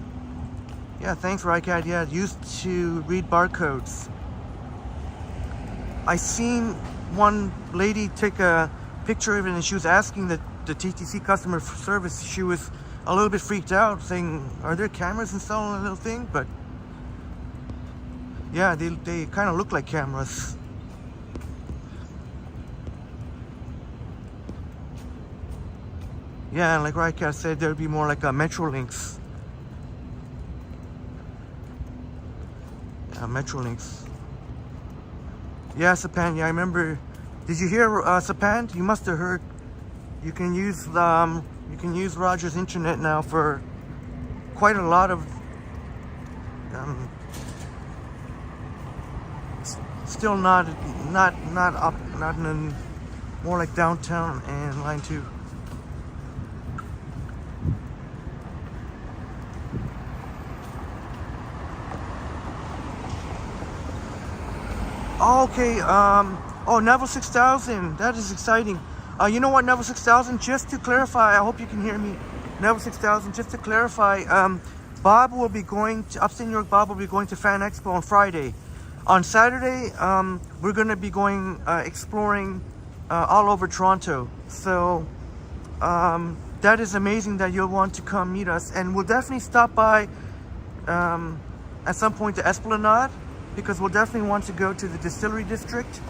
thanks, right, Kat. Yeah, used to read barcodes. I seen one lady take a picture of it, and she was asking the TTC customer service. She was a little bit freaked out, saying, are there cameras installed on the little thing? But yeah, they kind of look like cameras. Yeah, and like Rycat said, there'd be more like a Metrolinx. Yeah, Metrolinx. Yeah, Sapan, yeah, I remember Did you hear, Sapand? You must have heard. You can use Roger's internet now for quite a lot of. Still not in more like downtown and line 2. Okay, oh, Neville 6000, that is exciting. You know what, Neville 6000, just to clarify, I hope you can hear me. Neville 6000, just to clarify, Bob will be going to, Upstate New York Bob will be going to Fan Expo on Friday. On Saturday, we're going to be going exploring all over Toronto. So that is amazing that you'll want to come meet us. And we'll definitely stop by at some point to Esplanade, because we'll definitely want to go to the Distillery District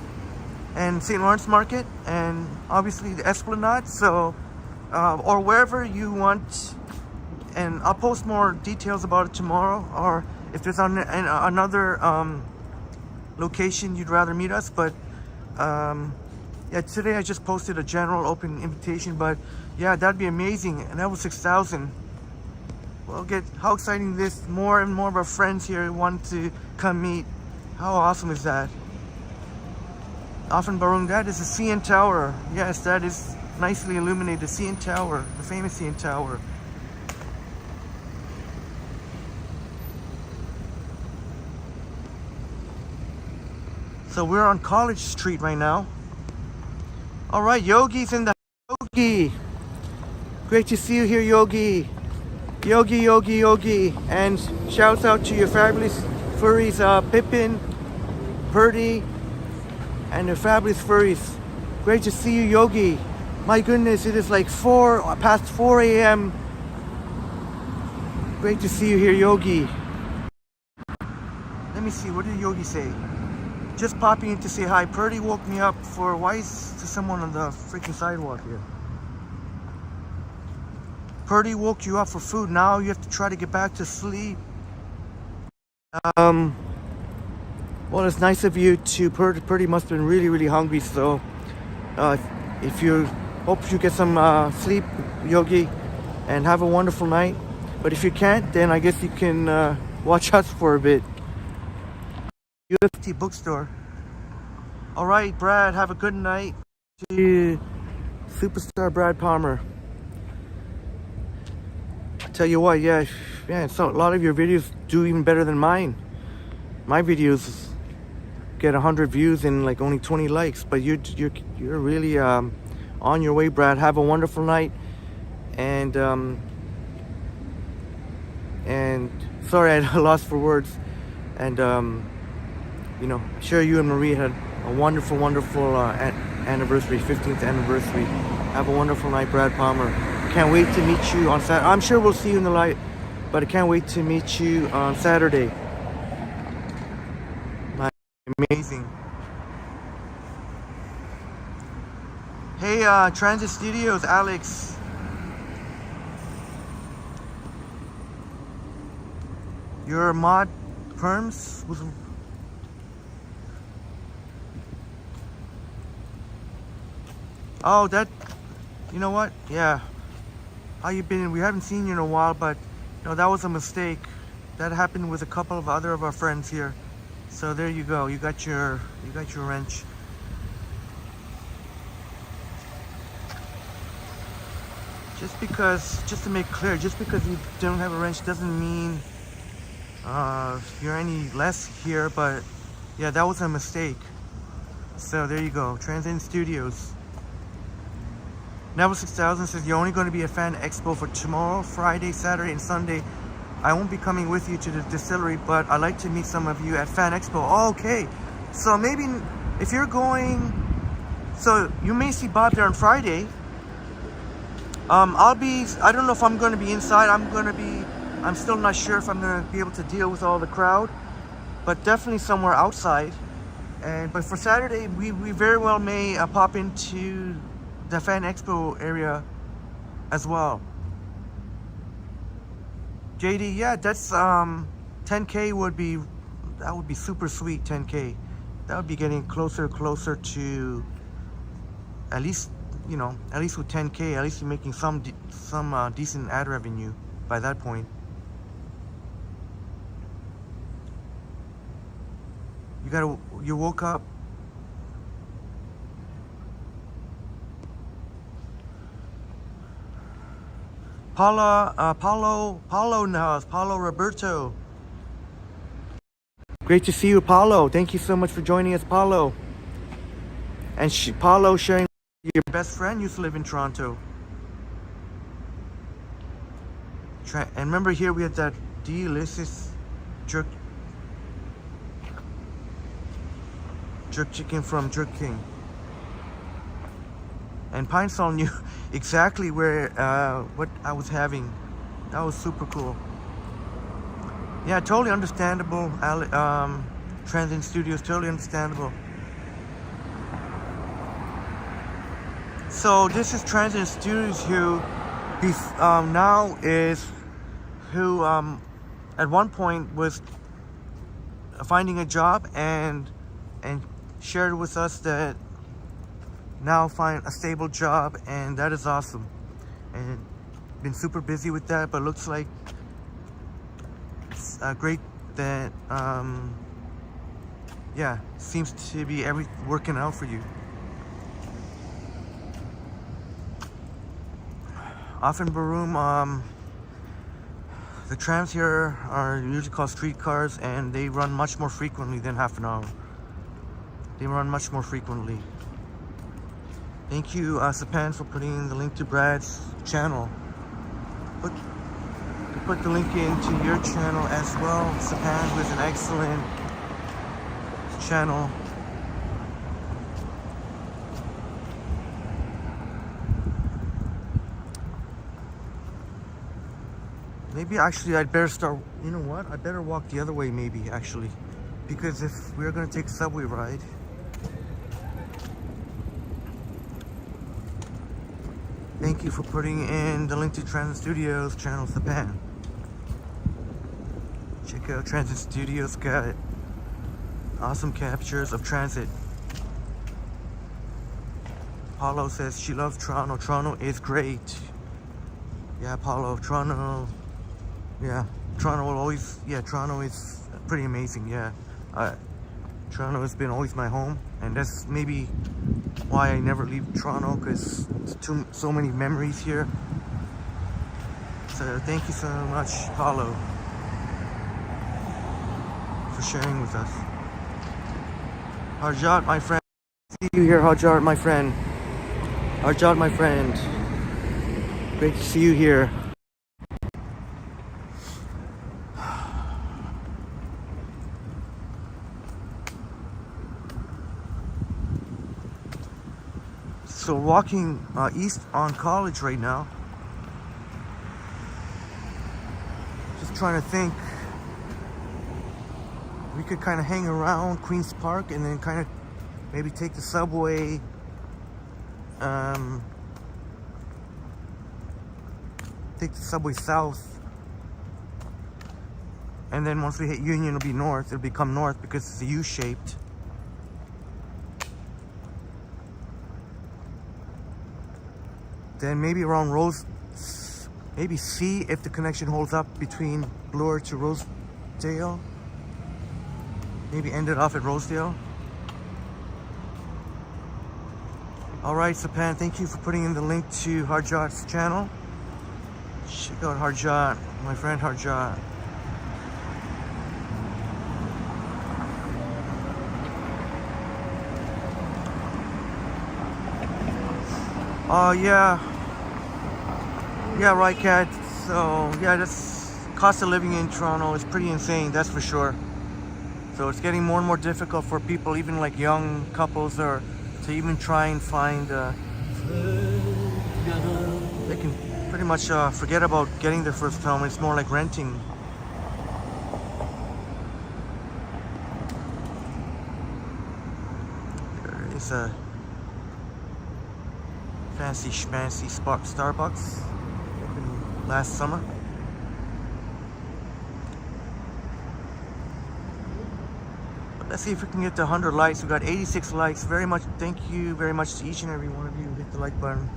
and St. Lawrence Market and obviously the Esplanade. So, or wherever you want. And I'll post more details about it tomorrow, or if there's another location you'd rather meet us. But yeah, today I just posted a general open invitation, but yeah, that'd be amazing. And that was 6,000. We'll get, how exciting this, more and more of our friends here want to come meet. How awesome is that? Often Barung, that is the CN Tower. Yes, that is nicely illuminated, the CN Tower, the famous CN Tower. So we're on College Street right now. All right, Yogi's in the Yogi. Great to see you here, Yogi. Yogi. And shouts out to your fabulous furries, Pippin, Purdy, and the fabulous furries. Great to see you, Yogi. My goodness, it is like past 4 a.m. Great to see you here, Yogi. Let me see, what did Yogi say? Just popping in to say hi. Purdy woke me up for, why is there someone on the freaking sidewalk here? Purdy woke you up for food. Now you have to try to get back to sleep. Well, it's nice of you to, Purdy must have been really, really hungry. So if you, hope you get some sleep, Yogi, and have a wonderful night. But if you can't, then I guess you can watch us for a bit. UFT bookstore. All right, Brad, have a good night. To superstar Brad Palmer. I tell you what, yeah, so a lot of your videos do even better than mine. My videos get 100 views and like only 20 likes, but you're really on your way, Brad. Have a wonderful night, and sorry I lost for words, and you know, sure, you and Marie had a wonderful anniversary, 15th anniversary. Have a wonderful night, Brad Palmer. Can't wait to meet you on Saturday. I'm sure we'll see you in the light, but I can't wait to meet you on Saturday. Amazing. Hey, Transit Studios, Alex. Your mod perms was. Oh, that, you know what? Yeah. How you been? We haven't seen you in a while, but no, that was a mistake. That happened with a couple of other of our friends here. So there you go. You got your wrench. Just to make clear, just because you don't have a wrench doesn't mean you're any less here, but yeah, that was a mistake. So there you go. Transient Studios. Neville 6000 says you're only going to be at Fan Expo for tomorrow, Friday, Saturday, and Sunday. I won't be coming with you to the distillery, but I'd like to meet some of you at Fan Expo. Oh, okay. So maybe if you're going, so you may see Bob there on Friday. I don't know if I'm going to be inside. I'm still not sure if I'm going to be able to deal with all the crowd, but definitely somewhere outside. But for Saturday, we very well may pop into the Fan Expo area as well. JD, yeah, that's 10K would be super sweet. 10K, that would be getting closer to at least, you know, at least with 10K, at least you're making some decent ad revenue by that point. You woke up. Paulo now, Paulo Roberto. Great to see you, Paulo. Thank you so much for joining us, Paulo. And Paulo sharing your best friend used to live in Toronto. And remember here we had that delicious jerk chicken from Jerk King. And Pine Sol knew exactly where what I was having. That was super cool. Yeah, totally understandable. Transient Studios, totally understandable. So this is Transient Studios, who now is who at one point was finding a job and shared with us that now find a stable job, and that is awesome. And been super busy with that, but looks like it's great that yeah, seems to be working out for you. Off in Baroom, the trams here are usually called streetcars, and they run much more frequently than half an hour. They run much more frequently. Thank you, Sapan, for putting the link to Brad's channel. Put the link into your channel as well. Sapan with an excellent channel. Maybe actually I'd better start, you know what? I better walk the other way maybe actually. Because if we're gonna take a subway ride, thank you for putting in the link to Transit Studios channel, Sapan. Check out Transit Studios, got awesome captures of transit. Paulo says she loves Toronto. Toronto is great. Yeah, Paulo, Toronto. Yeah, Toronto will always. Yeah, Toronto is pretty amazing. Yeah, Toronto has been always my home, and that's maybe why I never leave Toronto, because so many memories here. So thank you so much, Paulo, for sharing with us. Harjot, my friend. See you here, Harjot, my friend. Harjot, my friend. Great to see you here. So walking east on College right now. Just trying to think. We could kind of hang around Queen's Park and then kind of maybe take the subway. Take the subway south. And then once we hit Union, it'll be north. It'll become north because it's a U-shaped. Then maybe around maybe see if the connection holds up between Bloor to Rosedale. Maybe end it off at Rosedale. Alright, Sapan, thank you for putting in the link to Harjot's channel. Check out Harjot, my friend Harjot. Oh yeah, right, Kat. So yeah, that's cost of living in Toronto is pretty insane, that's for sure. So it's getting more and more difficult for people, even like young couples, or to even try and find. They can pretty much forget about getting their first home. It's more like renting. There is a fancy schmancy Starbucks opened last summer. Let's see if we can get to 100 likes. We got 86 likes. Very much, thank you very much to each and every one of you who hit the like button.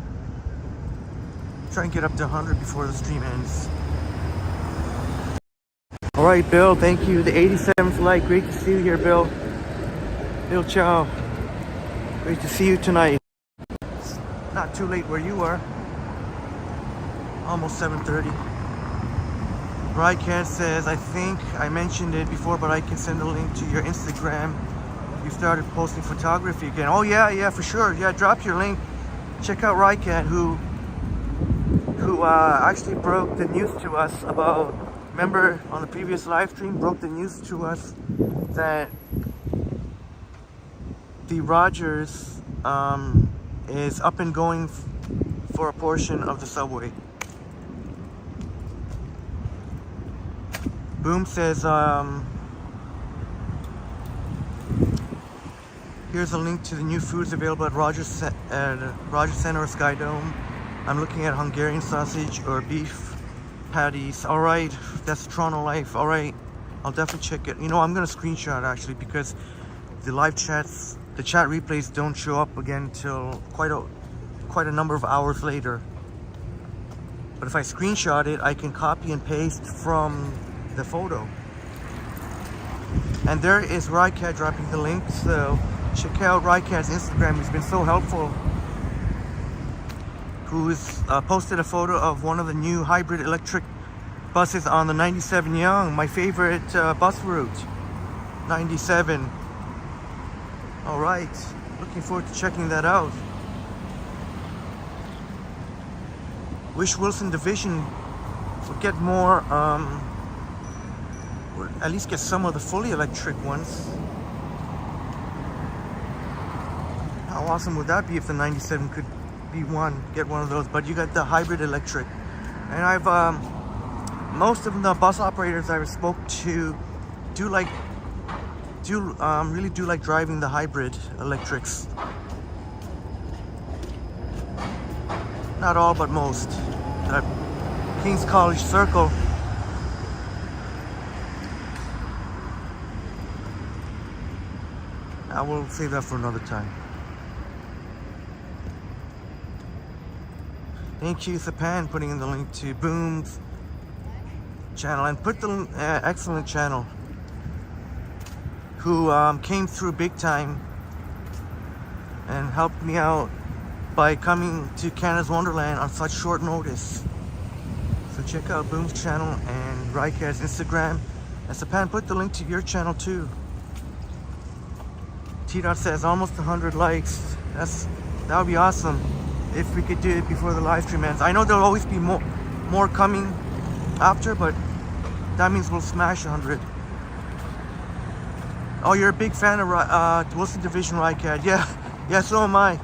Try and get up to 100 before the stream ends. All right, Bill, thank you. The 87th like. Great to see you here, Bill. Bill Chow. Great to see you tonight. It's not too late where you are. Almost 7:30. Rycat says, I think I mentioned it before, but I can send a link to your Instagram. You started posting photography again. Oh yeah, for sure. Yeah, drop your link. Check out Rycat, who actually broke the news to us about, remember on the previous live stream, broke the news to us that the Rogers is up and going for a portion of the subway. Boom says, here's a link to the new foods available at Rogers Center or Sky Dome. I'm looking at Hungarian sausage or beef patties. All right, that's Toronto Life. All right, I'll definitely check it. You know, I'm gonna screenshot actually, because the live chats, the chat replays don't show up again till quite a number of hours later. But if I screenshot it, I can copy and paste from the photo. And there is Rycat dropping the link, so check out Rycat's Instagram. He's been so helpful. Who's posted a photo of one of the new hybrid electric buses on the 97 Young, my favorite bus route. 97. All right, looking forward to checking that out. Wish Wilson Division would get more, or at least get some of the fully electric ones. How awesome would that be if the 97 could be get one of those? But you got the hybrid electric, and I've most of the bus operators I spoke to really do like driving the hybrid electrics. Not all, but most. King's College Circle. I will save that for another time. Thank you, Sapan, putting in the link to Boom's channel, and put the excellent channel, who came through big time and helped me out by coming to Canada's Wonderland on such short notice. So check out Boom's channel and Rycat's Instagram. And Sapan, put the link to your channel too. T-Dot says almost 100 likes. That would be awesome if we could do it before the live stream ends. I know there'll always be more coming after, but that means we'll smash 100. Oh, you're a big fan of Wilson Division Rycat. Yeah, so am I.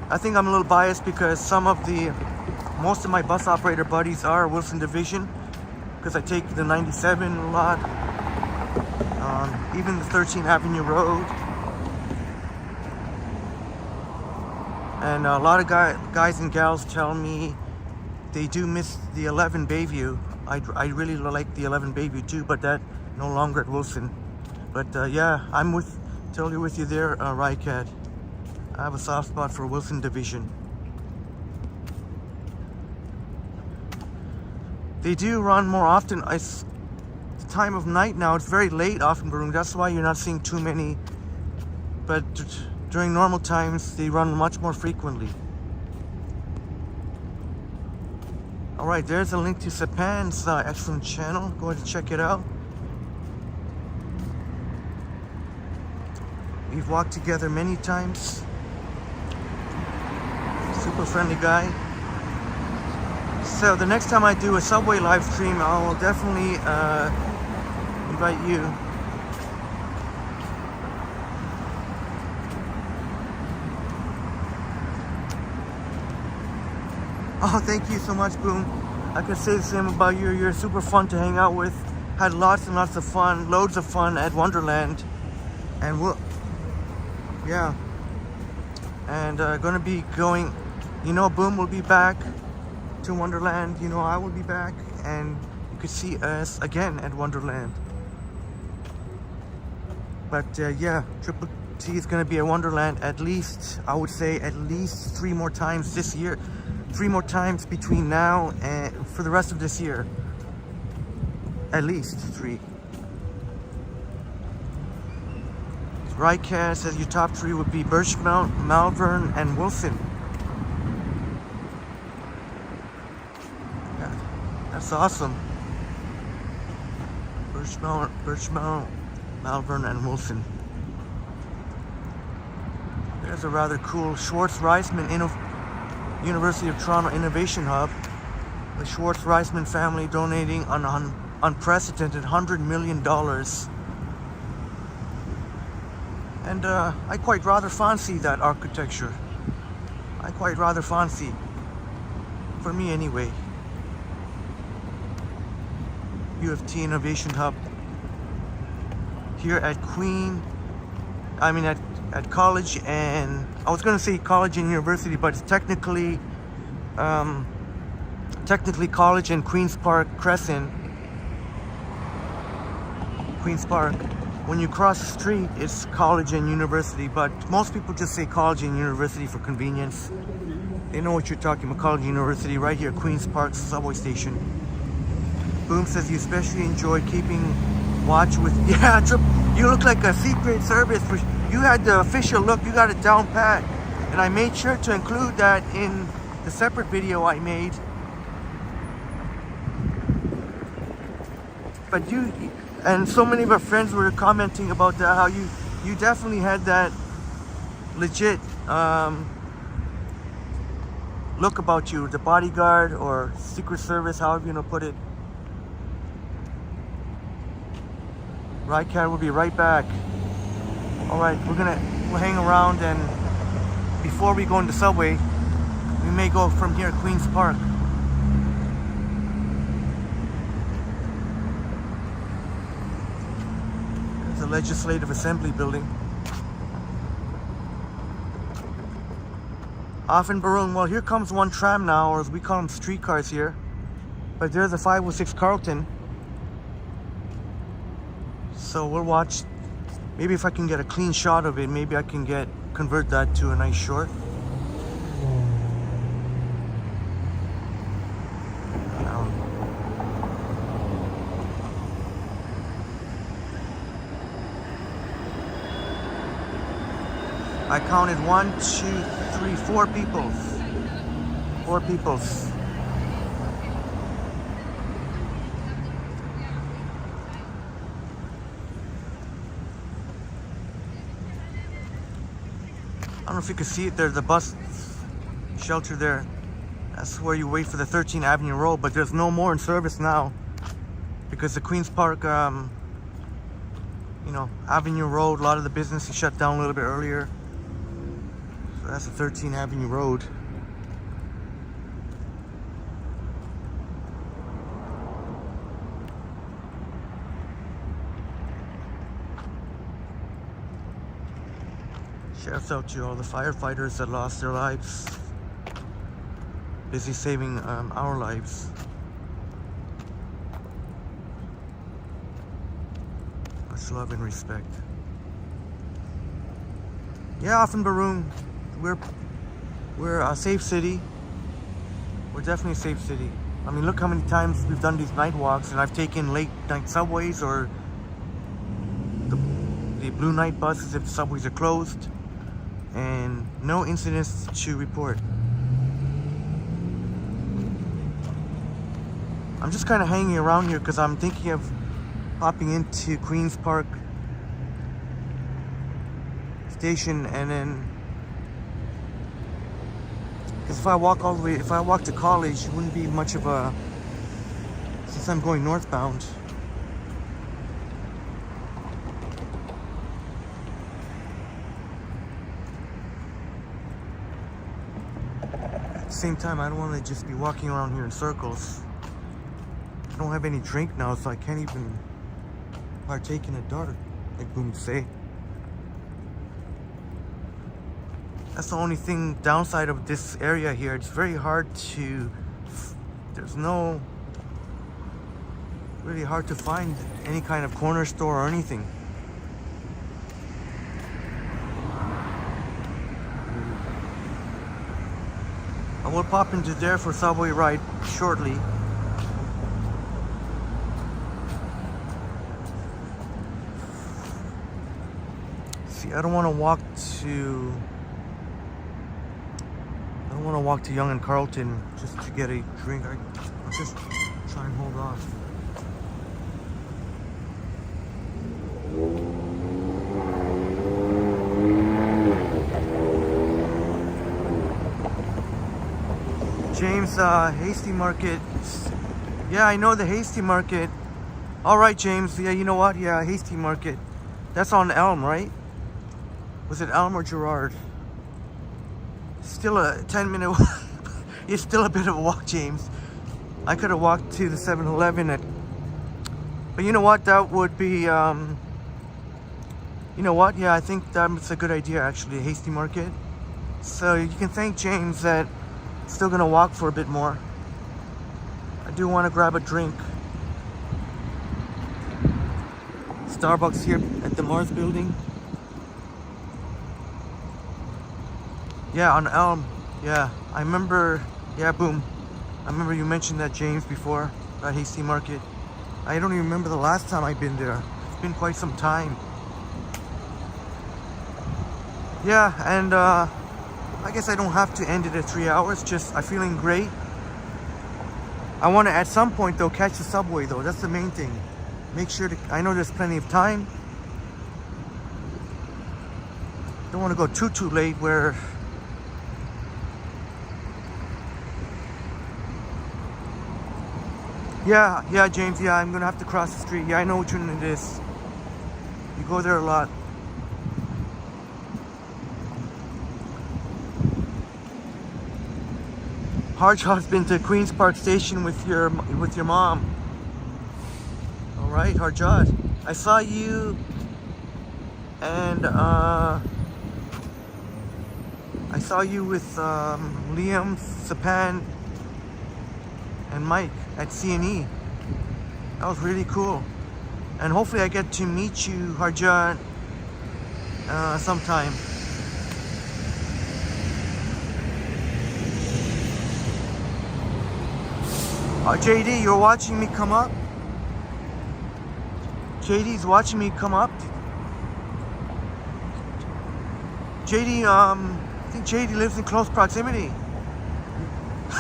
I think I'm a little biased because most of my bus operator buddies are Wilson Division, because I take the 97 a lot, even the 13th Avenue Road. And a lot of guys and gals tell me they do miss the 11 Bayview. I really like the 11 Bayview too, but that no longer at Wilson. But yeah, I'm totally with you there, Rycat. I have a soft spot for Wilson Division. They do run more often. It's the time of night now. It's very late off in Broome. That's why you're not seeing too many. But during normal times, they run much more frequently. All right, there's a link to Sapan's excellent channel. Go ahead and check it out. We've walked together many times. Super friendly guy. So the next time I do a subway live stream, I will definitely invite you. Oh, thank you so much, Boom. I can say the same about you. You're super fun to hang out with. Had lots and lots of fun, loads of fun at Wonderland. And yeah. And gonna be going, you know, Boom will be back to Wonderland. You know, I will be back, and you could see us again at Wonderland. But yeah, Triple T is going to be a wonderland at least, I would say, at least 3 more times this year. 3 more times between now and for the rest of this year. At least 3. Rycast says your top 3 would be Birchmount, Malvern, and Wilson. Yeah, that's awesome. Birchmount, Malvern, and Wilson. There's a rather cool Schwartz-Reisman University of Toronto Innovation Hub. The Schwartz-Reisman family donating an unprecedented $100 million. And I quite rather fancy that architecture. I quite rather fancy. For me anyway. U of T Innovation Hub. Here at at college and, I was going to say college and university, but it's technically college and Queen's Park Crescent. Queen's Park. When you cross the street, it's college and university, but most people just say college and university for convenience. They know what you're talking about, college and university, right here, Queen's Park subway station. Boom says you especially enjoyed keeping watch with, yeah, you look like a Secret Service. You had the official look, you got it down pat. And I made sure to include that in the separate video I made. But and so many of our friends were commenting about that, how you definitely had that legit look about you, the bodyguard or Secret Service, however you want to put it. Rycat will be right back. Alright, we'll hang around, and before we go in the subway, we may go from here, Queen's Park. There's the Legislative Assembly building. Off in Baroon, well, here comes one tram now, or as we call them, streetcars here. But there's a 506 Carlton. So we'll watch. Maybe if I can get a clean shot of it, maybe I can convert that to a nice short. I counted 1, 2, 3, 4 peoples. 4 peoples. I don't know if you can see it there, the bus shelter there. That's where you wait for the 13th Avenue Road, but there's no more in service now because the Queen's Park, Avenue Road, a lot of the businesses shut down a little bit earlier. So that's the 13th Avenue Road. Shouts out to all the firefighters that lost their lives. Busy saving our lives. Much love and respect. Yeah, off in Baroon, we're a safe city. We're definitely a safe city. I mean, look how many times we've done these night walks, and I've taken late night subways or the blue night buses if the subways are closed. And no incidents to report. I'm just kind of hanging around here because I'm thinking of hopping into Queen's Park Station, and then because if I walk to college, it wouldn't be much of a, since I'm going northbound. Same time, I don't want to just be walking around here in circles. I don't have any drink now, so I can't even partake in a dart, like Boom say. That's the only thing downside of this area here. It's very hard to, really hard to find any kind of corner store or anything. we'll pop into there for subway ride shortly. See, I don't want to walk to Young and Carlton just to get a drink. I'll just try and hold off. James, Hasty Market. Yeah, I know the Hasty Market. All right, James. Yeah, you know what? Yeah, Hasty Market. That's on Elm, right? Was it Elm or Gerard? Still a 10-minute walk. It's still a bit of a walk, James. I could have walked to the 7-Eleven but you know what? That would be, you know what? Yeah, I think that's a good idea, actually, Hasty Market. So you can thank James that I'm still gonna walk for a bit more. I do want to grab a drink. Starbucks here at the Mars building. Yeah, on Elm. Yeah, I remember. Yeah, boom. I remember you mentioned that, James, before, that Hasty Market. I don't even remember the last time I've been there. It's been quite some time. Yeah, and I guess I don't have to end it at 3 hours. Just, I'm feeling great. I want to, at some point, though, catch the subway, though. That's the main thing. Make sure to, I know there's plenty of time. Don't want to go too late where... Yeah, James, yeah, I'm gonna have to cross the street. Yeah, I know which one it is. You go there a lot. Harjot's been to Queen's Park Station with your mom. All right, Harjot. I saw you and I saw you with Liam, Sapan, and Mike at CNE. That was really cool. And hopefully I get to meet you, Harjot, sometime. JD, you're watching me come up? JD's watching me come up? JD, I think JD lives in close proximity.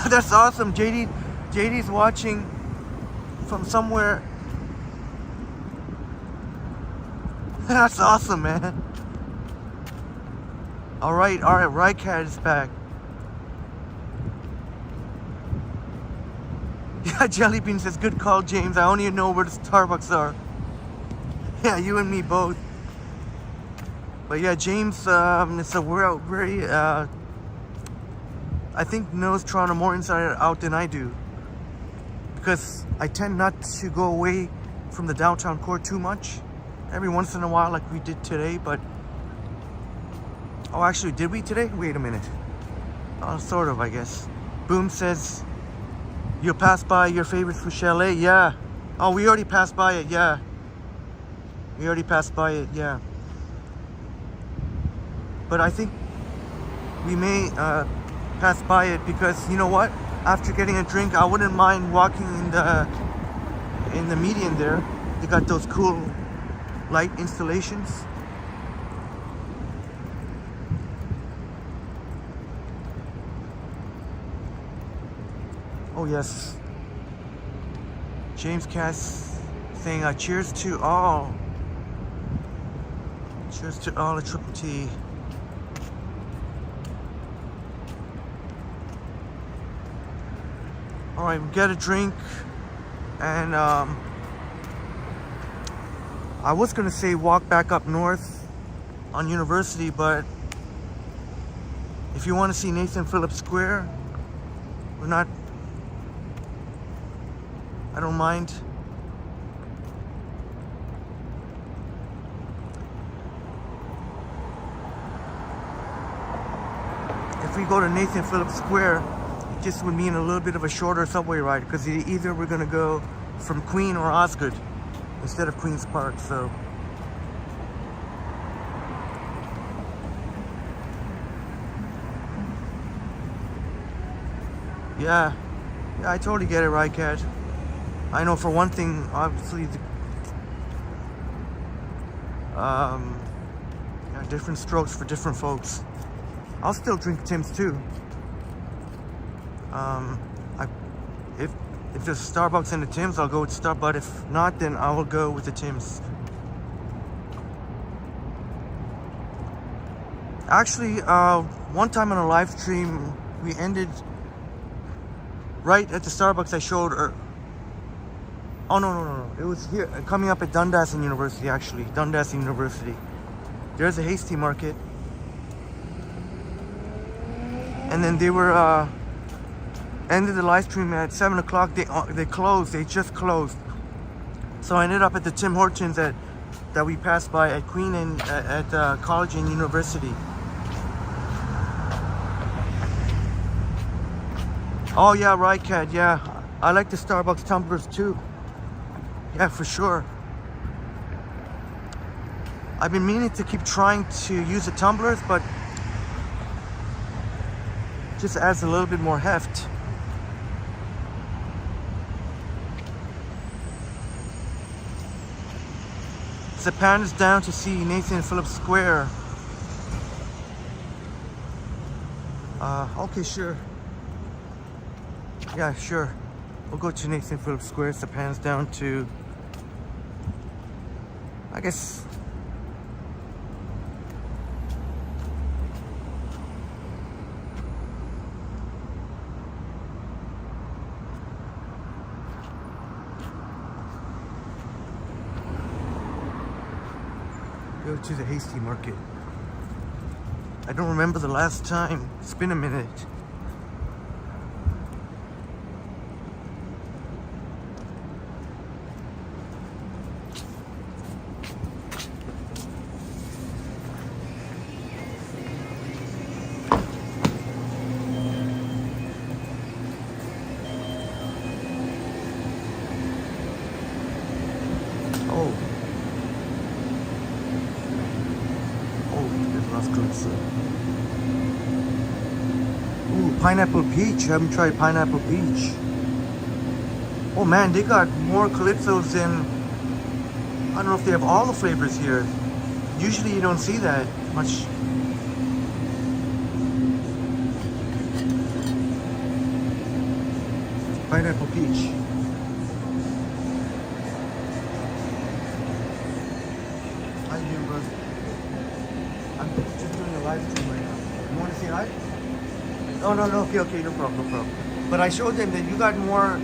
That's awesome. JD's watching from somewhere. That's awesome, man. All right, Rycat is back. Yeah, Jellybean says, good call, James. I only know where the Starbucks are. Yeah, you and me both. But yeah, James, it's a very, I think knows Toronto more inside out than I do. Because I tend not to go away from the downtown core too much. Every once in a while, like we did today, but... Oh, actually, did we today? Wait a minute. Sort of, I guess. Boom says, you'll pass by your favorite food chalet? Yeah. Oh, we already passed by it, yeah. We already passed by it, yeah. But I think we may pass by it because, you know what? After getting a drink, I wouldn't mind walking in the median there. They got those cool light installations. Oh yes. James Cass saying cheers to all. Cheers to all at Triple T. Alright, we get a drink, and I was gonna say walk back up north on University, but if you want to see Nathan Phillips Square, we're not, I don't mind. If we go to Nathan Phillips Square, just would mean a little bit of a shorter subway ride because either we're gonna go from Queen or Osgood instead of Queen's Park. So Yeah, I totally get it, right, Cat? I know for one thing, obviously, yeah, different strokes for different folks. I'll still drink Tim's too. I, if there's Starbucks and the Tim's, I'll go with Starbucks. But if not, then I will go with the Tim's. Actually, one time on a live stream, we ended right at the Starbucks I showed. Oh no! It was here, coming up at Dundas University. Actually, Dundas University. There's a Hasty Market, and then they were ended the live stream at 7 o'clock. They closed. They just closed. So I ended up at the Tim Hortons that we passed by at Queen and at College and University. Oh yeah, right, Cat. Yeah, I like the Starbucks tumblers too. Yeah, for sure. I've been meaning to keep trying to use the tumblers, but just adds a little bit more heft. Spadina's down to see Nathan Phillips Square. Okay, sure. Yeah, sure. We'll go to Nathan Phillips Square. Spadina's down to, I guess, go to the Hasty Market. I don't remember the last time. It's been a minute. Ooh, pineapple peach. I haven't tried pineapple peach. Oh man, they got more calypsos than, I don't know if they have all the flavors here. Usually you don't see that much. Pineapple peach. How you doing, bro? I'm just doing a live stream right now. You want to say hi? Oh, no, okay, no problem. But I showed them that you got more, I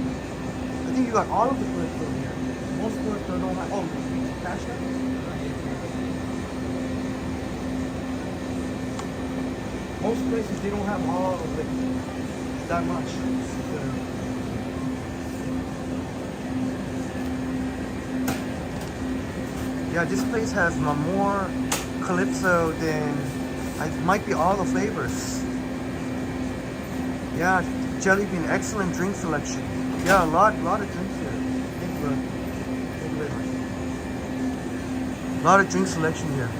think you got all of the clips over here. Most stores don't have, oh, cash that? Most places, they don't have all of it that much. Yeah, this place has more calypso than, it might be all the flavors. Yeah, Jelly Bean, excellent drink selection. Yeah, a lot of drinks here. Thank you, bro. Thank you very much. A lot of drink selection here.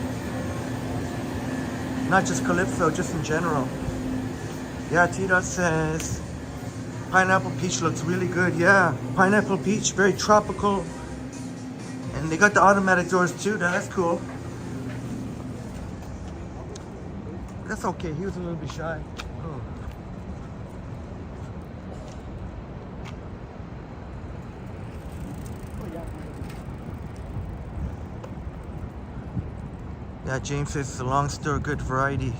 Not just calypso, just in general. Yeah, Tita says pineapple peach looks really good. Yeah, pineapple peach, very tropical. And they got the automatic doors too. That's cool. That's okay. He was a little bit shy. Oh. Yeah, James says it's a long store, good variety.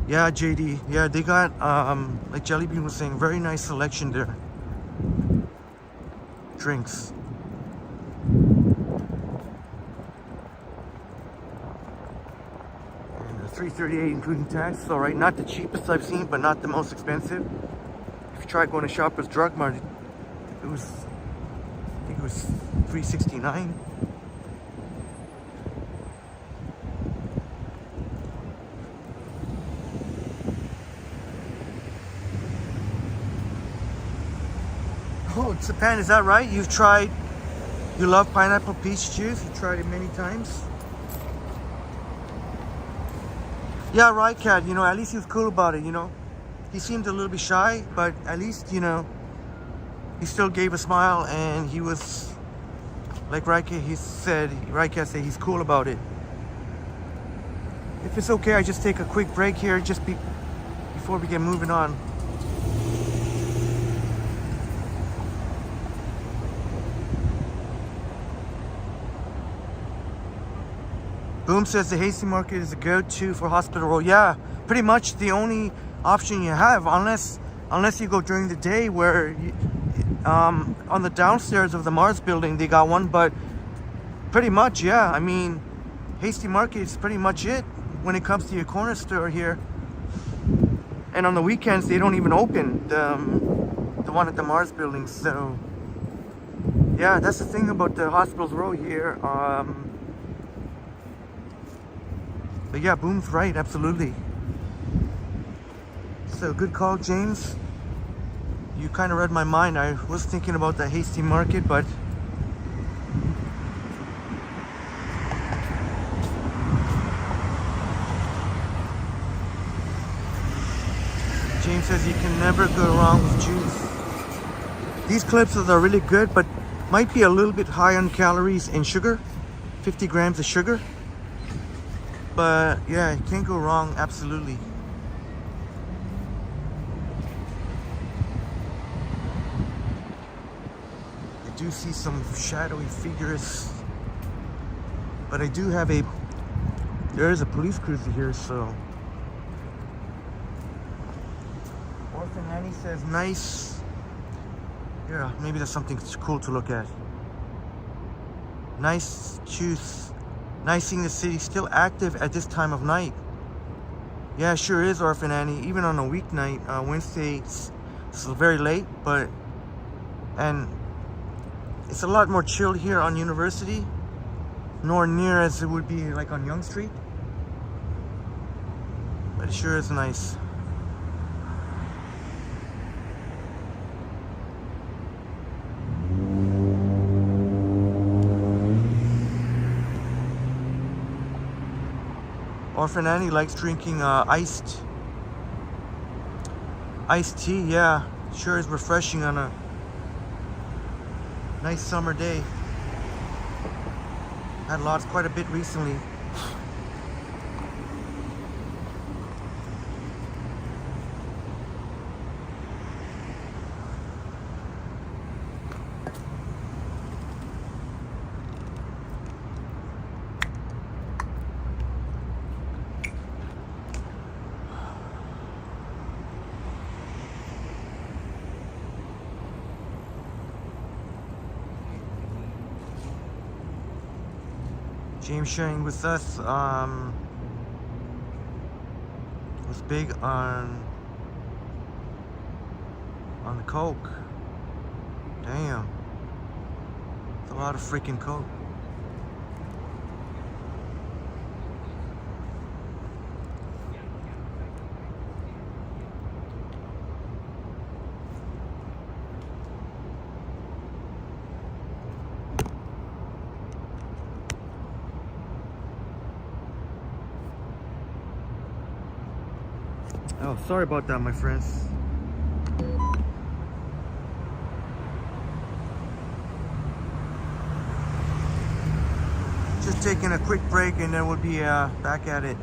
Yeah, JD. Yeah, they got, like Jelly Bean was saying, very nice selection there. Drinks. And the $3.38 including tax. All right, not the cheapest I've seen, but not the most expensive. If you try going to Shoppers Drug Mart, it was, I think it was $3.69. Oh, Japan, is that right? You love pineapple peach juice? You tried it many times? Yeah, right, Cat. You know, at least he was cool about it, you know. He seemed a little bit shy, but at least, you know, he still gave a smile, and he was, like Cat said he's cool about it. If it's okay, I just take a quick break here, before we get moving on. Boom says the Hasty Market is a go-to for Hospital Row. Yeah, pretty much the only option you have, unless you go during the day, where on the downstairs of the Mars building they got one, but pretty much, yeah, I mean, Hasty Market is pretty much it when it comes to your corner store here. And on the weekends they don't even open the one at the Mars building. So yeah, that's the thing about the Hospitals Row here. But yeah, Boom's right, absolutely. So good call, James. You kind of read my mind. I was thinking about the Hasty Market, but James says you can never go wrong with juice. These clips are really good, but might be a little bit high on calories and sugar. 50 grams of sugar. But yeah, you can't go wrong, absolutely. I do see some shadowy figures, but I do have there is a police cruiser here, so. Orphan Annie says nice. Yeah, maybe that's something cool to look at. Nice juice. Nice seeing the city still active at this time of night. Yeah, sure is, Orphan Annie. Even on a weeknight, Wednesday, it's very late, and it's a lot more chilled here on University, nor near as it would be like on Yonge Street. But it sure is nice. Orphan Annie likes drinking iced tea. Yeah, sure is refreshing on a nice summer day. Had lots, quite a bit recently. James sharing with us was big on the coke. Damn, it's a lot of freaking coke. Oh, sorry about that, my friends. Just taking a quick break and then we'll be back at it.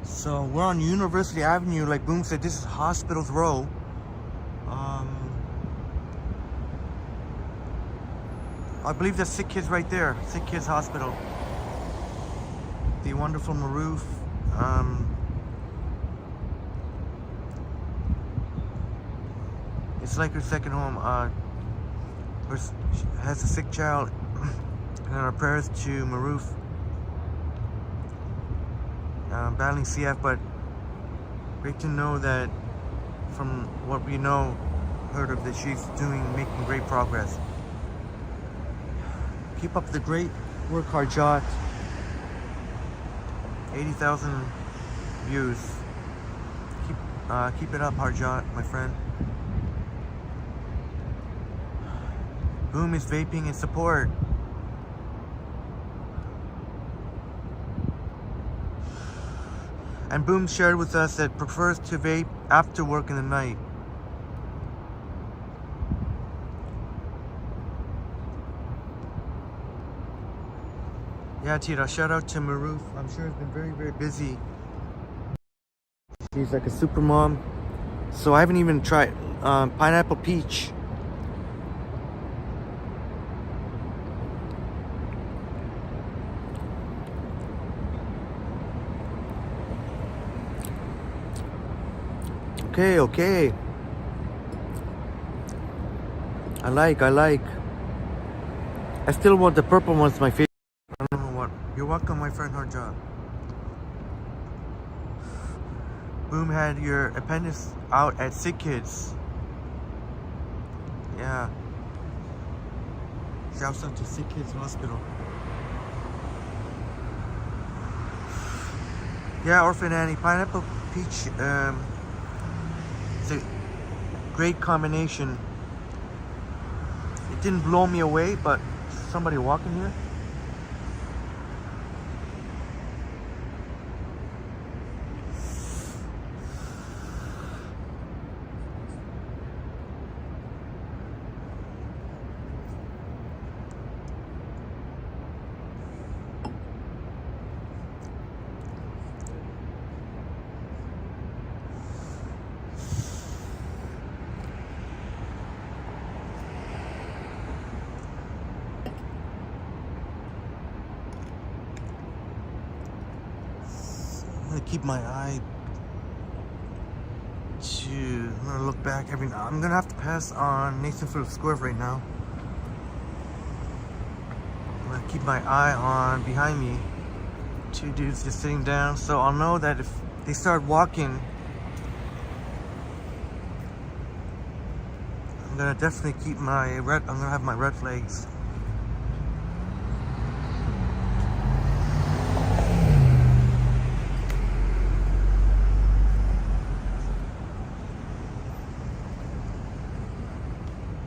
So we're on University Avenue, like Boom said, this is Hospitals Row. I believe there's Sick Kids right there, Sick Kids Hospital. The wonderful Maroof. It's like her second home. She has a sick child, and our prayers to Maroof battling CF, but great to know that from what we know, heard of, that she's making great progress. Keep up the great work, Harjot. 80,000 views. Keep it up, Harjot, my friend. Boom is vaping in support. And Boom shared with us that prefers to vape after work in the night. Yeah, Tira, shout out to Maruf. I'm sure it's been very, very busy. She's like a super mom. So I haven't even tried pineapple peach. Okay. I like. I still want the purple one's my favorite. I don't know what. You're welcome, my friend Harjot. Boom had your appendix out at Sick Kids. Yeah. Shouts out to Sick Kids Hospital. Yeah, Orphan Annie, pineapple peach. It's a great combination. It didn't blow me away, but somebody walking here. I'm gonna keep my eye I'm gonna look back every now. I'm gonna have to pass on Nathan Phillips Square right now. I'm gonna keep my eye on behind me. Two dudes just sitting down, so I'll know that if they start walking, I'm gonna definitely keep my red. I'm gonna have my red flags.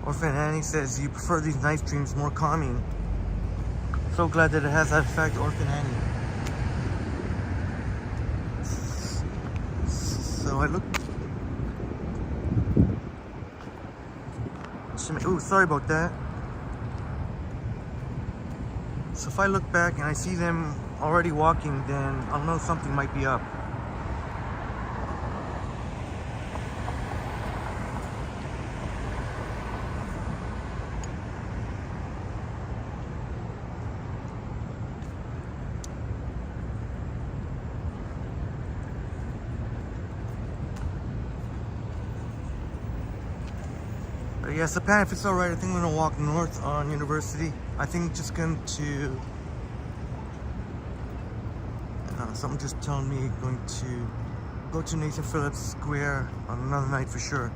Orphan Annie says you prefer these night streams, more calming. So glad that it has that effect, Orphan Annie. So I look. Ooh, sorry about that. So if I look back and I see them already walking, then I'll know something might be up. Yeah, so Pan, if it's alright, I think I'm gonna walk north on University. I think just going to something just telling me going to go to Nathan Phillips Square on another night for sure.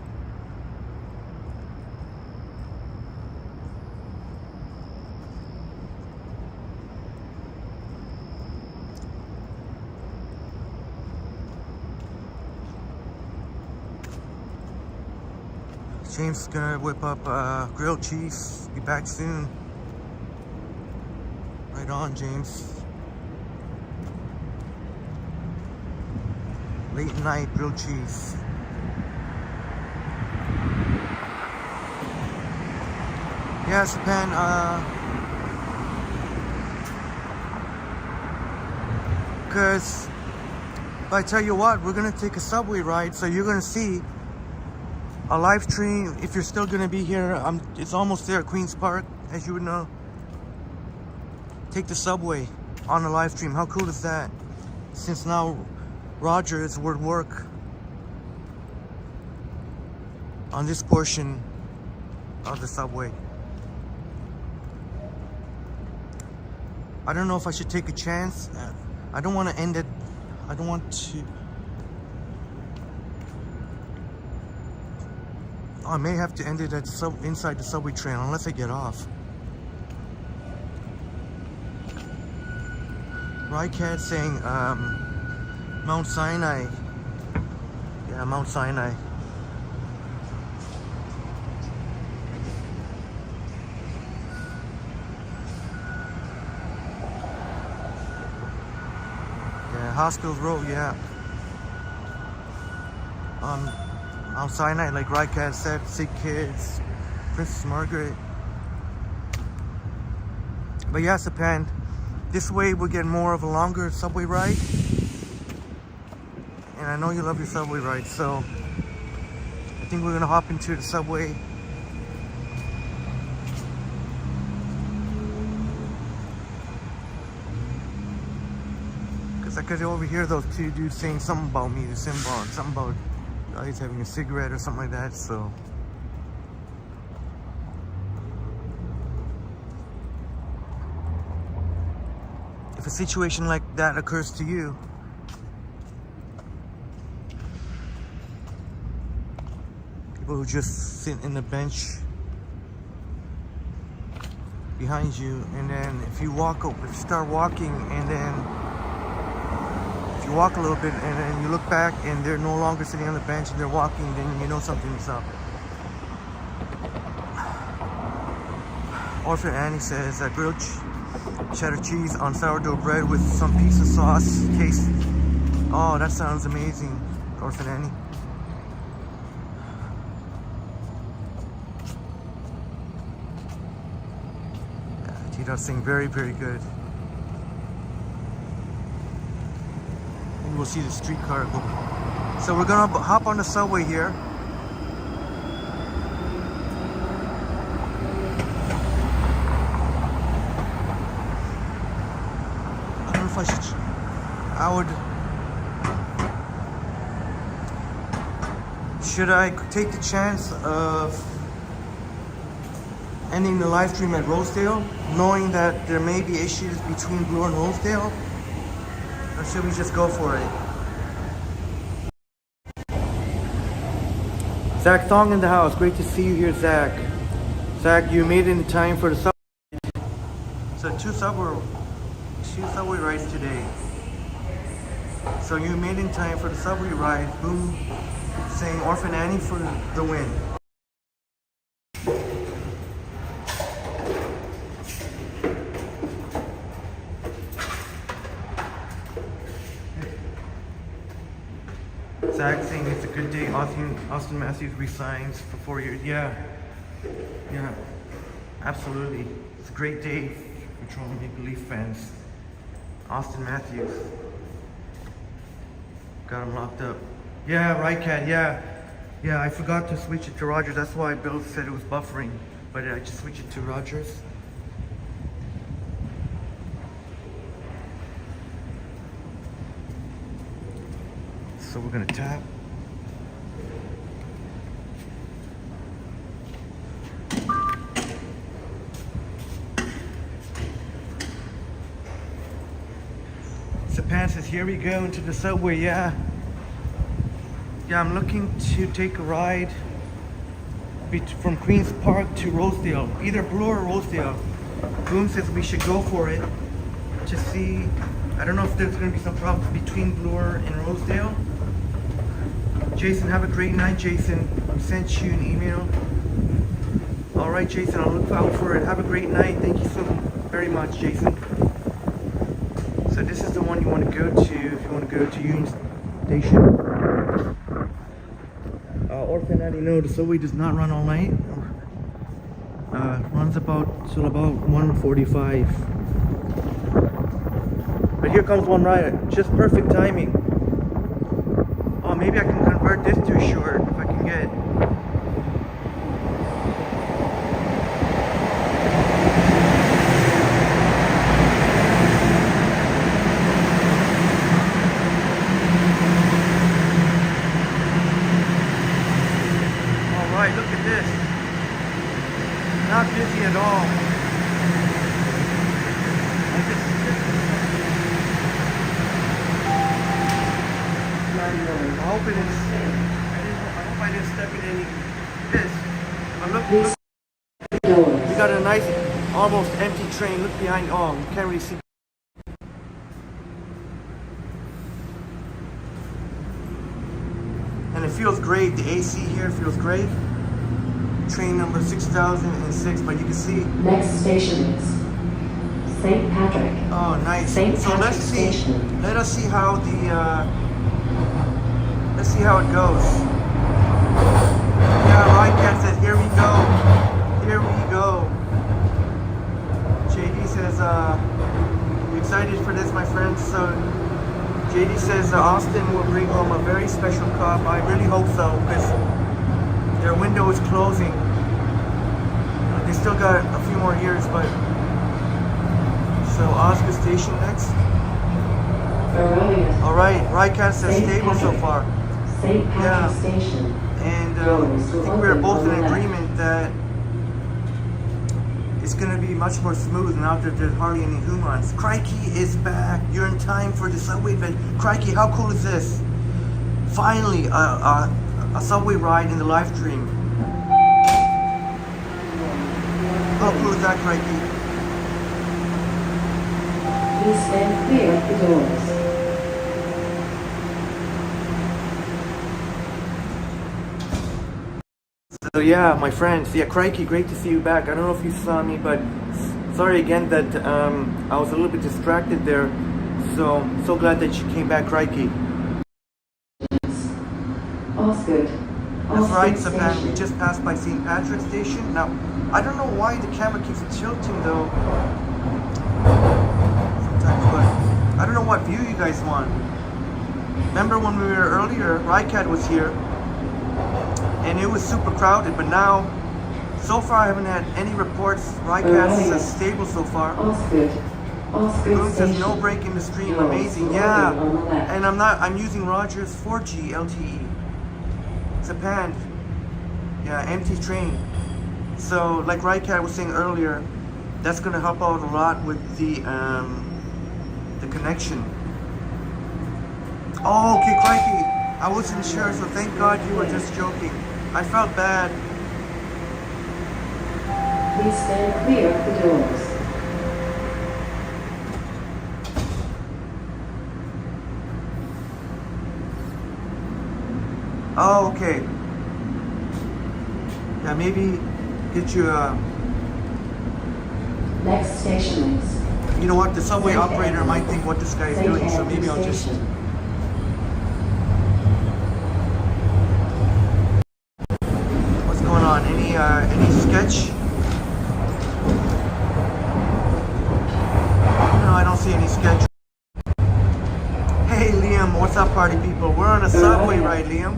James is gonna whip up grilled cheese. Be back soon. Right on, James. Late night grilled cheese. Yeah, Japan. Cause I tell you what, we're gonna take a subway ride, so you're gonna see a live stream. If you're still gonna be here, it's almost there at Queen's Park, as you would know. Take the subway on a live stream. How cool is that? Since now Rogers would work on this portion of the subway. I don't know if I should take a chance. I don't want to end it I don't want to. I may have to end it at inside the subway train unless I get off. Rycat saying Mount Sinai. Yeah, Mount Sinai. Yeah, Hospitals Road, yeah. Mount Sinai, like Rycat said, sick kids, Princess Margaret. But yeah, Sapan, this way we'll get more of a longer subway ride. And I know you love your subway ride, so I think we're gonna hop into the subway. Cause I could overhear those two dudes saying something about me, the symbol, something about he's having a cigarette or something like that, so. If a situation like that occurs to you, people who just sit in the bench behind you, and then if you start walking, and then if you walk a little bit and then you look back and they're no longer sitting on the bench and they're walking, then you know something's up. Orphan Annie says that grilled cheddar cheese on sourdough bread with some piece of sauce case. Oh, that sounds amazing, Orphan Annie. Yeah, Tito's saying very, very good. And we'll see the streetcar go. So we're gonna hop on the subway here. Should I take the chance of ending the live stream at Rosedale, knowing that there may be issues between Bloor and Rosedale? Or should we just go for it? Zach Thong in the house. Great to see you here, Zach. Zach, you made it in time for the subway. So two subway rides today. So you made in time for the subway ride. Boom, saying Orphan Annie for the win. Zach saying it's a good day. Austin Matthews resigns for 4 years. Yeah, absolutely. It's a great day for Toronto Maple Leaf fans. Austin Matthews. Got him locked up. Yeah, right, Cat. Yeah, I forgot to switch it to Rogers. That's why Bill said it was buffering. But I just switched it to Rogers. So we're gonna tap. Sapan says, here we go into the subway. Yeah, I'm looking to take a ride from Queen's Park to Rosedale, either Bloor or Rosedale. Boom says we should go for it to see. I don't know if there's going to be some problems between Bloor and Rosedale. Jason, have a great night, Jason. I sent you an email. All right, Jason, I'll look out for it. Have a great night. Thank you so very much, Jason. So this is the one you want to go to if you want to go to Union Station. Orphan Annie, no, the subway does not run all night. Runs till about 1:45. But here comes one ride. Just perfect timing. Oh, maybe I can convert this to a short if I can get. Look at this. Not busy at all. I hope it is. I hope I didn't step in any piss. But look, we got a nice, almost empty train. Look behind. Oh, you can't really see. And it feels great. The AC here feels great. Train number 6006, but you can see. Next station is St. Patrick. Oh, nice. St. So let's Patrick see. Station. Let us see how let's see how it goes. Yeah, Ryan says, here we go. Here we go. JD says, excited for this, my friends. So JD says Austin will bring home a very special cup. I really hope so, because their window is closing. They still got a few more years, but so Oscar Station next. All right, Rycat says stable so far. St. Patrick Yeah. Station. And I think we're both in agreement that it's going to be much more smooth now that there's hardly any humans. Crikey is back. You're in time for the subway event. Crikey, how cool is this? Finally, a subway ride in the live stream. How cool is that, Crikey? Please stand clear of the doors. So yeah, my friends, yeah, Crikey, great to see you back. I don't know if you saw me, but sorry again that I was a little bit distracted there. So glad that you came back, Crikey. Osgood. That's right, Osgood Sapan. Station. We just passed by St. Patrick's Station. Now, I don't know why the camera keeps tilting though. Sometimes, but I don't know what view you guys want. Remember when we were earlier, Rycat was here. And it was super crowded, but now, so far I haven't had any reports. Rycast is stable so far. Osgood. Osgood Boom says Station. no break in the stream, Doors amazing. will Yeah, open on the left. and I'm using Rogers 4G LTE. Japan. Yeah, empty train. So like Rycat was saying earlier, that's gonna help out a lot with the connection. Oh, okay, Crikey. I wasn't sure, so thank God you were just joking. I felt bad. Please stand clear of the doors. Oh, okay. Yeah, maybe get you Next station is you know what, the subway St. operator might think what this guy is St. doing, so Andrew maybe I'll just... Station. What's going on? Any sketch? No, I don't see any sketch. Hey Liam, what's up party people? We're on a subway ride, Liam.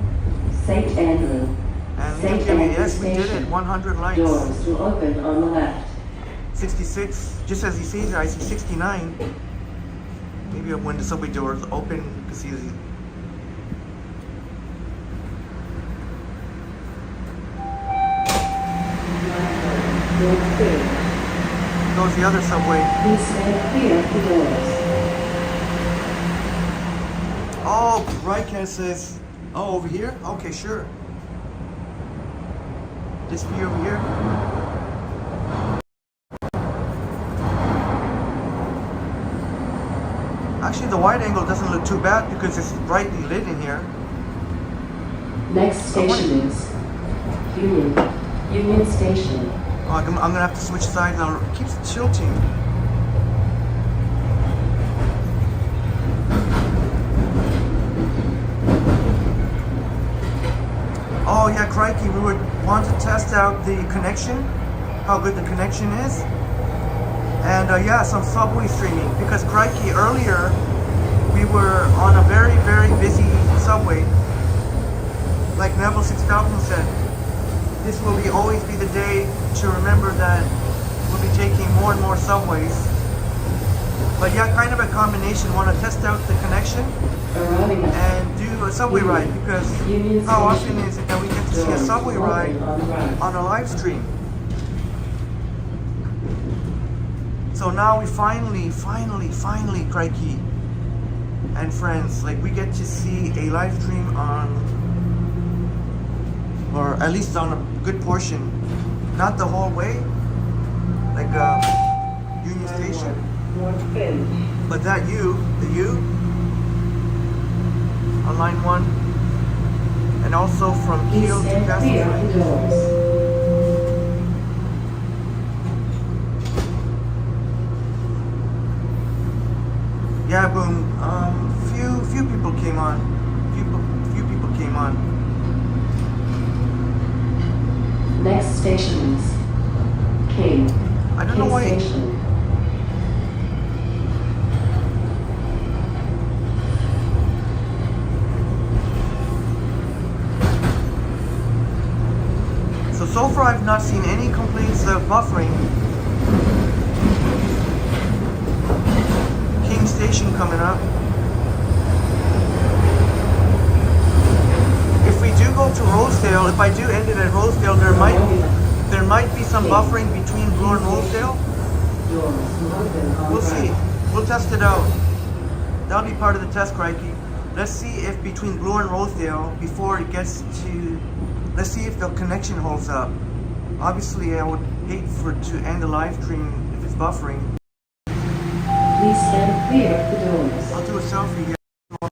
St. Andrew. And St. Liam gave me, Andrew yes, we did it, Station. 100 likes. Doors will open on the left. 66, just as he sees it, I see 69. Maybe when the subway doors open, you can see the... Yorkville. Goes the other subway. Please stand clear of the doors. Oh, Rycast says, oh, over here? Okay, sure. This view over here. Actually, the wide angle doesn't look too bad because it's brightly lit in here. Next station is Union Station. Oh, I'm gonna have to switch sides now. It keeps tilting. Oh yeah, crikey, we would want to test out the connection, how good the connection is. And yeah, some subway streaming, because crikey, earlier we were on a very, very busy subway. Like Neville 6000 said, this will always be the day to remember that we'll be taking more and more subways. But yeah, kind of a combination, want to test out the connection Arriving at and do a subway ride, because Union how often Station. is it that we get to see a Doors subway will ride open on the right. on a live stream? So now we finally, crikey, and friends. Like we get to see a live stream on, or at least on a good portion, not the whole way, like Union Station, but that the U on line 1, and also from Please Kiel to stand clear of the Castle. doors. Yeah, boom. Few people came on. Few people came on. Next station is King. I don't know King why. Station. So far I've not seen any complaints of buffering. King Station coming up. If we do go to Rosedale, if I do end it at Rosedale, there might be some buffering between Bloor and Rosedale. We'll see. We'll test it out. That'll be part of the test, crikey. Let's see if between Bloor and Rosedale, before it gets to, let's see if the connection holds up. Obviously, I would hate for to end the live stream if it's buffering. Please stand clear of the doors. I'll do a selfie here.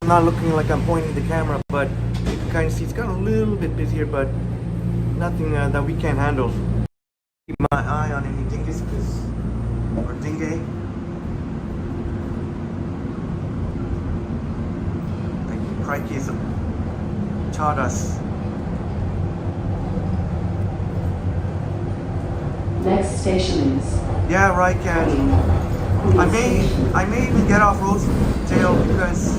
I'm not looking like I'm pointing the camera, but you can kind of see it's got a little bit busier, but nothing that we can't handle. Keep my eye on any dingus or dingay. Like crikey has taught us. Next station is Yeah, right, Cat. King. I may even get off Rosedale because,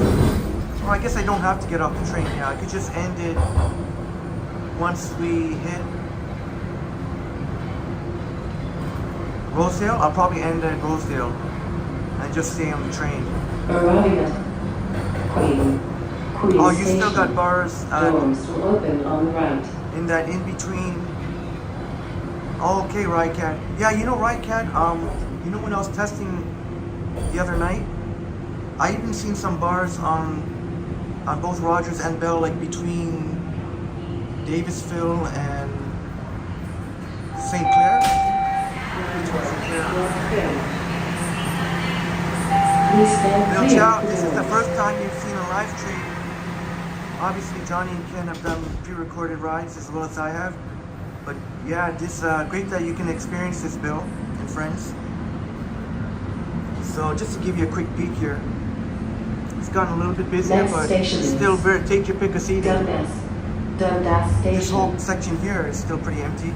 well, I guess I don't have to get off the train. Yeah, I could just end it once we hit Rosedale. I'll probably end at Rosedale and just stay on the train. Arriving at Queen. Queen Oh, you Station. still got bars Doors will open on the right. in that in between. Oh, okay, right, Cat. Yeah, you know, right, Cat. You know when I was testing the other night, I even seen some bars on both Rogers and Bell, like between Davisville and St. Clair. Between St. Clair. Please stand Bill clear Chow, of the this is the doors. first time you've seen a live stream. Obviously, Johnny and Ken have done pre-recorded rides as well as I have. But yeah, this great that you can experience this, Bill and friends. So just to give you a quick peek here, it's gotten a little bit busier, Next but station is still very, take your pick of seating. Dundas. Dundas This whole Station. section here is still pretty empty.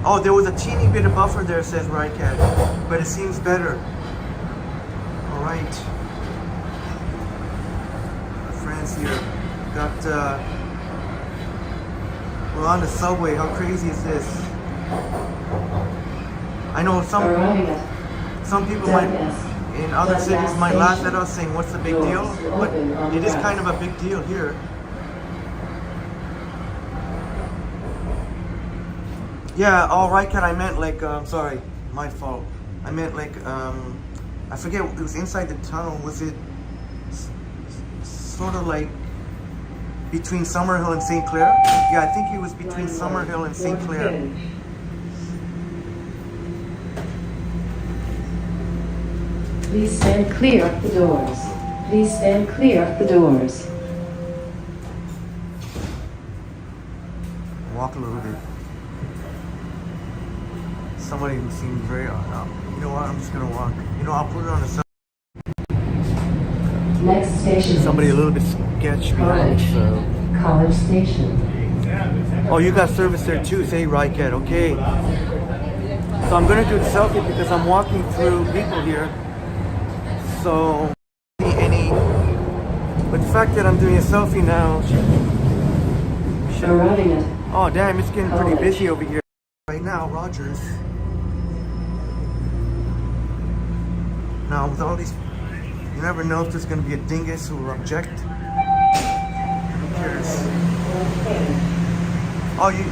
Oh, there was a teeny bit of buffer there, says Rycat, but it seems better. All right, friends here, got. We're on the subway. How crazy is this? I know Arriving at some people might Dundas. in other cities might laugh at us saying, "What's the big deal?" But it is kind of a big deal here. Yeah, all right, Cat. I meant like, sorry, my fault. I meant like, I forget. It was inside the tunnel. Was it sort of like between Summerhill and St. Clair? Yeah, I think it was between Summerhill and St. Clair. Please stand clear of the doors. Please stand clear of the doors. Walk a little bit. Somebody who seemed very, you know what? I'm just gonna walk. You know, I'll put it on the side. Next station is Somebody a little bit sketch behind. College. So. College Station. Oh, you got service there too. Say right, Cat. Okay. So I'm gonna do the selfie because I'm walking through people here. So any, but the fact that I'm doing a selfie now. Arriving at Oh damn, it's getting pretty College. busy over here right now, Rogers. Now with all these, you never know if there's gonna be a dingus who will object. Who cares? Oh, you.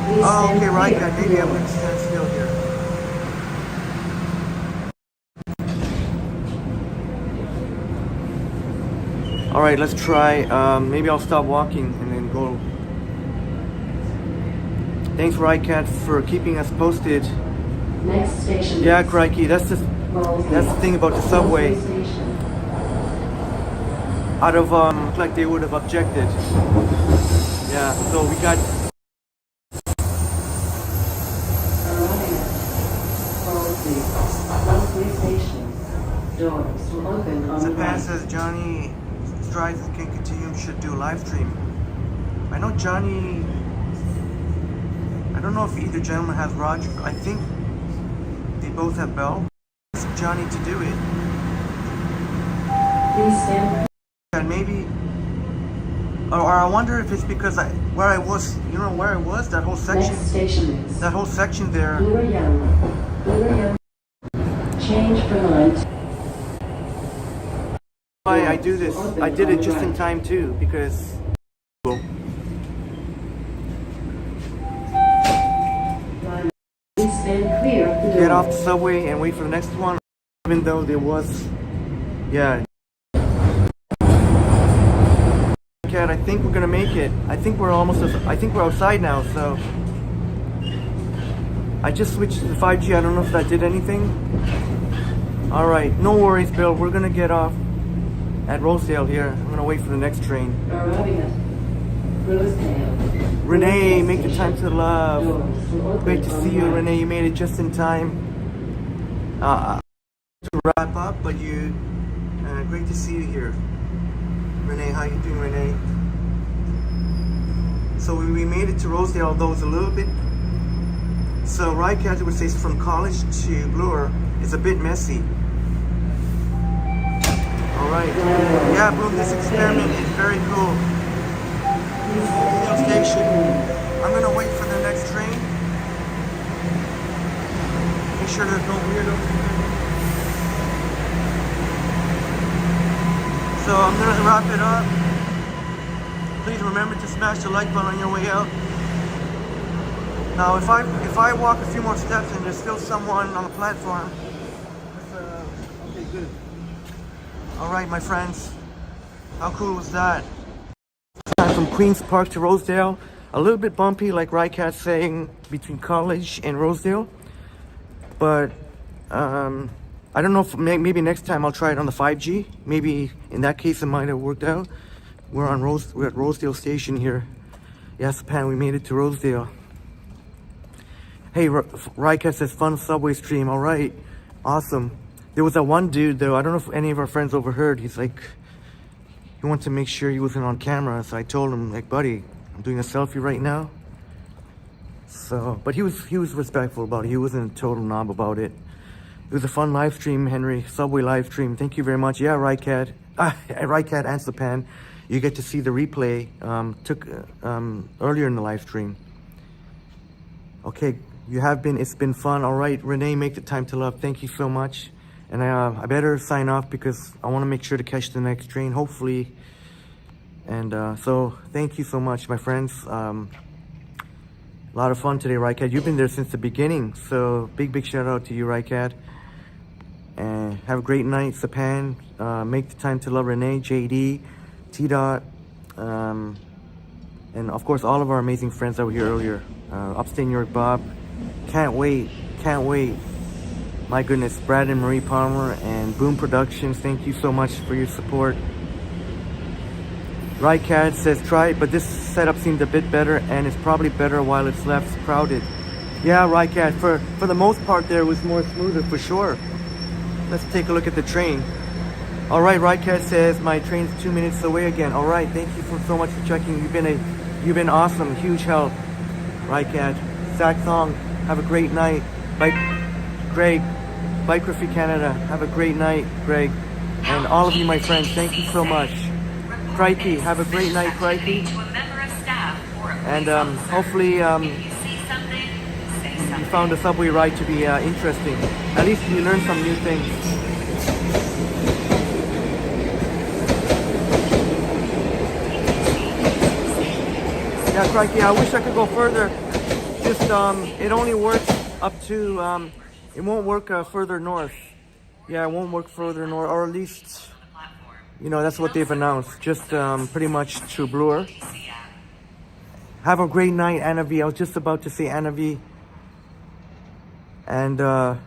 Please Oh, stand okay, right. clear Yeah, of the maybe I'm doors. gonna stand still here. All right, let's try. Maybe I'll stop walking and then go. Thanks, Rycat, for keeping us posted. Next station. Yeah, is crikey, that's the thing about the subway. Rosedale Station. Out of looked like they would have objected. Yeah, so we got. Arriving at Rosedale Station. Doors will open on the Sapan right. says Johnny Strides can continue, should do a live stream. I know Johnny. I don't know if either gentleman has Roger. I think they both have Bell. Ask Johnny to do it. Please stand. And maybe, or I wonder if it's because where I was, you know where I was, that whole section, Next station is that whole section there. Bloor Young. Bloor Young. Change for line. Why I do this? I did it just in time too because. Well, Please stand clear of the door. get off the subway and wait for the next one. Even though there was, yeah. Cat, I think we're gonna make it. I think we're almost. I think we're outside now. So I just switched to the 5G. I don't know if that did anything. All right, no worries, Bill. We're gonna get off at Rosedale here. I'm gonna wait for the next train. Arriving at Rosedale. Renee, make the time to love. Doors will open Great to on see the you, right. Renee. You made it just in time to wrap up, but you great to see you here. Renee, how you doing, Renee? So we made it to Rosedale, although it's a little bit. So Rycat would say from College to Bloor is a bit messy. All right. Yeah, Bloom, this experiment is very cool. Rosedale Station. I'm gonna wait for the next train. Make sure there's no weirdo. So I'm gonna wrap it up. Please remember to smash the like button on your way out. Now, if I walk a few more steps and there's still someone on the platform, okay, good. All right, my friends, how cool was that? From Queens Park to Rosedale, a little bit bumpy, like Rycat saying, between College and Rosedale, but I don't know if maybe next time I'll try it on the 5G. Maybe in that case it might have worked out. We're at Rosedale Station here. Yes, Pan, we made it to Rosedale. Hey, Rycat says fun subway stream. All right, awesome. There was that one dude though. I don't know if any of our friends overheard. He's like, he wanted to make sure he wasn't on camera. So I told him, like, buddy, I'm doing a selfie right now. So, but he was respectful about it. He wasn't a total knob about it. It was a fun live stream, Henry. Subway live stream. Thank you very much. Yeah, Rycat. Rycat and Sapan. You get to see the replay. Took earlier in the live stream. Okay, it's been fun. All right, Renee, make the time to love. Thank you so much. And I better sign off because I want to make sure to catch the next train, hopefully. And so thank you so much, my friends. A lot of fun today, Rycat. You've been there since the beginning. So big shout out to you, Rycat. And have a great night, Sapan. Make the time to love, Renee, JD, T-Dot. And of course, all of our amazing friends that were here earlier. Upstate New York Bob. Can't wait. My goodness, Brad and Marie Palmer and Boom Productions, thank you so much for your support. Rycat says try it, but this setup seemed a bit better and it's probably better while it's less crowded. Yeah, Rycat, for the most part there was more smoother for sure. Let's take a look at the train. All right, Rycat says my train's 2 minutes away again. All right, thank you so much for checking. You've been awesome, huge help. Rycat, Zach Thong, have a great night. Greg, Biography Canada, have a great night, Greg. And all of you, my friends, thank you so much. Crikey, have a great night, Crikey. And hopefully you found the subway ride to be interesting. At least you learned some new things. Yeah, crikey, I wish I could go further. Just, it only works up to, it won't work further north. Yeah, it won't work further north, or at least, You know, that's what they've announced. Just pretty much to Bloor. Have a great night, Anna V. I was just about to say Anna V. And all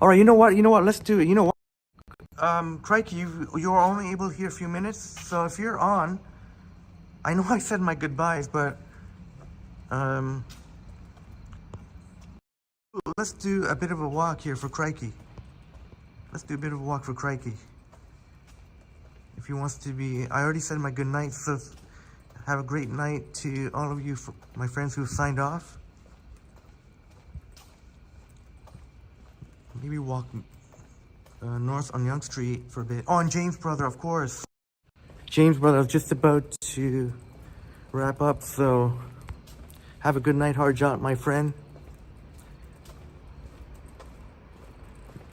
right, you know what, let's do it. You know what, crikey, you're only able here a few minutes, so if you're on, I know I said my goodbyes, but let's do a bit of a walk here for crikey. Let's do a bit of a walk for crikey. If he wants to be, I already said my good night, so have a great night to all of you, my friends who have signed off. Maybe walk north on Yonge Street for a bit. Oh, and James Brother, of course. James Brother, I was just about to wrap up, so have a good night, Harjot, my friend.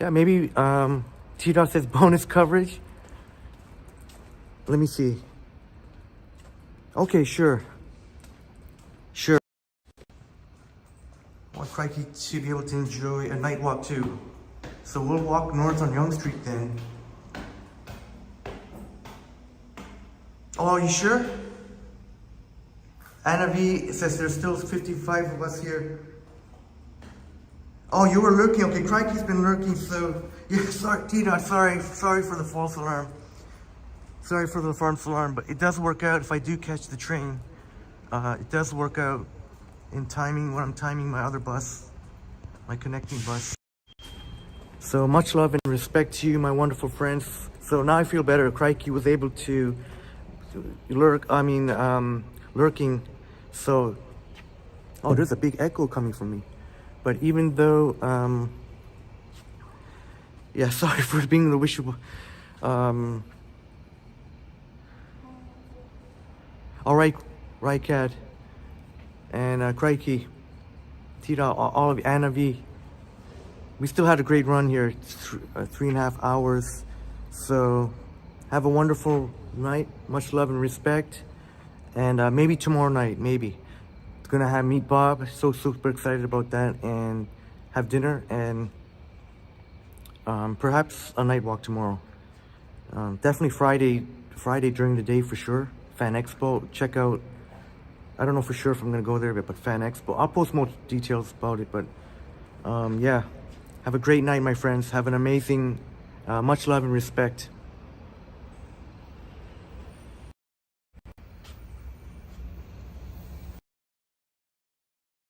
Yeah, maybe T-Dot says bonus coverage. Let me see. Okay, sure. Sure. I want crikey to be able to enjoy a night walk too. So we'll walk north on Yonge Street then. Oh, you sure? Anna V says there's still 55 of us here. Oh, you were lurking. Okay, crikey's been lurking, so yeah, sorry, Tina, sorry for the false alarm. Sorry for the false alarm, but it does work out if I do catch the train. It does work out in timing when I'm timing my other bus, my connecting bus. So much love and respect to you, my wonderful friends. So now I feel better. Crikey was able to lurking. So, oh, there's a big echo coming from me. But even though, yeah, sorry for being the wishable. All right, Cat, and crikey, Tita, all of you, Anna V. We still had a great run here, 3.5 hours. So have a wonderful night, much love and respect. And maybe tomorrow night, maybe. Gonna have meet Bob, so super excited about that, and have dinner, and perhaps a night walk tomorrow. Definitely Friday during the day for sure. Fan Expo, check out, I don't know for sure if I'm gonna go there, but Fan Expo. I'll post more details about it, but yeah. Have a great night, my friends. Have an amazing, much love and respect.